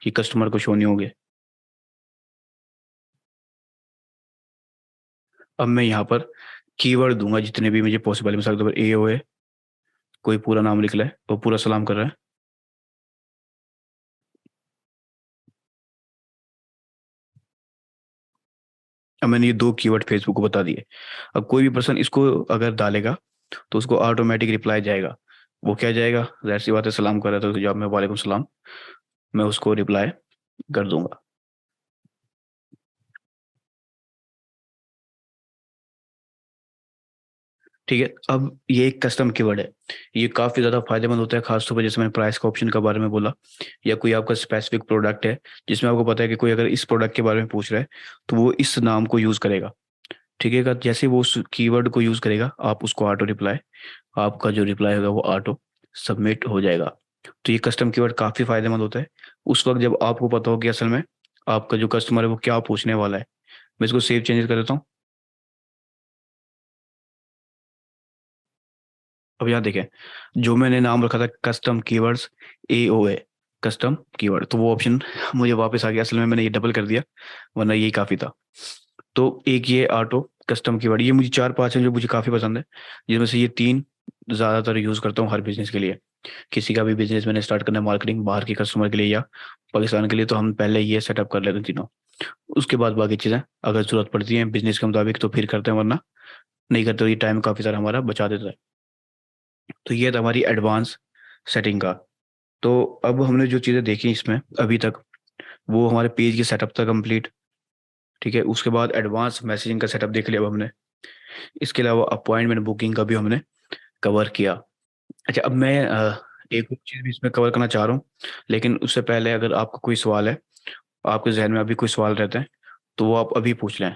कि कस्टमर को शो नहीं होंगे। अब मैं यहाँ पर कीवर्ड दूंगा जितने भी मुझे पॉसिबल है। मिसाल के तौर पर ए ओ ए, कोई पूरा नाम लिख ले, वो पूरा सलाम कर रहा है। अब मैंने ये दो कीवर्ड फेसबुक को बता दिए। अब कोई भी पर्सन इसको अगर डालेगा तो उसको ऑटोमेटिक रिप्लाई जाएगा। वो क्या जाएगा, जाहिर सी बात है, सलाम कर रहा था तो जवाब में वालेकुम सलाम, मैं उसको रिप्लाई कर दूंगा। ठीक है, अब ये एक कस्टम कीवर्ड है, ये काफ़ी ज़्यादा फायदेमंद होता है, खासतौर पर जैसे मैंने प्राइस का ऑप्शन के बारे में बोला, या कोई आपका स्पेसिफिक प्रोडक्ट है जिसमें आपको पता है कि कोई अगर इस प्रोडक्ट के बारे में पूछ रहा है तो वो इस नाम को यूज़ करेगा, ठीक है। जैसे वो उस कीवर्ड को यूज़ करेगा, आप उसको ऑटो रिप्लाई, आपका जो रिप्लाई होगा वो ऑटो सबमिट हो जाएगा। तो ये कस्टम कीवर्ड काफ़ी फायदेमंद होता है उस वक्त जब आपको पता हो कि असल में आपका जो कस्टमर है वो क्या पूछने वाला है। मैं इसको सेव चेंजेस कर देता हूँ। अब यहाँ देखें, जो मैंने नाम रखा था कस्टम कीवर्ड्स, ए ओ ए, कस्टम कीवर्ड, तो वो ऑप्शन मुझे वापस आ गया। असल में मैंने ये डबल कर दिया, वरना यही काफ़ी था। तो एक ये ऑटो कस्टम कीवर्ड, ये मुझे चार पांच हैं जो मुझे काफ़ी पसंद है, जिसमें से ये तीन ज़्यादातर यूज़ करता हूँ हर बिजनेस के लिए। किसी का भी बिजनेस मैंने स्टार्ट करना है, मार्केटिंग बाहर के कस्टमर के लिए या पाकिस्तान के लिए, तो हम पहले ये सेटअप कर लेते हैं तीनों। उसके बाद बाकी चीज़ें अगर ज़रूरत पड़ती है बिजनेस के मुताबिक तो फिर करते हैं, वरना नहीं करते, तो ये टाइम काफ़ी सारा हमारा बचा देता है। तो ये था हमारी एडवांस सेटिंग का। तो अब हमने जो चीज़ें देखी इसमें अभी तक, वो हमारे पेज की सेटअप था कंप्लीट, ठीक है। उसके बाद एडवांस मैसेजिंग का सेटअप देख लिया अब हमने। इसके अलावा अपॉइंटमेंट बुकिंग का भी हमने कवर किया। अच्छा, अब मैं एक और चीज़ भी इसमें कवर करना चाह रहा हूँ, लेकिन उससे पहले अगर आपका कोई सवाल है, आपके जहन में अभी कोई सवाल रहते हैं, तो वो आप अभी पूछ लें।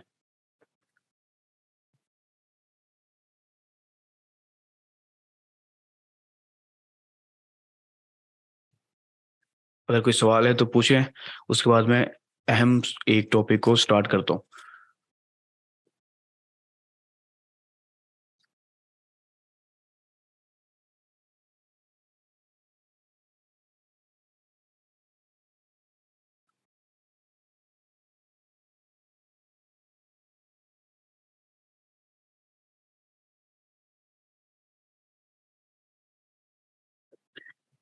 अगर कोई सवाल है तो पूछें, उसके बाद मैं अहम एक टॉपिक को स्टार्ट करता हूँ।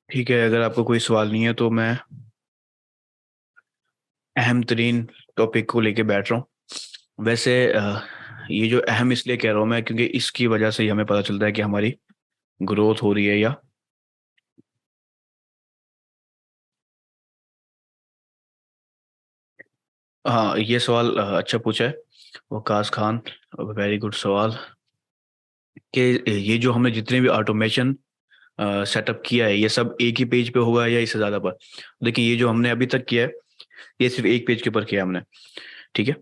ठीक है, अगर आपको कोई सवाल नहीं है तो मैं अहम तरीन टॉपिक को लेके बैठ रहा हूँ। वैसे ये जो अहम इसलिए कह रहा हूँ मैं, क्योंकि इसकी वजह से ही हमें पता चलता है कि हमारी ग्रोथ हो रही है या। हाँ, ये सवाल अच्छा पूछा है वकास खान। वेरी गुड सवाल। कि ये जो हमने जितने भी ऑटोमेशन सेटअप किया है, ये सब एक ही पेज पे होगा या इससे ज़्यादा पर। देखिए, ये जो हमने अभी तक किया है, ये सिर्फ एक पेज के ऊपर किया हमने। ठीक है,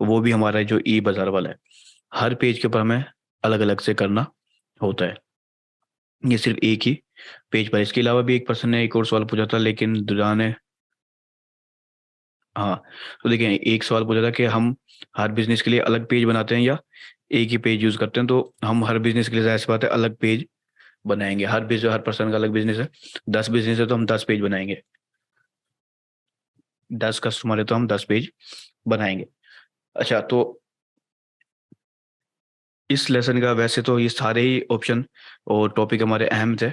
वो भी हमारा जो ई बाजार वाला है। हर पेज के ऊपर हमें अलग अलग से करना होता है, ये सिर्फ एक ही पेज पर। इसके अलावा भी एक पर्सन ने एक और सवाल पूछा था, लेकिन दुरा ने। हाँ, तो देखिए, एक सवाल पूछा था कि हम हर बिजनेस के लिए अलग पेज बनाते हैं या एक ही पेज यूज करते हैं। तो हम हर बिजनेस के लिए जाहिर सी बात है अलग पेज बनाएंगे। हर पर्सन का अलग बिजनेस है। 10 बिजनेस है तो हम 10 पेज बनाएंगे। 10 कस्टमर है तो हम 10 पेज बनाएंगे। अच्छा, तो इस लेसन का वैसे तो ये सारे ही ऑप्शन और टॉपिक हमारे अहम थे।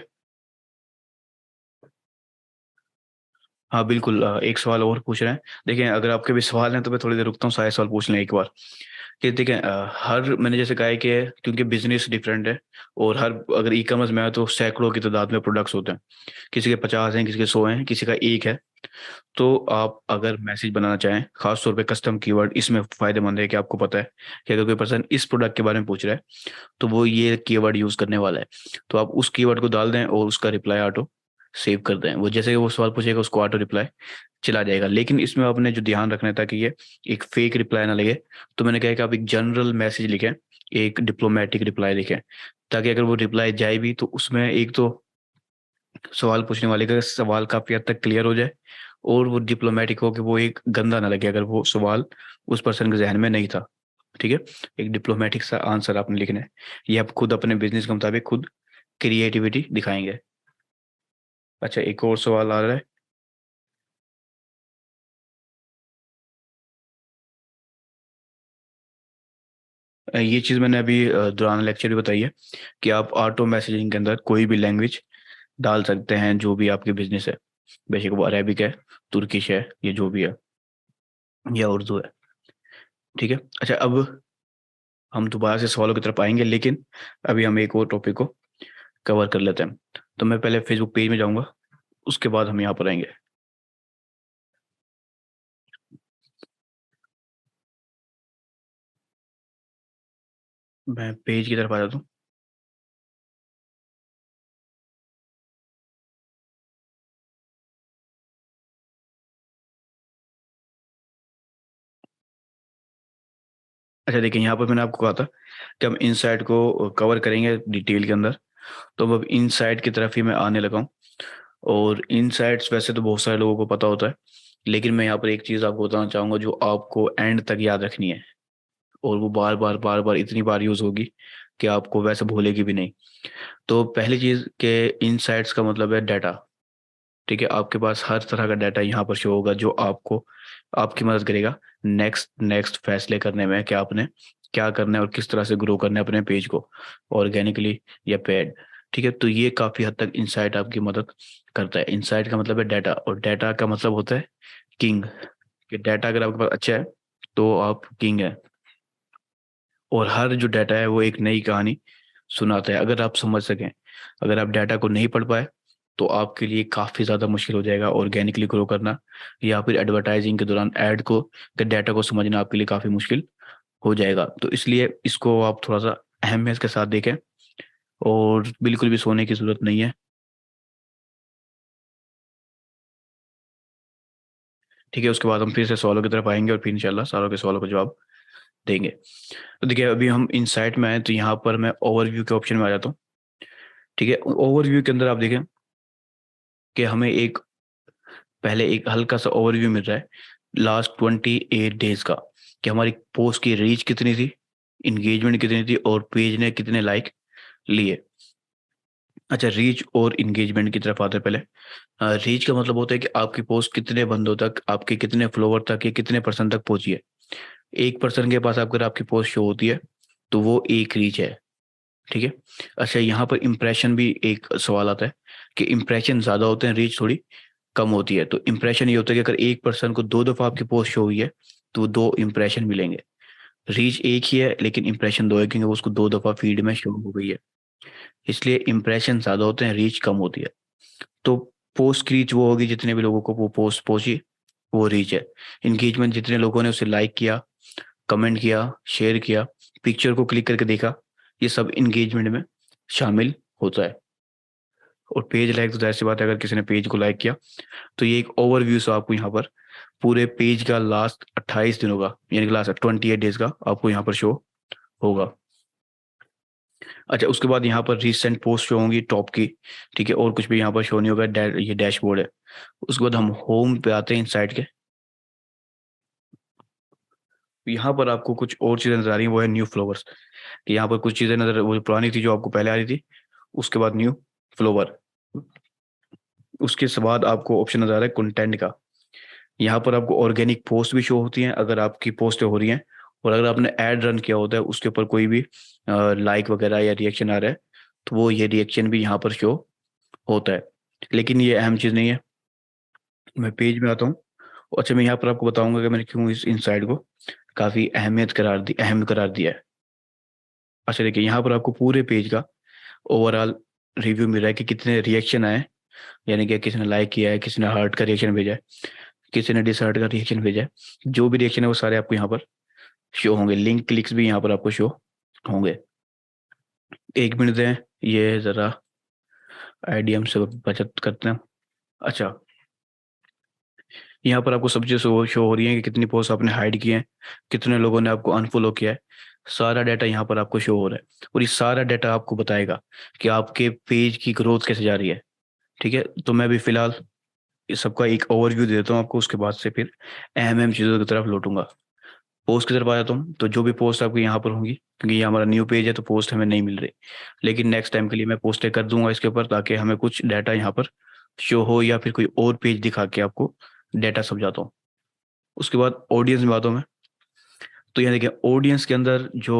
हाँ बिल्कुल, एक सवाल और पूछ रहे हैं। देखिए, अगर आपके भी सवाल हैं तो मैं थोड़ी देर रुकता हूँ, सारे सवाल पूछ लें एक बार। कि देखिए, हर मैंने जैसे कहा है कि क्योंकि बिजनेस डिफरेंट है, और हर अगर ई कॉमर्स में है तो सैकड़ों की तादाद में प्रोडक्ट्स होते हैं। किसी के 50 हैं, किसी के 100 हैं, किसी का एक है। तो आप अगर मैसेज बनाना चाहें, खास तौर पे कस्टम कीवर्ड इसमें फायदेमंद है कि आपको पता है कि अगर कोई पर्सन इस प्रोडक्ट के बारे में पूछ रहा है तो वो ये कीवर्ड यूज करने वाला है। तो आप उस कीवर्ड को डाल दें और उसका रिप्लाई ऑटो सेव कर दें। वो जैसे ही वो सवाल पूछेगा उसको ऑटो रिप्लाई चला जाएगा। लेकिन इसमें आपने जो ध्यान रखना है ताकि ये एक फेक रिप्लाई ना लगे, तो मैंने कहा कि आप एक जनरल मैसेज लिखें, एक डिप्लोमेटिक रिप्लाई लिखें, ताकि अगर वो रिप्लाई जाए भी तो उसमें एक तो सवाल पूछने वाले का सवाल काफी हद तक क्लियर हो जाए, और वो डिप्लोमेटिक हो कि वो एक गंदा ना लगे अगर वो सवाल उस पर्सन के जहन में नहीं था। ठीक है, एक डिप्लोमेटिक सा आंसर आपने लिखना है। ये आप खुद अपने बिजनेस के मुताबिक खुद क्रिएटिविटी दिखाएंगे। अच्छा, एक और सवाल आ रहा है। ये चीज़ मैंने अभी दौरान लेक्चर भी बताई है कि आप ऑटो मैसेजिंग के अंदर कोई भी लैंग्वेज डाल सकते हैं, जो भी आपकी बिजनेस है। बेशक वो अरेबिक है, तुर्किश है, ये जो भी है, या उर्दू है। ठीक है। अच्छा, अब हम दोबारा से सवालों की तरफ आएंगे, लेकिन अभी हम एक और टॉपिक को कवर कर लेते हैं। तो मैं पहले फेसबुक पेज में जाऊंगा, उसके बाद हम यहाँ पर आएंगे। मैं पेज की तरफ आ जाता हूँ। अच्छा, देखिए, यहाँ पर मैंने आपको कहा था कि हम इनसाइट को कवर करेंगे डिटेल के अंदर। तो अब इनसाइट की तरफ ही मैं आने लगा हूँ। और इनसाइट्स वैसे तो बहुत सारे लोगों को पता होता है, लेकिन मैं यहाँ पर एक चीज़ आपको बताना चाहूंगा जो आपको एंड तक याद रखनी है, और वो बार बार इतनी बार यूज होगी कि आपको वैसे भूलेगी भी नहीं। तो पहली चीज़ के इनसाइट्स का मतलब है डाटा। ठीक है, आपके पास हर तरह का डाटा यहाँ पर शो होगा जो आपको आपकी मदद करेगा नेक्स्ट नेक्स्ट फैसले करने में कि आपने क्या करना है और किस तरह से ग्रो करना है अपने पेज को, ऑर्गेनिकली या पेड। ठीक है, तो ये काफ़ी हद तक इंसाइट आपकी मदद करता है। इंसाइट का मतलब है डाटा, और डाटा का मतलब होता है किंग। कि डाटा अगर आपके पास अच्छा है तो आप किंग है। और हर जो डाटा है वो एक नई कहानी सुनाता है, अगर आप समझ सकें। अगर आप डाटा को नहीं पढ़ पाए तो आपके लिए काफ़ी ज़्यादा मुश्किल हो जाएगा ऑर्गेनिकली ग्रो करना, या फिर एडवर्टाइजिंग के दौरान ऐड को के डाटा को समझना आपके लिए काफ़ी मुश्किल हो जाएगा। तो इसलिए इसको आप थोड़ा सा अहमियत के साथ देखें, और बिल्कुल भी सोने की ज़रूरत नहीं है। ठीक है, उसके बाद हम फिर से सवालों की तरफ आएंगे और फिर इंशाल्लाह सारों के सवालों का जवाब देंगे। तो देखिए, अभी हम इनसाइट में आए तो यहाँ पर मैं ओवरव्यू के ऑप्शन में आ जाता हूँ। ठीक है, ओवरव्यू के अंदर आप देखें कि हमें एक पहले एक हल्का सा ओवरव्यू मिल रहा है लास्ट 28 डेज का, कि हमारी पोस्ट की रीच कितनी थी, इंगेजमेंट कितनी थी, और पेज ने कितने लाइक लिए। अच्छा, रीच और इंगेजमेंट की तरफ आते हैं पहले। रीच का मतलब होता है कि आपकी पोस्ट कितने बंदों तक, आपके कितने फॉलोवर तक या कितने पर्सन तक पहुंची है। एक पर्सन के पास अगर आपकी पोस्ट शो होती है तो वो एक रीच है। ठीक है। अच्छा, यहाँ पर इंप्रेशन भी एक सवाल आता है कि इंप्रेशन ज्यादा होते हैं, रीच थोड़ी कम होती है। तो इंप्रेशन ये होता है कि अगर एक पर्सन को 2 दफा आपकी पोस्ट शो हुई है तो 2 इंप्रेशन मिलेंगे। रीच एक ही है लेकिन इंप्रेशन 2 है, क्योंकि वो उसको 2 दफा फीड में शो हो गई है। इसलिए इंप्रेशन ज्यादा होते हैं, रीच कम होती है। तो पोस्ट की रीच वो होगी जितने भी लोगों को वो पोस्ट पहुंची, वो रीच है। इंगेजमेंट जितने लोगों ने उसे लाइक किया, कमेंट किया, शेयर किया, पिक्चर को क्लिक करके देखा, ये सब इंगेजमेंट में शामिल होता है। और पेज लाइक तो जाहिर सी बात है, अगर किसी ने पेज को लाइक किया तो ये एक ओवरव्यू से आपको यहाँ पर पूरे पेज का लास्ट 28 दिनों का, यानी कि लास्ट 28 डेज का आपको यहाँ पर शो होगा। अच्छा, उसके बाद यहाँ पर रिसेंट पोस्ट शो होंगी टॉप की। ठीक है, और कुछ भी यहाँ पर शो नहीं होगा, ये डैशबोर्ड है। उसके बाद हम होम पे आते हैं इनसाइट के। यहाँ पर आपको कुछ और चीजें नजर आ रही हैं, वो है न्यू फ्लोवर्स। कि यहाँ पर कुछ चीजें नजर, वो जो पुरानी थी जो आपको पहले आ रही थी, उसके बाद न्यू फ्लोवर। उसके बाद आपको ऑप्शन नजर आ रहा है कंटेंट का। यहाँ पर आपको ऑर्गेनिक पोस्ट भी शो होती हैं अगर आपकी पोस्टें हो रही हैं, और अगर आपने ऐड रन किया होता है उसके ऊपर कोई भी लाइक वगैरह या रिएक्शन आ रहा है, तो वो ये रिएक्शन भी यहाँ पर शो होता है। लेकिन ये अहम चीज़ नहीं है। मैं पेज में आता हूँ। अच्छा, मैं यहाँ पर आपको बताऊंगा कि मैंने क्यों इस इनसाइड को काफ़ी अहम करार दिया है। अच्छा देखिए, यहाँ पर आपको पूरे पेज का ओवरऑल रिव्यू मिल रहा है कि कितने रिएक्शन आए, यानी कि किसी ने लाइक किया है, किसी ने हार्ट का रिएक्शन भेजा है, किसी ने डिसहार्ट का रिएक्शन भेजा है। जो भी रिएक्शन है वो सारे आपको यहाँ पर शो होंगे। लिंक क्लिक्स भी यहाँ पर आपको शो होंगे। 1 मिनट दें, ये ज़रा आईडीएम से बचत करते हैं। अच्छा, यहाँ पर आपको सब चीज़ शो हो रही है कि कितनी पोस्ट आपने हाइड की है, कितने लोगों ने आपको अनफॉलो किया है। सारा डाटा यहाँ पर आपको शो हो रहा है, और ये सारा डाटा आपको बताएगा कि आपके पेज की ग्रोथ कैसे जा रही है। ठीक है, तो मैं भी फिलहाल इस सबका एक ओवरव्यू दे देता हूँ आपको, उसके बाद से फिर अहम अहम चीज़ों की तरफ लौटूंगा। पोस्ट की तरफ आ जाता हूँ, तो जो भी पोस्ट आपकी यहाँ पर होंगी, क्योंकि ये हमारा न्यू पेज है तो पोस्ट हमें नहीं मिल रही, लेकिन नेक्स्ट टाइम के लिए मैं पोस्टें कर दूंगा इसके ऊपर, ताकि हमें कुछ डाटा यहाँ पर शो हो, या फिर कोई और पेज दिखा के आपको डाटा समझाता हूँ। उसके बाद ऑडियंस में आता हूँ मैं। तो यहाँ देखिए, ऑडियंस के अंदर जो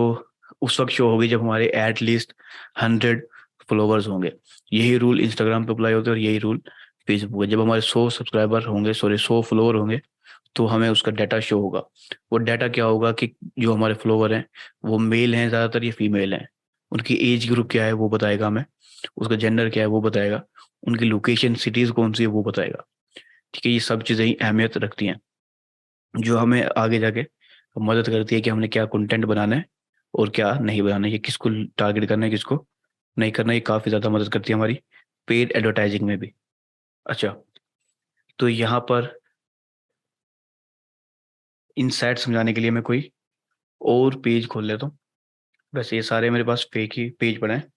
उस वक्त शो होगी जब हमारे एटलीस्ट 100 फॉलोवर्स होंगे। यही रूल इंस्टाग्राम पे अप्लाई होता है और यही रूल फेसबुक पे। जब हमारे 100 सब्सक्राइबर होंगे, सॉरी 100 फॉलोवर होंगे, तो हमें उसका डाटा शो होगा। वो डाटा क्या होगा कि जो हमारे फॉलोवर हैं वो मेल हैं ज़्यादातर या फीमेल हैं, उनकी एज ग्रुप क्या है वो बताएगा हमें, उसका जेंडर क्या है वो बताएगा, उनकी लोकेशन सिटीज़ कौन सी है वो बताएगा। ठीक है, ये सब चीज़ें ही अहमियत रखती हैं, जो हमें आगे जाके मदद करती है कि हमने क्या कंटेंट बनाना है और क्या नहीं बनाना है, ये किसको टारगेट करना है, किसको नहीं करना है। ये काफ़ी ज़्यादा मदद करती है हमारी पेड एडवर्टाइजिंग में भी। अच्छा, तो यहाँ पर इनसाइट समझाने के लिए मैं कोई और पेज खोल लेता हूँ। वैसे ये सारे मेरे पास फेक ही पेज पड़े हैं,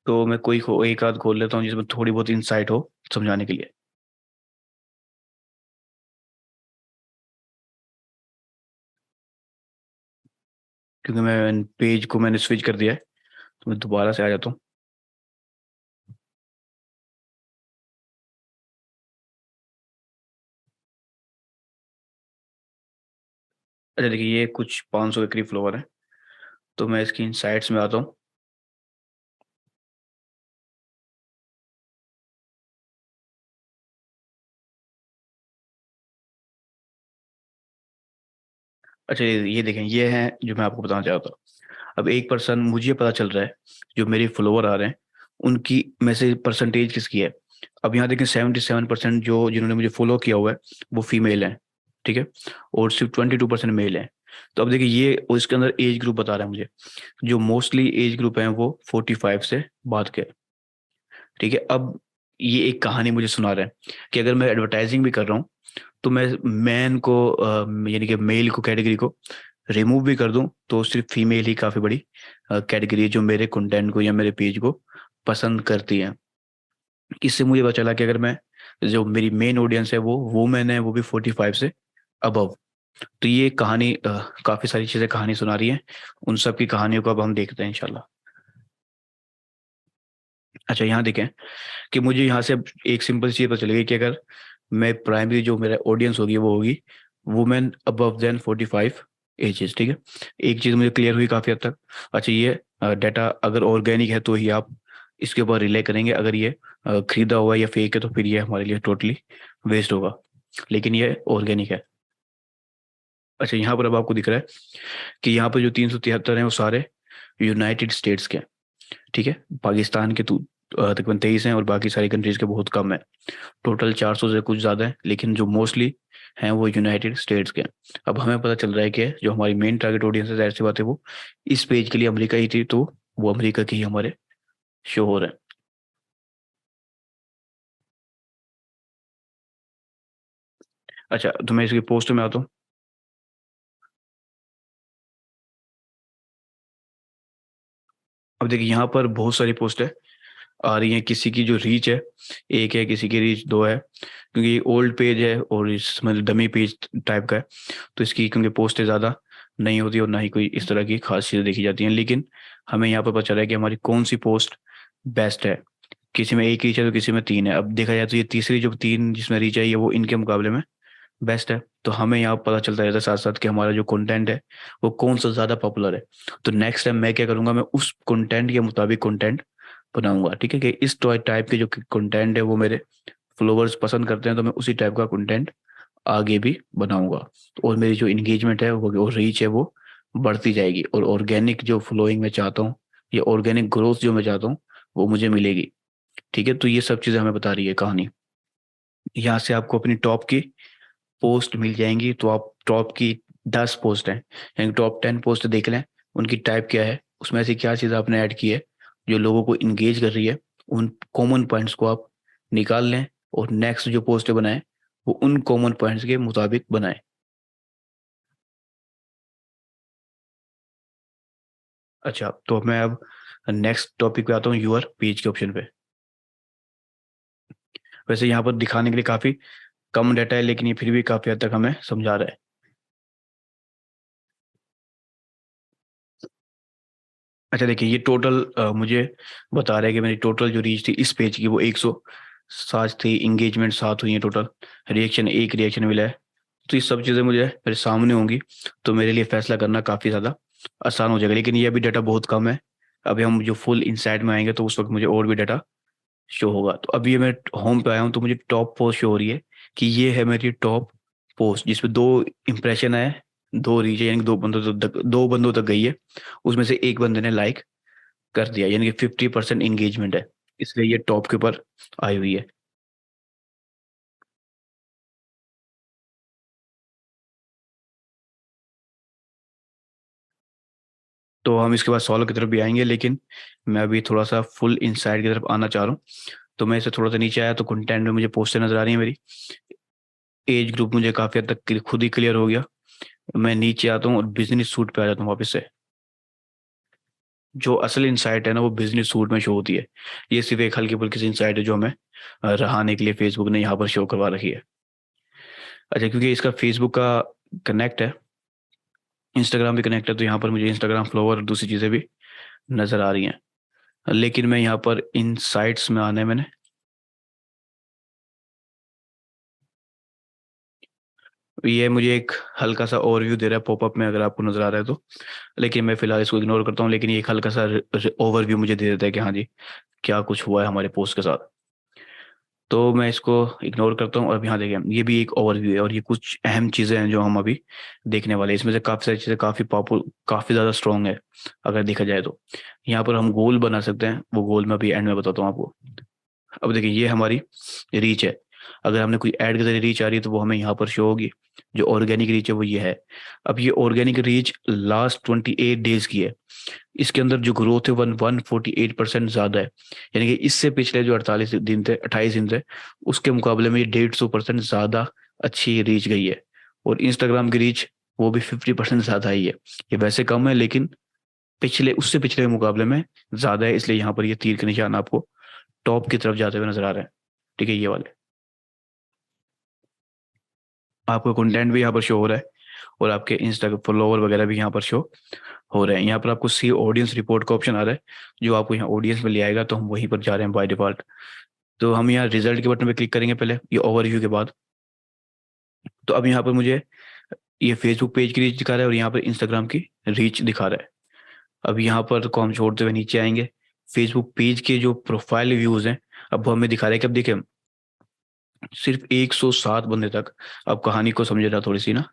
तो मैं एक आध खोल लेता हूँ जिसमें थोड़ी बहुत इंसाइट हो समझाने के लिए। क्योंकि मैं पेज को मैंने स्विच कर दिया है, तो मैं दोबारा से आ जाता हूँ। अच्छा देखिए, ये कुछ 500 के करीब फ्लोवर है, तो मैं इसकी इनसाइट्स में आता हूँ। अच्छा, ये देखें, ये है जो मैं आपको बताना चाह रहा था। अब एक पर्सन, मुझे पता चल रहा है जो मेरे फॉलोवर आ रहे हैं उनकी में से परसेंटेज किसकी है। अब यहाँ देखें, 77% जो जिन्होंने मुझे फॉलो किया हुआ है वो फीमेल हैं। ठीक है, और सिर्फ 22% मेल हैं। तो अब देखिए ये और इसके अंदर एज ग्रुप बता रहा है मुझे, जो मोस्टली एज ग्रुप है वो 45 से बाद के। ठीक है, अब ये एक कहानी मुझे सुना रहा है कि अगर मैं एडवर्टाइजिंग भी कर रहा हूँ तो मैं मैन को यानी कि मेल को कैटेगरी को रिमूव भी कर दूं तो सिर्फ फीमेल ही काफ़ी बड़ी कैटेगरी है जो मेरे कंटेंट को या मेरे पेज को पसंद करती है। इससे मुझे पता चला कि अगर मैं, जो मेरी मेन ऑडियंस है वो वुमेन है, वो भी 45 से अबव। तो ये कहानी काफ़ी सारी चीज़ें कहानी सुना रही है, उन सब की कहानियों को अब हम देखते हैं इंशाल्लाह। अच्छा, यहाँ देखें कि मुझे यहाँ से अब एक सिंपल चीज़ पता चलेगी कि अगर मैं प्राइमरी जो मेरा ऑडियंस होगी वो होगी वुमेन अबव देन 45 एजेस। ठीक है, एक चीज़ मुझे क्लियर हुई काफ़ी हद तक। अच्छा, ये डाटा अगर ऑर्गेनिक है तो ही आप इसके ऊपर रिले करेंगे, अगर ये खरीदा हुआ या फेक है तो फिर ये हमारे लिए टोटली वेस्ट होगा, लेकिन ये ऑर्गेनिक है। अच्छा, यहाँ पर अब आपको दिख रहा है कि यहाँ पर जो 373 हैं वो सारे यूनाइटेड स्टेट्स के हैं। ठीक है, पाकिस्तान के तो तकरीबन 23 हैं और बाकी सारी कंट्रीज के बहुत कम है। टोटल 400 से कुछ ज़्यादा है, लेकिन जो मोस्टली हैं वो यूनाइटेड स्टेट्स के हैं। अब हमें पता चल रहा है कि जो हमारी मेन टारगेट ऑडियंस है, जाहिर सी बात है वो इस पेज के लिए अमेरिका ही थी, तो वो अमेरिका के ही हमारे शो हो रहे हैं। अच्छा, तो मैं इसकी पोस्ट में आता हूँ। अब देखिए यहाँ पर बहुत सारी पोस्ट है आ रही हैं, किसी की जो रीच है एक है, किसी की रीच दो है, क्योंकि ये ओल्ड पेज है और इस मतलब डमी पेज टाइप का है, तो इसकी क्योंकि पोस्टें ज़्यादा नहीं होती और ना ही कोई इस तरह की खास चीज़ें देखी जाती हैं। लेकिन हमें यहाँ पर पता चला है कि हमारी कौन सी पोस्ट बेस्ट है। किसी में एक रीच है तो किसी में तीन है। अब देखा जाए तो ये तीसरी जो तीन जिसमें रीच है ये वो इनके मुकाबले में बेस्ट है। तो हमें यहाँ पता चलता रहता है साथ साथ कि हमारा जो कंटेंट है वो कौन सा ज़्यादा पॉपुलर है। तो नेक्स्ट टाइम मैं क्या करूँगा, मैं उस कंटेंट के मुताबिक कंटेंट बनाऊंगा। ठीक है, कि इस टाइप के जो कंटेंट है वो मेरे फॉलोअर्स पसंद करते हैं, तो मैं उसी टाइप का कंटेंट आगे भी बनाऊंगा। और मेरी जो इंगेजमेंट है वो और रीच है वो बढ़ती जाएगी, और ऑर्गेनिक जो फ्लोइंग मैं चाहता हूँ या ऑर्गेनिक ग्रोथ जो मैं चाहता हूँ वो मुझे मिलेगी। ठीक है, तो ये सब चीज़ें हमें बता रही है कहानी। यहाँ से आपको अपनी टॉप की पोस्ट मिल जाएंगी, तो आप टॉप की 10 पोस्ट हैं यानी टॉप 10 पोस्ट देख लें, उनकी टाइप क्या है, उसमें से क्या चीज़ आपने ऐड की है जो लोगों को इंगेज कर रही है। उन कॉमन पॉइंट्स को आप निकाल लें और नेक्स्ट जो पोस्ट बनाएं वो उन कॉमन पॉइंट्स के मुताबिक बनाएं। अच्छा, तो मैं अब नेक्स्ट टॉपिक पे आता हूँ, यूआर पेज के ऑप्शन पे। वैसे यहाँ पर दिखाने के लिए काफ़ी कम डाटा है, लेकिन ये फिर भी काफ़ी हद तक हमें समझा रहा है। अच्छा देखिए, ये टोटल मुझे बता रहा है कि मेरी टोटल जो रीच थी इस पेज की वो 107 थी, इंगेजमेंट 7 हुई है टोटल, रिएक्शन एक रिएक्शन मिला है। तो ये सब चीज़ें मुझे मेरे सामने होंगी, तो मेरे लिए फैसला करना काफ़ी ज़्यादा आसान हो जाएगा। लेकिन ये अभी डाटा बहुत कम है, अभी हम जो फुल इंसाइट में आएंगे तो उस वक्त मुझे और भी डाटा शो होगा। तो अभी ये मैं होम पे आया हूँ तो मुझे टॉप पोस्ट शो हो रही है कि ये है मेरी टॉप पोस्ट जिसपे 2 इंप्रेशन है, 2 रीच है, यानी कि 2 बंदों तक गई है। उसमें से एक बंदे ने लाइक कर दिया, यानी कि 50% इंगेजमेंट है, इसलिए ये टॉप के ऊपर आई हुई है। तो हम इसके बाद सॉल्व की तरफ भी आएंगे, लेकिन मैं अभी थोड़ा सा फुल इंसाइड की तरफ आना चाह रहा हूँ। तो मैं इसे थोड़ा सा नीचे आया तो कंटेंट में मुझे पोस्टें नजर आ रही है मेरी, एज ग्रुप मुझे काफी हद तक खुद ही क्लियर हो गया। मैं नीचे आता हूँ और बिजनेस सूट पे आ जाता हूँ वापस से। जो असल इंसाइट है ना वो बिजनेस सूट में शो होती है, ये सिर्फ एक हल्की फुल्की सी इंसाइट है जो हमें रहाने के लिए फेसबुक ने यहाँ पर शो करवा रखी है। अच्छा, क्योंकि इसका फेसबुक का कनेक्ट है, इंस्टाग्राम भी कनेक्ट है, तो यहाँ पर मुझे इंस्टाग्राम फ्लोवर और दूसरी चीज़ें भी नज़र आ रही हैं। लेकिन मैं यहाँ पर इन साइट्स में आने मैंने, ये मुझे एक हल्का सा ओवरव्यू दे रहा है पॉपअप में, अगर आपको नज़र आ रहा है तो। लेकिन मैं फिलहाल इसको इग्नोर करता हूँ, लेकिन ये एक हल्का सा ओवरव्यू मुझे दे देता है कि हाँ जी क्या कुछ हुआ है हमारे पोस्ट के साथ। तो मैं इसको इग्नोर करता हूँ। और अब यहाँ देखिए ये भी एक ओवरव्यू है और ये कुछ अहम चीज़ें हैं जो हम अभी देखने वाले हैं। इसमें से काफ़ी सारी चीज़ें काफ़ी ज़्यादा स्ट्रॉन्ग है अगर देखा जाए तो। यहाँ पर हम गोल बना सकते हैं, वो गोल मैं अभी एंड में बताता हूँ आपको। अब देखिए ये हमारी रीच है। अगर हमने कोई ऐड के जरिए रीच आ रही है तो वो हमें यहाँ पर शो होगी। जो ऑर्गेनिक रीच है वो ये है। अब ये ऑर्गेनिक रीच लास्ट 28 डेज की है। इसके अंदर जो ग्रोथ है 148% ज़्यादा है। यानी कि इससे पिछले जो 48 दिन थे, 28 दिन थे, उसके मुकाबले में ये 150% ज़्यादा अच्छी रीच गई है। और इंस्टाग्राम की रीच वो भी 50% ज़्यादा ही है। ये वैसे कम है लेकिन पिछले उससे पिछले के मुकाबले में ज़्यादा है, इसलिए यहाँ पर ये तीर के निशान आपको टॉप की तरफ जाते हुए नजर आ रहे हैं। ठीक है, ये वाले आपका कंटेंट भी यहाँ पर शो हो रहा है और आपके इंस्टा फॉलोवर वगैरह भी यहाँ पर शो हो रहे हैं। यहाँ पर आपको सी ऑडियंस रिपोर्ट का ऑप्शन आ रहा है, जो आपको यहाँ ऑडियंस में ले आएगा, तो हम वहीं पर जा रहे हैं बाय डिफॉल्ट। तो हम यहाँ रिजल्ट के बटन पे क्लिक करेंगे पहले, ये ओवरव्यू के बाद। तो अब यहाँ पर मुझे ये फेसबुक पेज की रीच दिखा रहा है और यहाँ पर इंस्टाग्राम की रीच दिखा रहा है। अब यहाँ पर को हम छोड़ते हुए नीचे आएंगे। फेसबुक पेज के जो प्रोफाइल व्यूज हैं, अब वो हमें दिखा रहा है कि अब देखिए सिर्फ 107 बंदे तक, अब कहानी को समझे ना थोड़ी सी ना,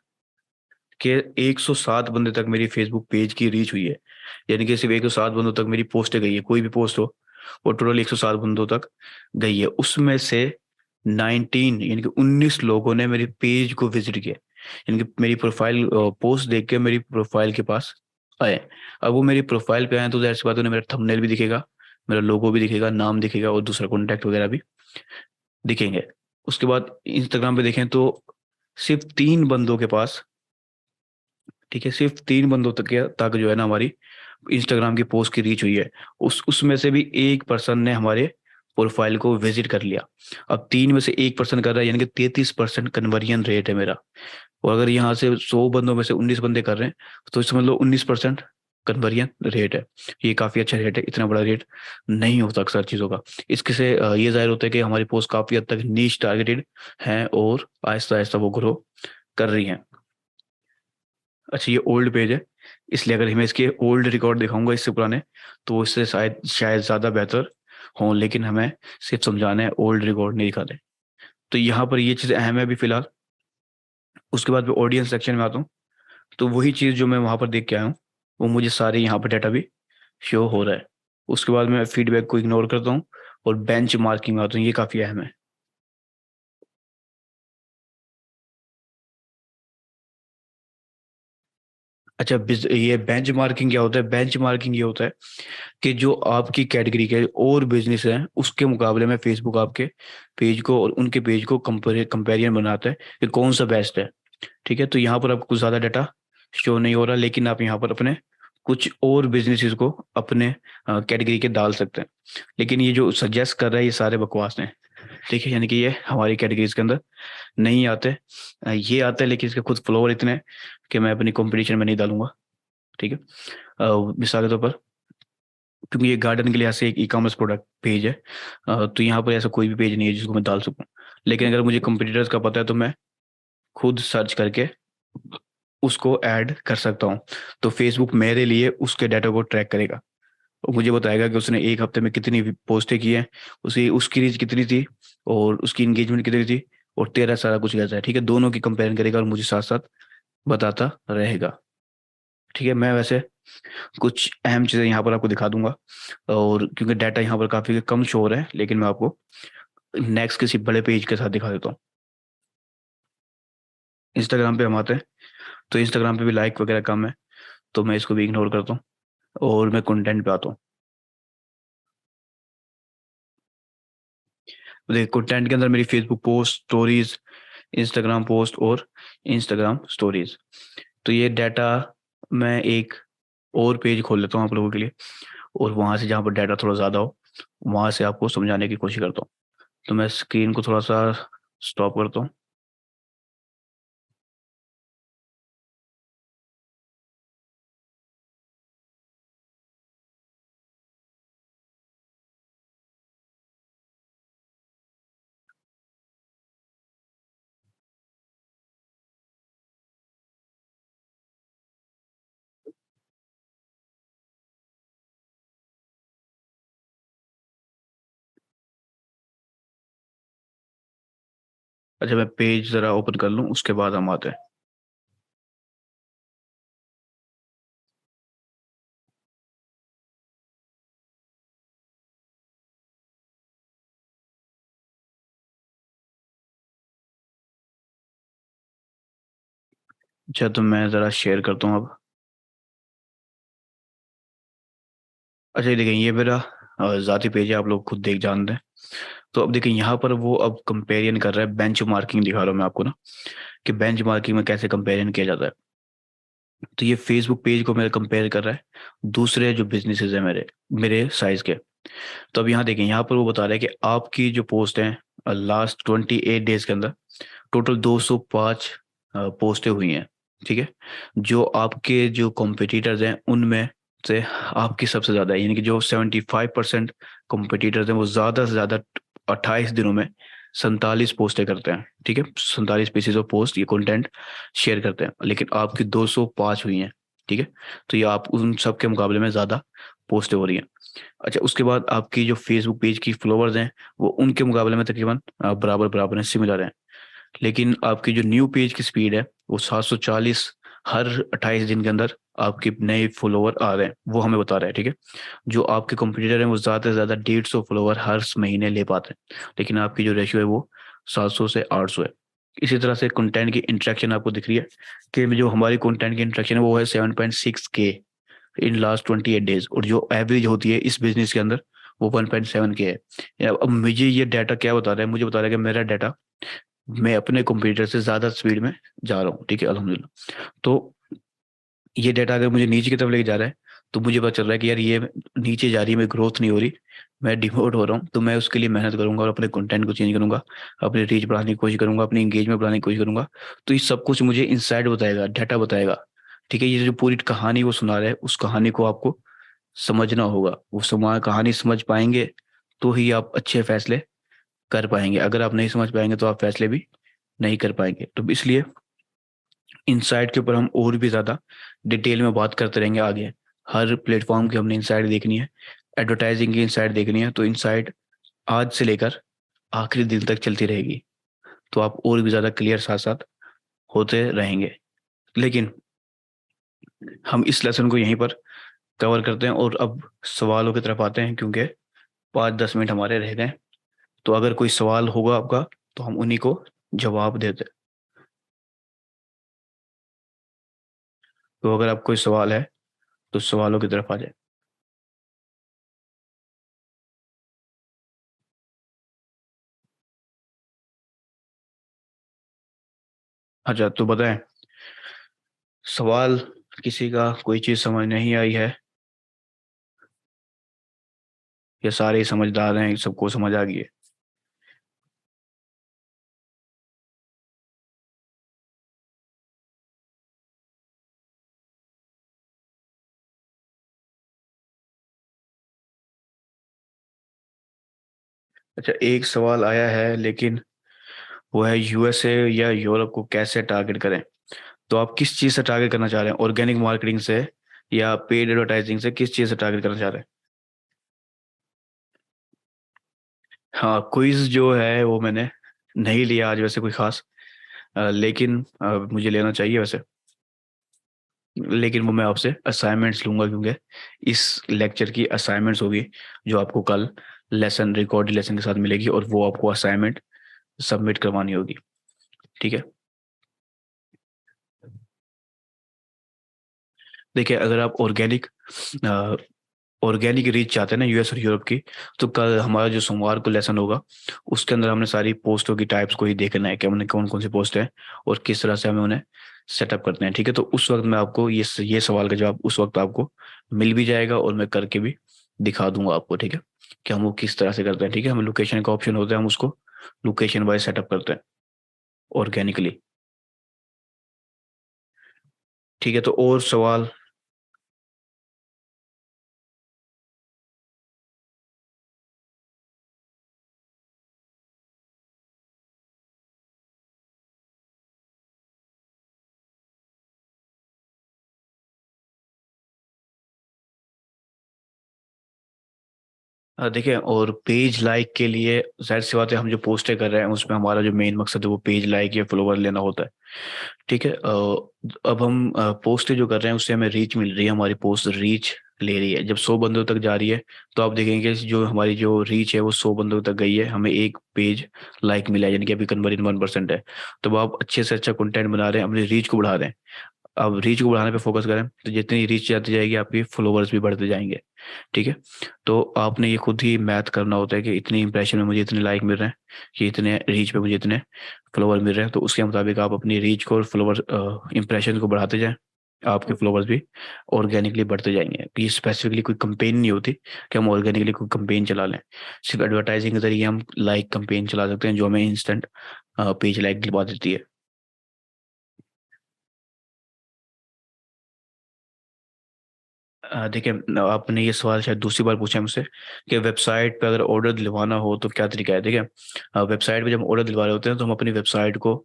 कि 107 बंदे तक मेरी फेसबुक पेज की रीच हुई है। यानी कि सिर्फ 107 बंदों तक मेरी पोस्ट गई है, कोई भी पोस्ट हो वो टोटल 107 बंदों तक गई है। उसमें से 19 यानी कि 19 लोगों ने मेरे पेज को विजिट किया, यानी कि मेरी प्रोफाइल पोस्ट देख के मेरी प्रोफाइल के पास आए। अब वो मेरी प्रोफाइल पे आए तो जाहिर सी बात है उन्हें मेरा थंबनेल भी दिखेगा, मेरा लोगो भी दिखेगा, नाम दिखेगा और दूसरा कॉन्टैक्ट वगैरह भी दिखेंगे। उसके बाद इंस्टाग्राम पे देखें तो सिर्फ 3 बंदों के पास, ठीक है, सिर्फ 3 बंदों तक जो है ना हमारी इंस्टाग्राम की पोस्ट की रीच हुई है। उसमें से भी एक पर्सन ने हमारे प्रोफाइल को विजिट कर लिया। अब 3 में से 1 पर्सन कर रहा है, यानी कि 33% कन्वर्जन रेट है मेरा। और अगर यहाँ से 100 बंदों में से 19 बंदे कर रहे हैं तो समझ लो 19% कन्वर्जन रेट है। ये काफी अच्छा रेट है, इतना बड़ा रेट नहीं होता अक्सर चीजों का। इसके से ये जाहिर होता है कि हमारी पोस्ट काफी हद तक नीश टारगेटेड है और आहिस्ता आहिस्ता वो ग्रो कर रही हैं। अच्छा, ये ओल्ड पेज है, इसलिए अगर मैं इसके ओल्ड रिकॉर्ड दिखाऊंगा इससे पुराने, तो इससे शायद शायद ज़्यादा बेहतर हों, लेकिन हमें सिर्फ समझाना है, ओल्ड रिकॉर्ड नहीं दिखाते। तो यहाँ पर ये चीज़ अहम है अभी फिलहाल। उसके बाद मैं ऑडियंस सेक्शन में आता हूँ, तो वही चीज़ जो मैं वहाँ पर देख के आया हूँ वो मुझे सारे यहाँ पर डाटा भी शो हो रहा है। उसके बाद मैं फीडबैक को इग्नोर करता हूँ और बेंच मार्किंग में आता हूँ, ये काफ़ी अहम है। अच्छा, ये बेंच मार्किंग क्या होता है? बेंच मार्किंग ये होता है कि जो आपकी कैटेगरी के और बिजनेस हैं उसके मुकाबले में फेसबुक आपके पेज को और उनके पेज को कंपेरिजन बनाता है कि कौन सा बेस्ट है। ठीक है, तो यहाँ पर आपको कुछ ज़्यादा डाटा शो नहीं हो रहा, लेकिन आप यहाँ पर अपने कुछ और बिजनेसेस को अपने कैटेगरी के डाल सकते हैं। लेकिन ये जो सजेस्ट कर रहा है ये सारे बकवास हैं। ठीक है, यानी कि ये हमारी कैटेगरीज के अंदर नहीं आते। ये आता है लेकिन इसके खुद फॉलोवर इतने हैं कि मैं अपनी कंपटीशन में नहीं डालूंगा। ठीक है, मिसाल के तौर पर, क्योंकि ये गार्डन के लिहाज से एक ई कॉमर्स प्रोडक्ट पेज है, तो यहाँ पर ऐसा कोई भी पेज नहीं है जिसको मैं डाल सकूं। लेकिन अगर मुझे कंपटीटर्स का पता है तो मैं खुद सर्च करके उसको ऐड कर सकता हूँ। तो फेसबुक मेरे लिए उसके डाटा को ट्रैक करेगा और मुझे बताएगा कि उसने एक हफ्ते में कितनी पोस्टें की हैं, उसी उसकी रीच कितनी थी और उसकी इंगेजमेंट कितनी थी, और तेरा सारा कुछ कैसा है। ठीक है, दोनों की कंपेयर करेगा और मुझे साथ साथ बताता रहेगा। ठीक है, मैं वैसे कुछ अहम चीज़ें यहाँ पर आपको दिखा दूंगा, और क्योंकि डाटा यहाँ पर काफ़ी कम शो हो रहा है, लेकिन मैं आपको नेक्स्ट किसी बड़े पेज के साथ दिखा देता हूँ। इंस्टाग्राम पे हम आते हैं, तो इंस्टाग्राम पे भी लाइक वगैरह कम है, तो मैं इसको भी इग्नोर करता हूँ और मैं कंटेंट पे आता हूँ। देखिए, कंटेंट के अंदर मेरी Facebook post, stories, Instagram post और इंस्टाग्राम स्टोरीज। तो ये डाटा मैं एक और पेज खोल लेता हूँ आप लोगों के लिए, और वहाँ से जहाँ पर डाटा थोड़ा ज़्यादा हो वहाँ से आपको समझाने की कोशिश करता हूँ। तो मैं स्क्रीन को थोड़ा सा स्टॉप करता हूँ। अच्छा, मैं पेज ज़रा ओपन कर लूँ उसके बाद हम आते हैं। अच्छा, तो मैं ज़रा शेयर करता हूँ अब। अच्छा, ये देखें, ये मेरा ज़ाती पेज है, आप लोग खुद देख जानते हैं। तो अब देखिए यहाँ पर वो अब कंपेरिजन कर रहा है, बेंच मार्किंग दिखा रहा हूँ मैं आपको ना, कि बेंच मार्किंग में कैसे कंपेरिजन किया जाता है। तो ये फेसबुक पेज को मेरा कंपेयर कर रहा है दूसरे जो बिजनेसेस है मेरे मेरे साइज के। तो अब यहाँ देखें, यहाँ पर वो बता रहा है कि आपकी जो पोस्ट है लास्ट 28 डेज के अंदर टोटल 205 पोस्टें हुई हैं। ठीक है। जो आपके जो कॉम्पिटिटर्स हैं उनमें से आपकी सबसे ज़्यादा है, यानी कि जो 75% कॉम्पिटिटर्स हैं वो ज़्यादा से ज़्यादा 28 दिनों में 47 पोस्टें करते हैं। ठीक है, 47 पीसेज ऑफ पोस्ट ये कंटेंट शेयर करते हैं, लेकिन आपकी 205 हुई हैं। ठीक है। तो ये आप उन सब के मुकाबले में ज़्यादा पोस्टें हो रही हैं। अच्छा, उसके बाद आपकी जो फेसबुक पेज की फॉलोअर्स हैं वो उनके मुकाबले में तकरीबन बराबर बराबर हैं, सिमिलर हैं। लेकिन आपकी जो न्यू पेज की स्पीड है वो 740 हर 28 दिन के अंदर आपके नए फॉलोवर आ रहे हैं, वो हमें बता रहा है। ठीक है। जो आपके कंपटीटर हैं वो ज़्यादा से ज़्यादा 150 फॉलोवर हर महीने ले पाते हैं, लेकिन आपकी जो रेशियो है वो 700 से 800 है। इसी तरह से कंटेंट की इंटरेक्शन आपको दिख रही है कि जो हमारी कंटेंट की इंटरेक्शन है वो है 7.6 के इन लास्ट 28 डेज, और जो एवरेज होती है इस बिजनेस के अंदर वो 1.7 के है। अब मुझे ये डाटा क्या बता रहा है, मुझे बता रहा है कि मेरा डाटा, मैं अपने कंप्यूटर से ज़्यादा स्पीड में जा रहा हूँ। ठीक है, अल्हम्दुलिल्लाह। तो ये डाटा अगर मुझे नीचे की तरफ लेके जा रहा है तो मुझे पता चल रहा है कि यार ये नीचे जा रही है, मैं ग्रोथ नहीं हो रही, मैं डिमोट हो रहा हूँ। तो मैं उसके लिए मेहनत करूंगा और अपने कंटेंट को चेंज करूंगा, अपनी रीच बढ़ाने की कोशिश करूंगा, अपनी एंगेजमेंट बढ़ाने की कोशिश करूंगा। तो ये सब कुछ मुझे इनसाइड बताएगा, डाटा बताएगा। ठीक है, ये जो पूरी कहानी वो सुना रहा है उस कहानी को आपको समझना होगा। वो कहानी समझ पाएंगे तो ही आप अच्छे फैसले कर पाएंगे। अगर आप नहीं समझ पाएंगे तो आप फैसले भी नहीं कर पाएंगे। तो इसलिए इनसाइट के ऊपर हम और भी ज़्यादा डिटेल में बात करते रहेंगे आगे। हर प्लेटफॉर्म की हमने इनसाइट देखनी है, एडवर्टाइजिंग की इनसाइट देखनी है। तो इनसाइट आज से लेकर आखिरी दिन तक चलती रहेगी, तो आप और भी ज़्यादा क्लियर साथ साथ होते रहेंगे। लेकिन हम इस लेसन को यहीं पर कवर करते हैं और अब सवालों की तरफ आते हैं, क्योंकि 5-10 मिनट हमारे रह गए। तो अगर कोई सवाल होगा आपका तो हम उन्हीं को जवाब देते हैं। तो अगर आप कोई सवाल है तो सवालों की तरफ आ जाए। अच्छा, तो बताएं, सवाल किसी का कोई चीज़ समझ नहीं आई है या सारे ही समझदार हैं, सबको समझ आ गई है? अच्छा, एक सवाल आया है, लेकिन वो है यूएसए या यूरोप को कैसे टारगेट करें। तो आप किस चीज़ से टारगेट करना चाह रहे हैं, ऑर्गेनिक मार्केटिंग से या पेड एडवर्टाइजिंग से, किस चीज़ से टारगेट करना चाह रहे हैं? हाँ, क्विज जो है वो मैंने नहीं लिया आज वैसे कोई खास, लेकिन मुझे लेना चाहिए वैसे। लेकिन वो मैं आपसे असाइनमेंट्स लूंगा, क्योंकि इस लेक्चर की असाइनमेंट्स होगी जो आपको कल लेसन रिकॉर्ड लेसन के साथ मिलेगी, और वो आपको असाइनमेंट सबमिट करवानी होगी। ठीक है। देखिए, अगर आप ऑर्गेनिक रीच चाहते हैं ना यूएस और यूरोप की, तो कल हमारा जो सोमवार को लेसन होगा उसके अंदर हमने सारी पोस्टों की टाइप्स को ही देखना है कि हमने कौन कौन सी पोस्ट है और किस तरह से हमें उन्हें सेटअप करते हैं। ठीक है, तो उस वक्त मैं आपको ये सवाल का जवाब उस वक्त आपको मिल भी जाएगा और मैं करके भी दिखा दूंगा आपको। ठीक है, कि हम वो किस तरह से करते हैं। ठीक है, हमें लोकेशन का ऑप्शन होता है, हम उसको लोकेशन वाइज सेटअप करते हैं ऑर्गेनिकली। ठीक है, तो और सवाल? देखिए, और पेज लाइक के लिए जाहिर सी बात है, हम जो पोस्टें कर रहे हैं उसमें हमारा जो मेन मकसद है वो पेज लाइक या फॉलोवर लेना होता है। ठीक है, अब हम पोस्टें जो कर रहे हैं उससे हमें रीच मिल रही है, हमारी पोस्ट रीच ले रही है। जब 100 बंदों तक जा रही है तो आप देखेंगे कि जो हमारी जो रीच है वो 100 बंदों तक गई है, हमें एक पेज लाइक मिला है, यानी कि अभी कन्वर्जन 1% है। तो आप अच्छे से अच्छा कंटेंट बना रहे हैं, अपनी रीच को बढ़ा रहे हैं। अब रीच को बढ़ाने पे फोकस करें तो जितनी रीच जाती जाएगी आपकी फॉलोवर्स भी बढ़ते जाएंगे। ठीक है। तो आपने ये खुद ही मैथ करना होता है कि इतनी इंप्रेशन में मुझे इतने लाइक मिल रहे हैं, कि इतने रीच पे मुझे इतने फॉलोवर मिल रहे हैं, तो उसके मुताबिक आप अपनी रीच को और फॉलोवर इंप्रेशन को बढ़ाते जाएं। आपके फॉलोवर्स भी ऑर्गेनिकली बढ़ते जाएंगे। ये स्पेसिफिकली कोई कंपेन नहीं होती कि हम ऑर्गेनिकली कोई कंपेन चला लें। सिर्फ एडवर्टाइजिंग के जरिए हम लाइक कंपेन चला सकते हैं जो हमें इंस्टेंट पेज लाइक दिलवा देती है। देखिए, आपने ये सवाल शायद दूसरी बार पूछा है मुझसे कि वेबसाइट पे अगर ऑर्डर दिलवाना हो तो क्या तरीका है। देखिए, वेबसाइट पे जब ऑर्डर दिलवा रहे होते हैं तो हम अपनी वेबसाइट को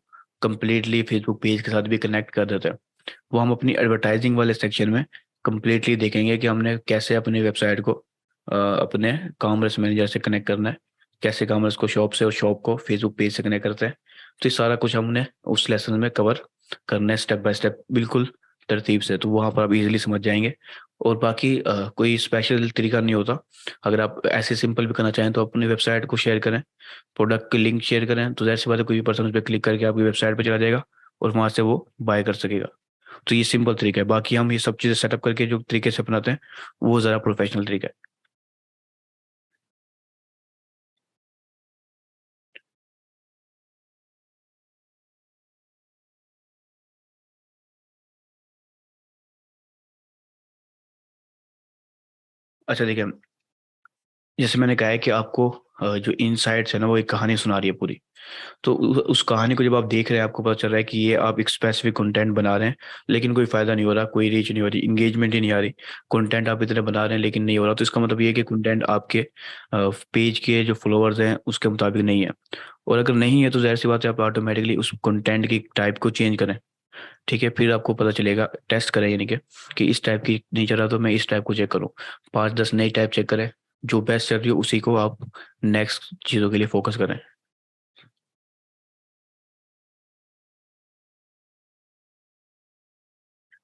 कम्प्लीटली फेसबुक पेज के साथ भी कनेक्ट कर देते हैं। वो हम अपनी एडवर्टाइजिंग वाले सेक्शन में कम्प्लीटली देखेंगे कि हमने कैसे अपनी वेबसाइट को अपने कॉमर्स मैनेजर से कनेक्ट करना है, कैसे कॉमर्स को शॉप से और शॉप को फेसबुक पेज से कनेक्ट करते हैं। तो ये सारा कुछ हमने उस लेसन में कवर करना है, स्टेप बाय स्टेप, बिल्कुल तरतीब से। तो वहाँ पर आप इजीली समझ जाएंगे। और बाकी कोई स्पेशल तरीका नहीं होता। अगर आप ऐसे सिंपल भी करना चाहें तो अपनी वेबसाइट को शेयर करें, प्रोडक्ट की लिंक शेयर करें, तो जाहिर सी बात है कोई भी पर्सन उस पर क्लिक करके आपकी वेबसाइट पर चला जाएगा और वहाँ से वो बाय कर सकेगा। तो ये सिंपल तरीका है। बाकी हम ये सब चीज़ें सेटअप करके जो तरीके से अपनाते हैं वो ज़रा प्रोफेशनल तरीका है। अच्छा, देखिए, जैसे मैंने कहा है कि आपको जो इनसाइट्स है ना वो एक कहानी सुना रही है पूरी। तो उस कहानी को जब आप देख रहे हैं आपको पता चल रहा है कि ये आप एक स्पेसिफिक कंटेंट बना रहे हैं, लेकिन कोई फायदा नहीं हो रहा, कोई रीच नहीं हो रही, इंगेजमेंट ही नहीं आ रही। कंटेंट आप इतने बना रहे हैं लेकिन नहीं हो रहा, तो इसका मतलब ये है कि कंटेंट आपके पेज के जो फॉलोअर्स हैं उसके मुताबिक नहीं है। और अगर नहीं है तो जाहिर सी बात है आप ऑटोमेटिकली उस कंटेंट की टाइप को चेंज करें। ठीक है, फिर आपको पता चलेगा, टेस्ट करें, यानी कि इस टाइप की नहीं चल रहा तो मैं इस टाइप को चेक करूँ। 5-10 नई टाइप चेक करें, जो बेस्ट चल रही है उसी को आप नेक्स्ट चीज़ों के लिए फोकस करें।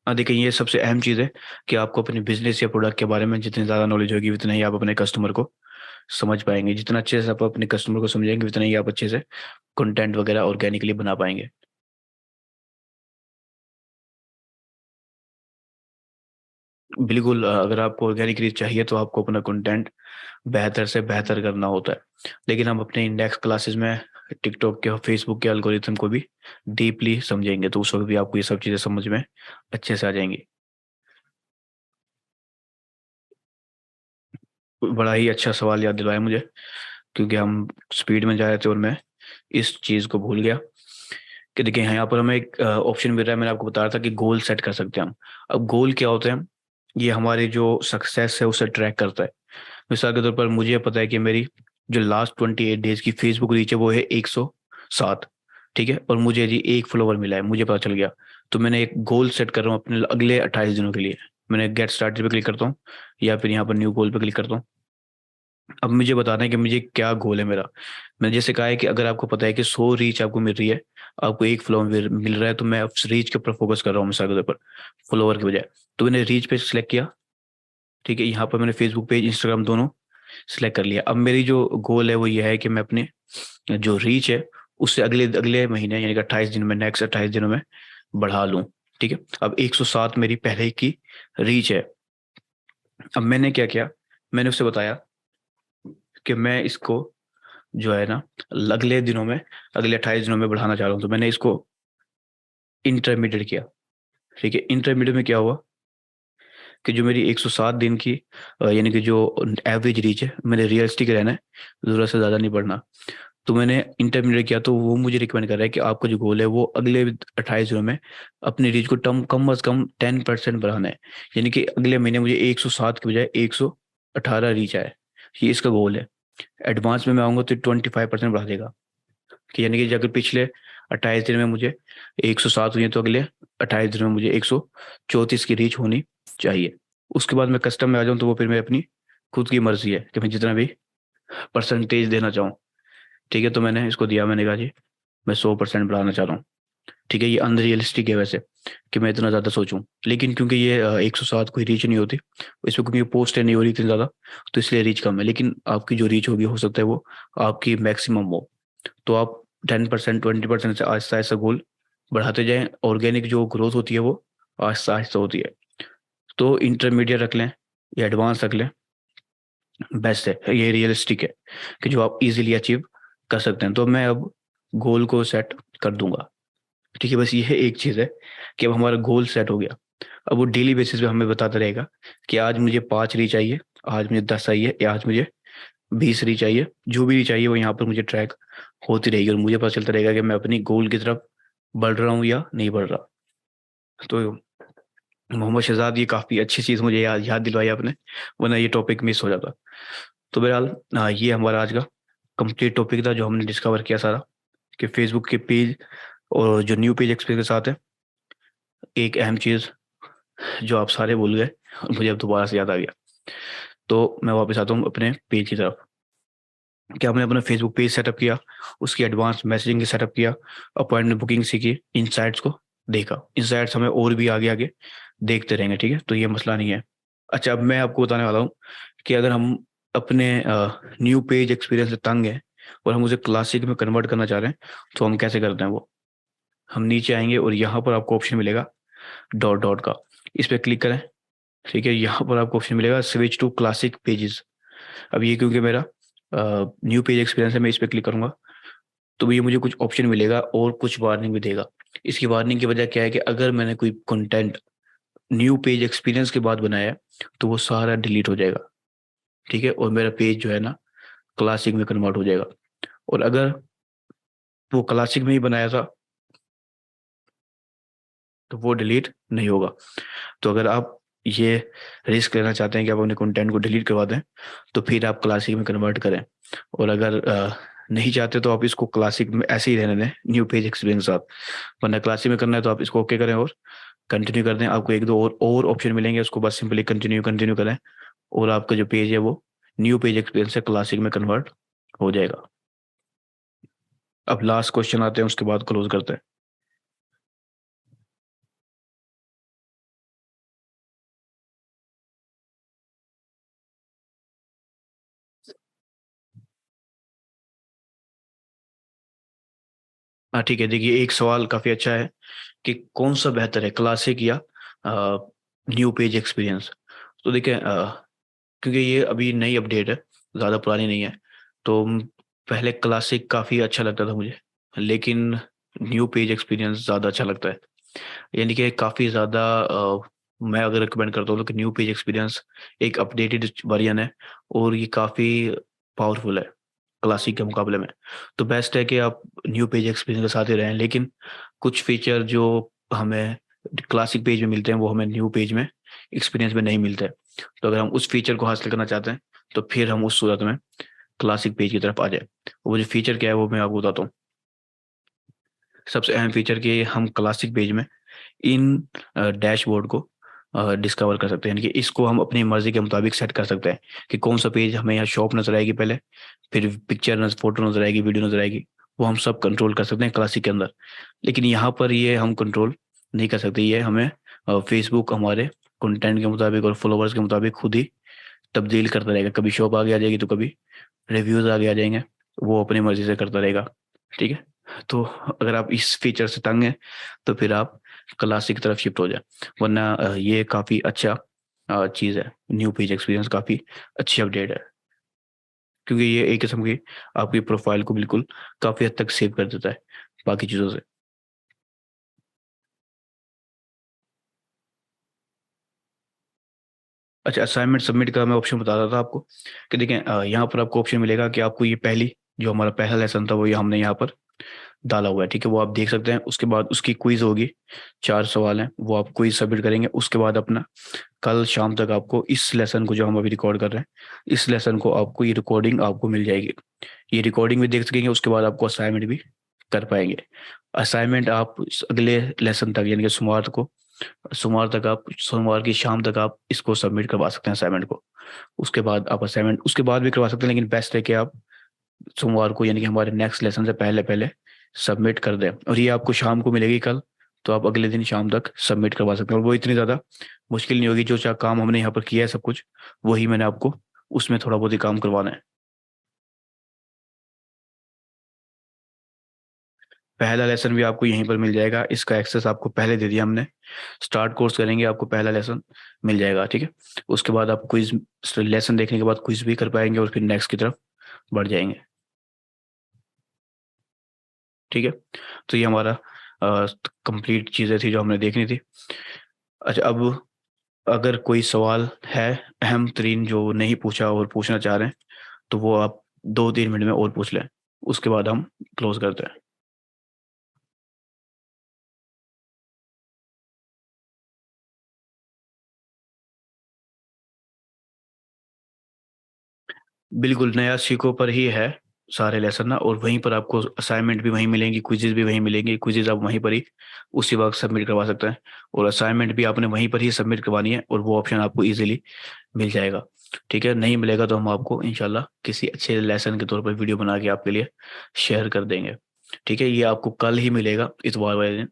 हाँ, देखिए, ये सबसे अहम चीज़ है कि आपको अपने बिजनेस या प्रोडक्ट के बारे में जितनी ज़्यादा नॉलेज होगी उतना ही आप अपने कस्टमर को समझ पाएंगे। जितना अच्छे से आप अपने कस्टमर को समझेंगे उतना ही आप अच्छे से कंटेंट वगैरह ऑर्गेनिकली बना पाएंगे। बिल्कुल, अगर आपको ऑर्गेनिक रीच चाहिए तो आपको अपना कंटेंट बेहतर से बेहतर करना होता है। लेकिन हम अपने इंडेक्स क्लासेस में टिकटॉक के और फेसबुक के एल्गोरिथम को भी डीपली समझेंगे, तो उस वक्त भी आपको ये सब चीज़ें समझ में अच्छे से आ जाएंगी। बड़ा ही अच्छा सवाल याद दिलाया मुझे, क्योंकि हम स्पीड में जा रहे थे और मैं इस चीज़ को भूल गया कि देखिए यहाँ पर हमें एक ऑप्शन मिल रहा है। मैंने आपको बताया था कि गोल सेट कर सकते हैं हम। अब गोल क्या होते हैं? ये हमारी जो सक्सेस है उसे ट्रैक करता है। मिसाल के तौर पर मुझे पता है कि मेरी जो लास्ट 28 डेज की फेसबुक रीच है वो है 107। ठीक है, और मुझे जी एक फॉलोवर मिला है, मुझे पता चल गया। तो मैंने एक गोल सेट कर रहा हूँ अपने अगले 28 दिनों के लिए। मैंने गेट स्टार्टेड पे क्लिक करता हूँ या फिर यहाँ पर न्यू गोल पे क्लिक करता हूँ। अब मुझे बताना है कि मुझे क्या गोल है मेरा। मैंने जैसे कहा है कि अगर आपको पता है कि 100 रीच आपको मिल रही है, आपको एक फॉलोवर मिल रहा है, तो मैं उस रीच के ऊपर फोकस कर रहा हूँ मिसाल के तौर पर, फॉलोवर की बजाय। तो मैंने रीच पे सिलेक्ट किया। ठीक है, यहाँ पर मैंने फेसबुक पेज इंस्टाग्राम दोनों सिलेक्ट कर लिया। अब मेरी जो गोल है वो ये है कि मैं अपने जो रीच है उससे अगले अगले महीने यानी कि 28 दिन में, नेक्स्ट 28 दिनों में बढ़ा लूँ। ठीक है, अब 107 मेरी पहले की रीच है। अब मैंने क्या किया, मैंने उससे बताया कि मैं इसको जो है ना अगले दिनों में, अगले 28 दिनों में बढ़ाना चाह रहा हूँ। तो मैंने इसको इंटरमीडिएट किया। ठीक है, इंटरमीडिएट में क्या हुआ कि जो मेरी 107 दिन की यानी कि जो एवरेज रीच है, मैंने रियलिस्टिक रहना है, ज़रूरत से ज़्यादा नहीं बढ़ना। तो मैंने इंटरमीडिएट किया, तो वो मुझे रिकमेंड कर रहा है कि आपका जो गोल है वो अगले 28 दिनों में अपनी रीच को कम अज कम 10% बढ़ाना है। यानी कि अगले महीने मुझे 107 के बजाय 118 रीच आए, ये इसका गोल है। एडवांस में मैं आऊँगा तो 25% बढ़ा देगा, कि यानी कि अगर पिछले 28 दिन में मुझे 107 हुई है तो अगले 28 दिनों में मुझे 134 की रीच होनी चाहिए। उसके बाद मैं कस्टम में आ जाऊँ तो वो फिर मैं अपनी खुद की मर्जी है कि मैं जितना भी परसेंटेज देना चाहूँ। ठीक है, तो मैंने इसको दिया, मैंने कहा जी मैं 100% बढ़ाना चाह रहा हूँ। ठीक है, ये अनरियलिस्टिक है वैसे, कि मैं इतना ज़्यादा सोचूं, लेकिन क्योंकि ये 107 कोई रीच नहीं होती इस पर, क्योंकि पोस्ट नहीं हो रही इतनी ज़्यादा, तो इसलिए रीच कम है। लेकिन आपकी जो रीच होगी हो सकता है वो आपकी मैक्सिमम हो। तो आप 10% 20% से आहिस्ता आहिस्ता गोल बढ़ाते जाएं। ऑर्गेनिक जो ग्रोथ होती है वो आहिस्ता आहिस्ता होती है। तो इंटरमीडिएट रख लें या एडवांस रख लें, बेस्ट है, ये रियलिस्टिक है कि जो आप इजीली अचीव कर सकते हैं। तो मैं अब गोल को सेट कर दूंगा, ठीक है। बस ये है एक चीज़ है कि अब हमारा गोल सेट हो गया। अब वो डेली बेसिस पे हमें बताता रहेगा कि आज मुझे 5 री चाहिए, आज मुझे 10 चाहिए, या आज मुझे 20 री चाहिए। जो भी री चाहिए वो यहाँ पर मुझे ट्रैक होती रहेगी और मुझे पता चलता रहेगा कि मैं अपनी गोल की तरफ बढ़ रहा हूँ या नहीं बढ़ रहा। तो मोहम्मद शहजाद, ये काफ़ी अच्छी चीज़ मुझे याद दिलवाई आपने, वरना ये टॉपिक मिस हो जाता। तो बहरहाल ये हमारा आज का कंप्लीट टॉपिक था जो हमने डिस्कवर किया सारा, कि फेसबुक के पेज और जो न्यू पेज एक्सपीरियंस के साथ है। एक अहम चीज़ जो आप सारे भूल गए और मुझे अब दोबारा से याद आ गया, तो मैं वापस आता हूँ अपने पेज की तरफ। कि हमने अपना फेसबुक पेज सेटअप किया, उसकी एडवांस मैसेजिंग की सेटअप किया, अपॉइंटमेंट बुकिंग सीखी, इनसाइट्स को देखा। इनसाइट्स हमें और भी आगे आगे देखते रहेंगे, ठीक है, तो ये मसला नहीं है। अच्छा, अब मैं आपको बताने वाला हूँ कि अगर हम अपने न्यू पेज एक्सपीरियंस से तंग हैं और हम उसे क्लासिक में कन्वर्ट करना चाह रहे हैं, तो हम कैसे करते हैं वो। हम नीचे आएंगे और यहाँ पर आपको ऑप्शन मिलेगा डॉट डॉट का, इस पर क्लिक करें, ठीक है। यहाँ पर आपको ऑप्शन मिलेगा स्विच टू क्लासिक पेजेस। अब ये क्योंकि मेरा न्यू पेज एक्सपीरियंस है, मैं इस पर क्लिक करूंगा तो ये मुझे कुछ ऑप्शन मिलेगा और कुछ वार्निंग भी देगा। इसकी वार्निंग की वजह क्या है कि अगर मैंने कोई कंटेंट न्यू पेज एक्सपीरियंस के बाद बनाया है तो वो सारा डिलीट हो जाएगा, ठीक है, और मेरा पेज जो है ना क्लासिक में कन्वर्ट हो जाएगा। और अगर वो क्लासिक में ही बनाया था तो वो डिलीट नहीं होगा। तो अगर आप ये रिस्क लेना चाहते हैं कि आप अपने कंटेंट को डिलीट करवा दें, तो फिर आप क्लासिक में कन्वर्ट करें। और अगर नहीं चाहते तो आप इसको क्लासिक में ऐसे ही रहने दें, न्यू पेज एक्सपीरियंस आप, वरना क्लासिक में करना है तो आप इसको ओके करें और कंटिन्यू कर दें। आपको एक दो और ऑप्शन मिलेंगे, उसको बस सिंपली कंटिन्यू कंटिन्यू करें और आपका जो पेज है वो न्यू पेज एक्सपीरियंस से क्लासिक में कन्वर्ट हो जाएगा। अब लास्ट क्वेश्चन आते हैं, उसके बाद क्लोज करते हैं। हाँ ठीक है, देखिए एक सवाल काफ़ी अच्छा है कि कौन सा बेहतर है, क्लासिक या न्यू पेज एक्सपीरियंस। तो देखिए क्योंकि ये अभी नई अपडेट है, ज़्यादा पुरानी नहीं है, तो पहले क्लासिक काफ़ी अच्छा लगता था मुझे, लेकिन न्यू पेज एक्सपीरियंस ज़्यादा अच्छा लगता है। यानी कि काफ़ी ज़्यादा मैं अगर रिकमेंड करता हूँ तो कि न्यू पेज एक्सपीरियंस एक अपडेटेड वर्जन है और ये काफ़ी पावरफुल है क्लासिक के मुकाबले में। तो बेस्ट है कि आप न्यू पेज एक्सपीरियंस के साथ ही रहें, लेकिन कुछ फीचर जो हमें क्लासिक पेज में मिलते हैं वो हमें न्यू पेज में एक्सपीरियंस में नहीं मिलते। तो अगर हम उस फीचर को हासिल करना चाहते हैं तो फिर हम उस सूरत में क्लासिक पेज की तरफ आ जाए। वो जो फीचर क्या है वो मैं आपको बताता हूँ। सबसे अहम फीचर कि हम क्लासिक पेज में इन डैशबोर्ड को डिस्कवर कर सकते हैं, यानी कि इसको हम अपनी मर्जी के मुताबिक सेट कर सकते हैं कि कौन सा पेज हमें यहाँ शॉप नजर आएगी पहले, फिर पिक्चर नजर, फोटो नजर आएगी, वीडियो नजर आएगी। वो हम सब कंट्रोल कर सकते हैं क्लासिक के अंदर। लेकिन यहाँ पर ये हम कंट्रोल नहीं कर सकते, ये हमें फेसबुक हमारे कंटेंट के मुताबिक और फॉलोवर्स के मुताबिक खुद ही तब्दील करता रहेगा। कभी शॉप आगे आ जाएगी तो कभी रिव्यूज आगे आ जाएंगे, वो अपनी मर्जी से करता रहेगा, ठीक है। तो अगर आप इस फीचर से तंग हैं तो फिर आप क्लासिक की तरफ शिफ्ट हो जाए, वरना ये काफ़ी अच्छा चीज़ है। न्यू पेज एक्सपीरियंस काफ़ी अच्छी अपडेट है, क्योंकि ये एक किस्म की आपकी प्रोफाइल को बिल्कुल काफ़ी हद तक सेव कर देता है बाकी चीज़ों से। अच्छा, असाइनमेंट सबमिट का मैं ऑप्शन बता रहा था आपको कि देखें यहाँ पर आपको ऑप्शन मिलेगा कि आपको ये पहली जो हमारा पहला लेसन था वो ये हमने यहाँ पर डाला हुआ है, ठीक है, वो आप देख सकते हैं। उसके बाद उसकी क्विज होगी, 4 सवाल हैं, वो आप क्विज सबमिट करेंगे। उसके बाद अपना कल शाम तक आपको इस लेसन को जो हम अभी रिकॉर्ड कर रहे हैं, इस लेसन को आपको ये रिकॉर्डिंग आपको मिल जाएगी। ये रिकॉर्डिंग भी देख सकेंगे, उसके बाद आपको असाइनमेंट भी कर पाएंगे। असाइनमेंट आप अगले लेसन तक यानी कि सोमवार की शाम तक आप इसको सबमिट करवा सकते हैं असाइनमेंट को। उसके बाद आप असाइनमेंट उसके बाद भी करवा सकते हैं, लेकिन बेस्ट है कि आप सोमवार को यानी कि हमारे नेक्स्ट लेसन से पहले पहले सबमिट कर दें। और ये आपको शाम को मिलेगी कल तो आप अगले दिन शाम तक सबमिट करवा सकते हैं। और वो इतनी ज़्यादा मुश्किल नहीं होगी, जो चाहे काम हमने यहाँ पर किया है सब कुछ वही मैंने आपको उसमें थोड़ा बहुत ही काम करवाना है। पहला लेसन भी आपको यहीं पर मिल जाएगा, इसका एक्सेस आपको पहले दे दिया हमने। स्टार्ट कोर्स करेंगे आपको पहला लेसन मिल जाएगा, ठीक है। उसके बाद आप क्विज लेसन देखने के बाद क्विज भी कर पाएंगे और फिर नेक्स्ट की तरफ बढ़ जाएंगे, ठीक है। तो ये हमारा कंप्लीट चीज़ें थी जो हमने देखनी थी। अच्छा, अब अगर कोई सवाल है अहम तरीन जो नहीं पूछा और पूछना चाह रहे हैं, तो वो आप 2-3 मिनट में और पूछ लें, उसके बाद हम क्लोज करते हैं। बिल्कुल नया सीखो पर ही है सारे लेसन ना, और वहीं पर आपको असाइनमेंट भी वहीं मिलेंगी, क्विजेज भी वहीं मिलेंगी। क्विजेज आप वहीं पर ही उसी वक्त सबमिट करवा सकते हैं, और असाइनमेंट भी आपने वहीं पर ही सबमिट करवानी है, और वो ऑप्शन आपको इजीली मिल जाएगा, ठीक है। नहीं मिलेगा तो हम आपको इंशाल्लाह किसी अच्छे लेसन के तौर पर वीडियो बना के आपके लिए शेयर कर देंगे, ठीक है। ये आपको कल ही मिलेगा, इतवार वाले दिन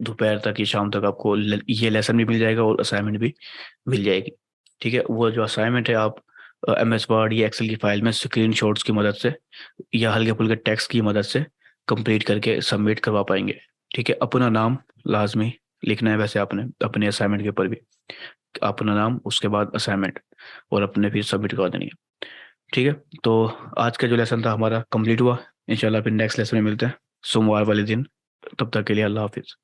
दोपहर तक या शाम तक आपको ये लेसन भी मिल जाएगा और असाइनमेंट भी मिल जाएगी, ठीक है। वो जो असाइनमेंट है आप MS वर्ड या एक्सेल की फाइल में स्क्रीन शॉट्स की मदद से या हल्के फुल्के टेक्स्ट की मदद से कंप्लीट करके सबमिट करवा पाएंगे, ठीक है। अपना नाम लाजमी लिखना है, वैसे आपने अपने असाइनमेंट के ऊपर भी अपना नाम, उसके बाद असाइनमेंट, और अपने फिर सबमिट करवा देनी है, ठीक है। तो आज का जो लेसन था हमारा कंप्लीट हुआ। इंशाल्लाह फिर नेक्स्ट लेसन में मिलते हैं सोमवार वाले दिन। तब तक के लिए अल्लाह हाफिज़।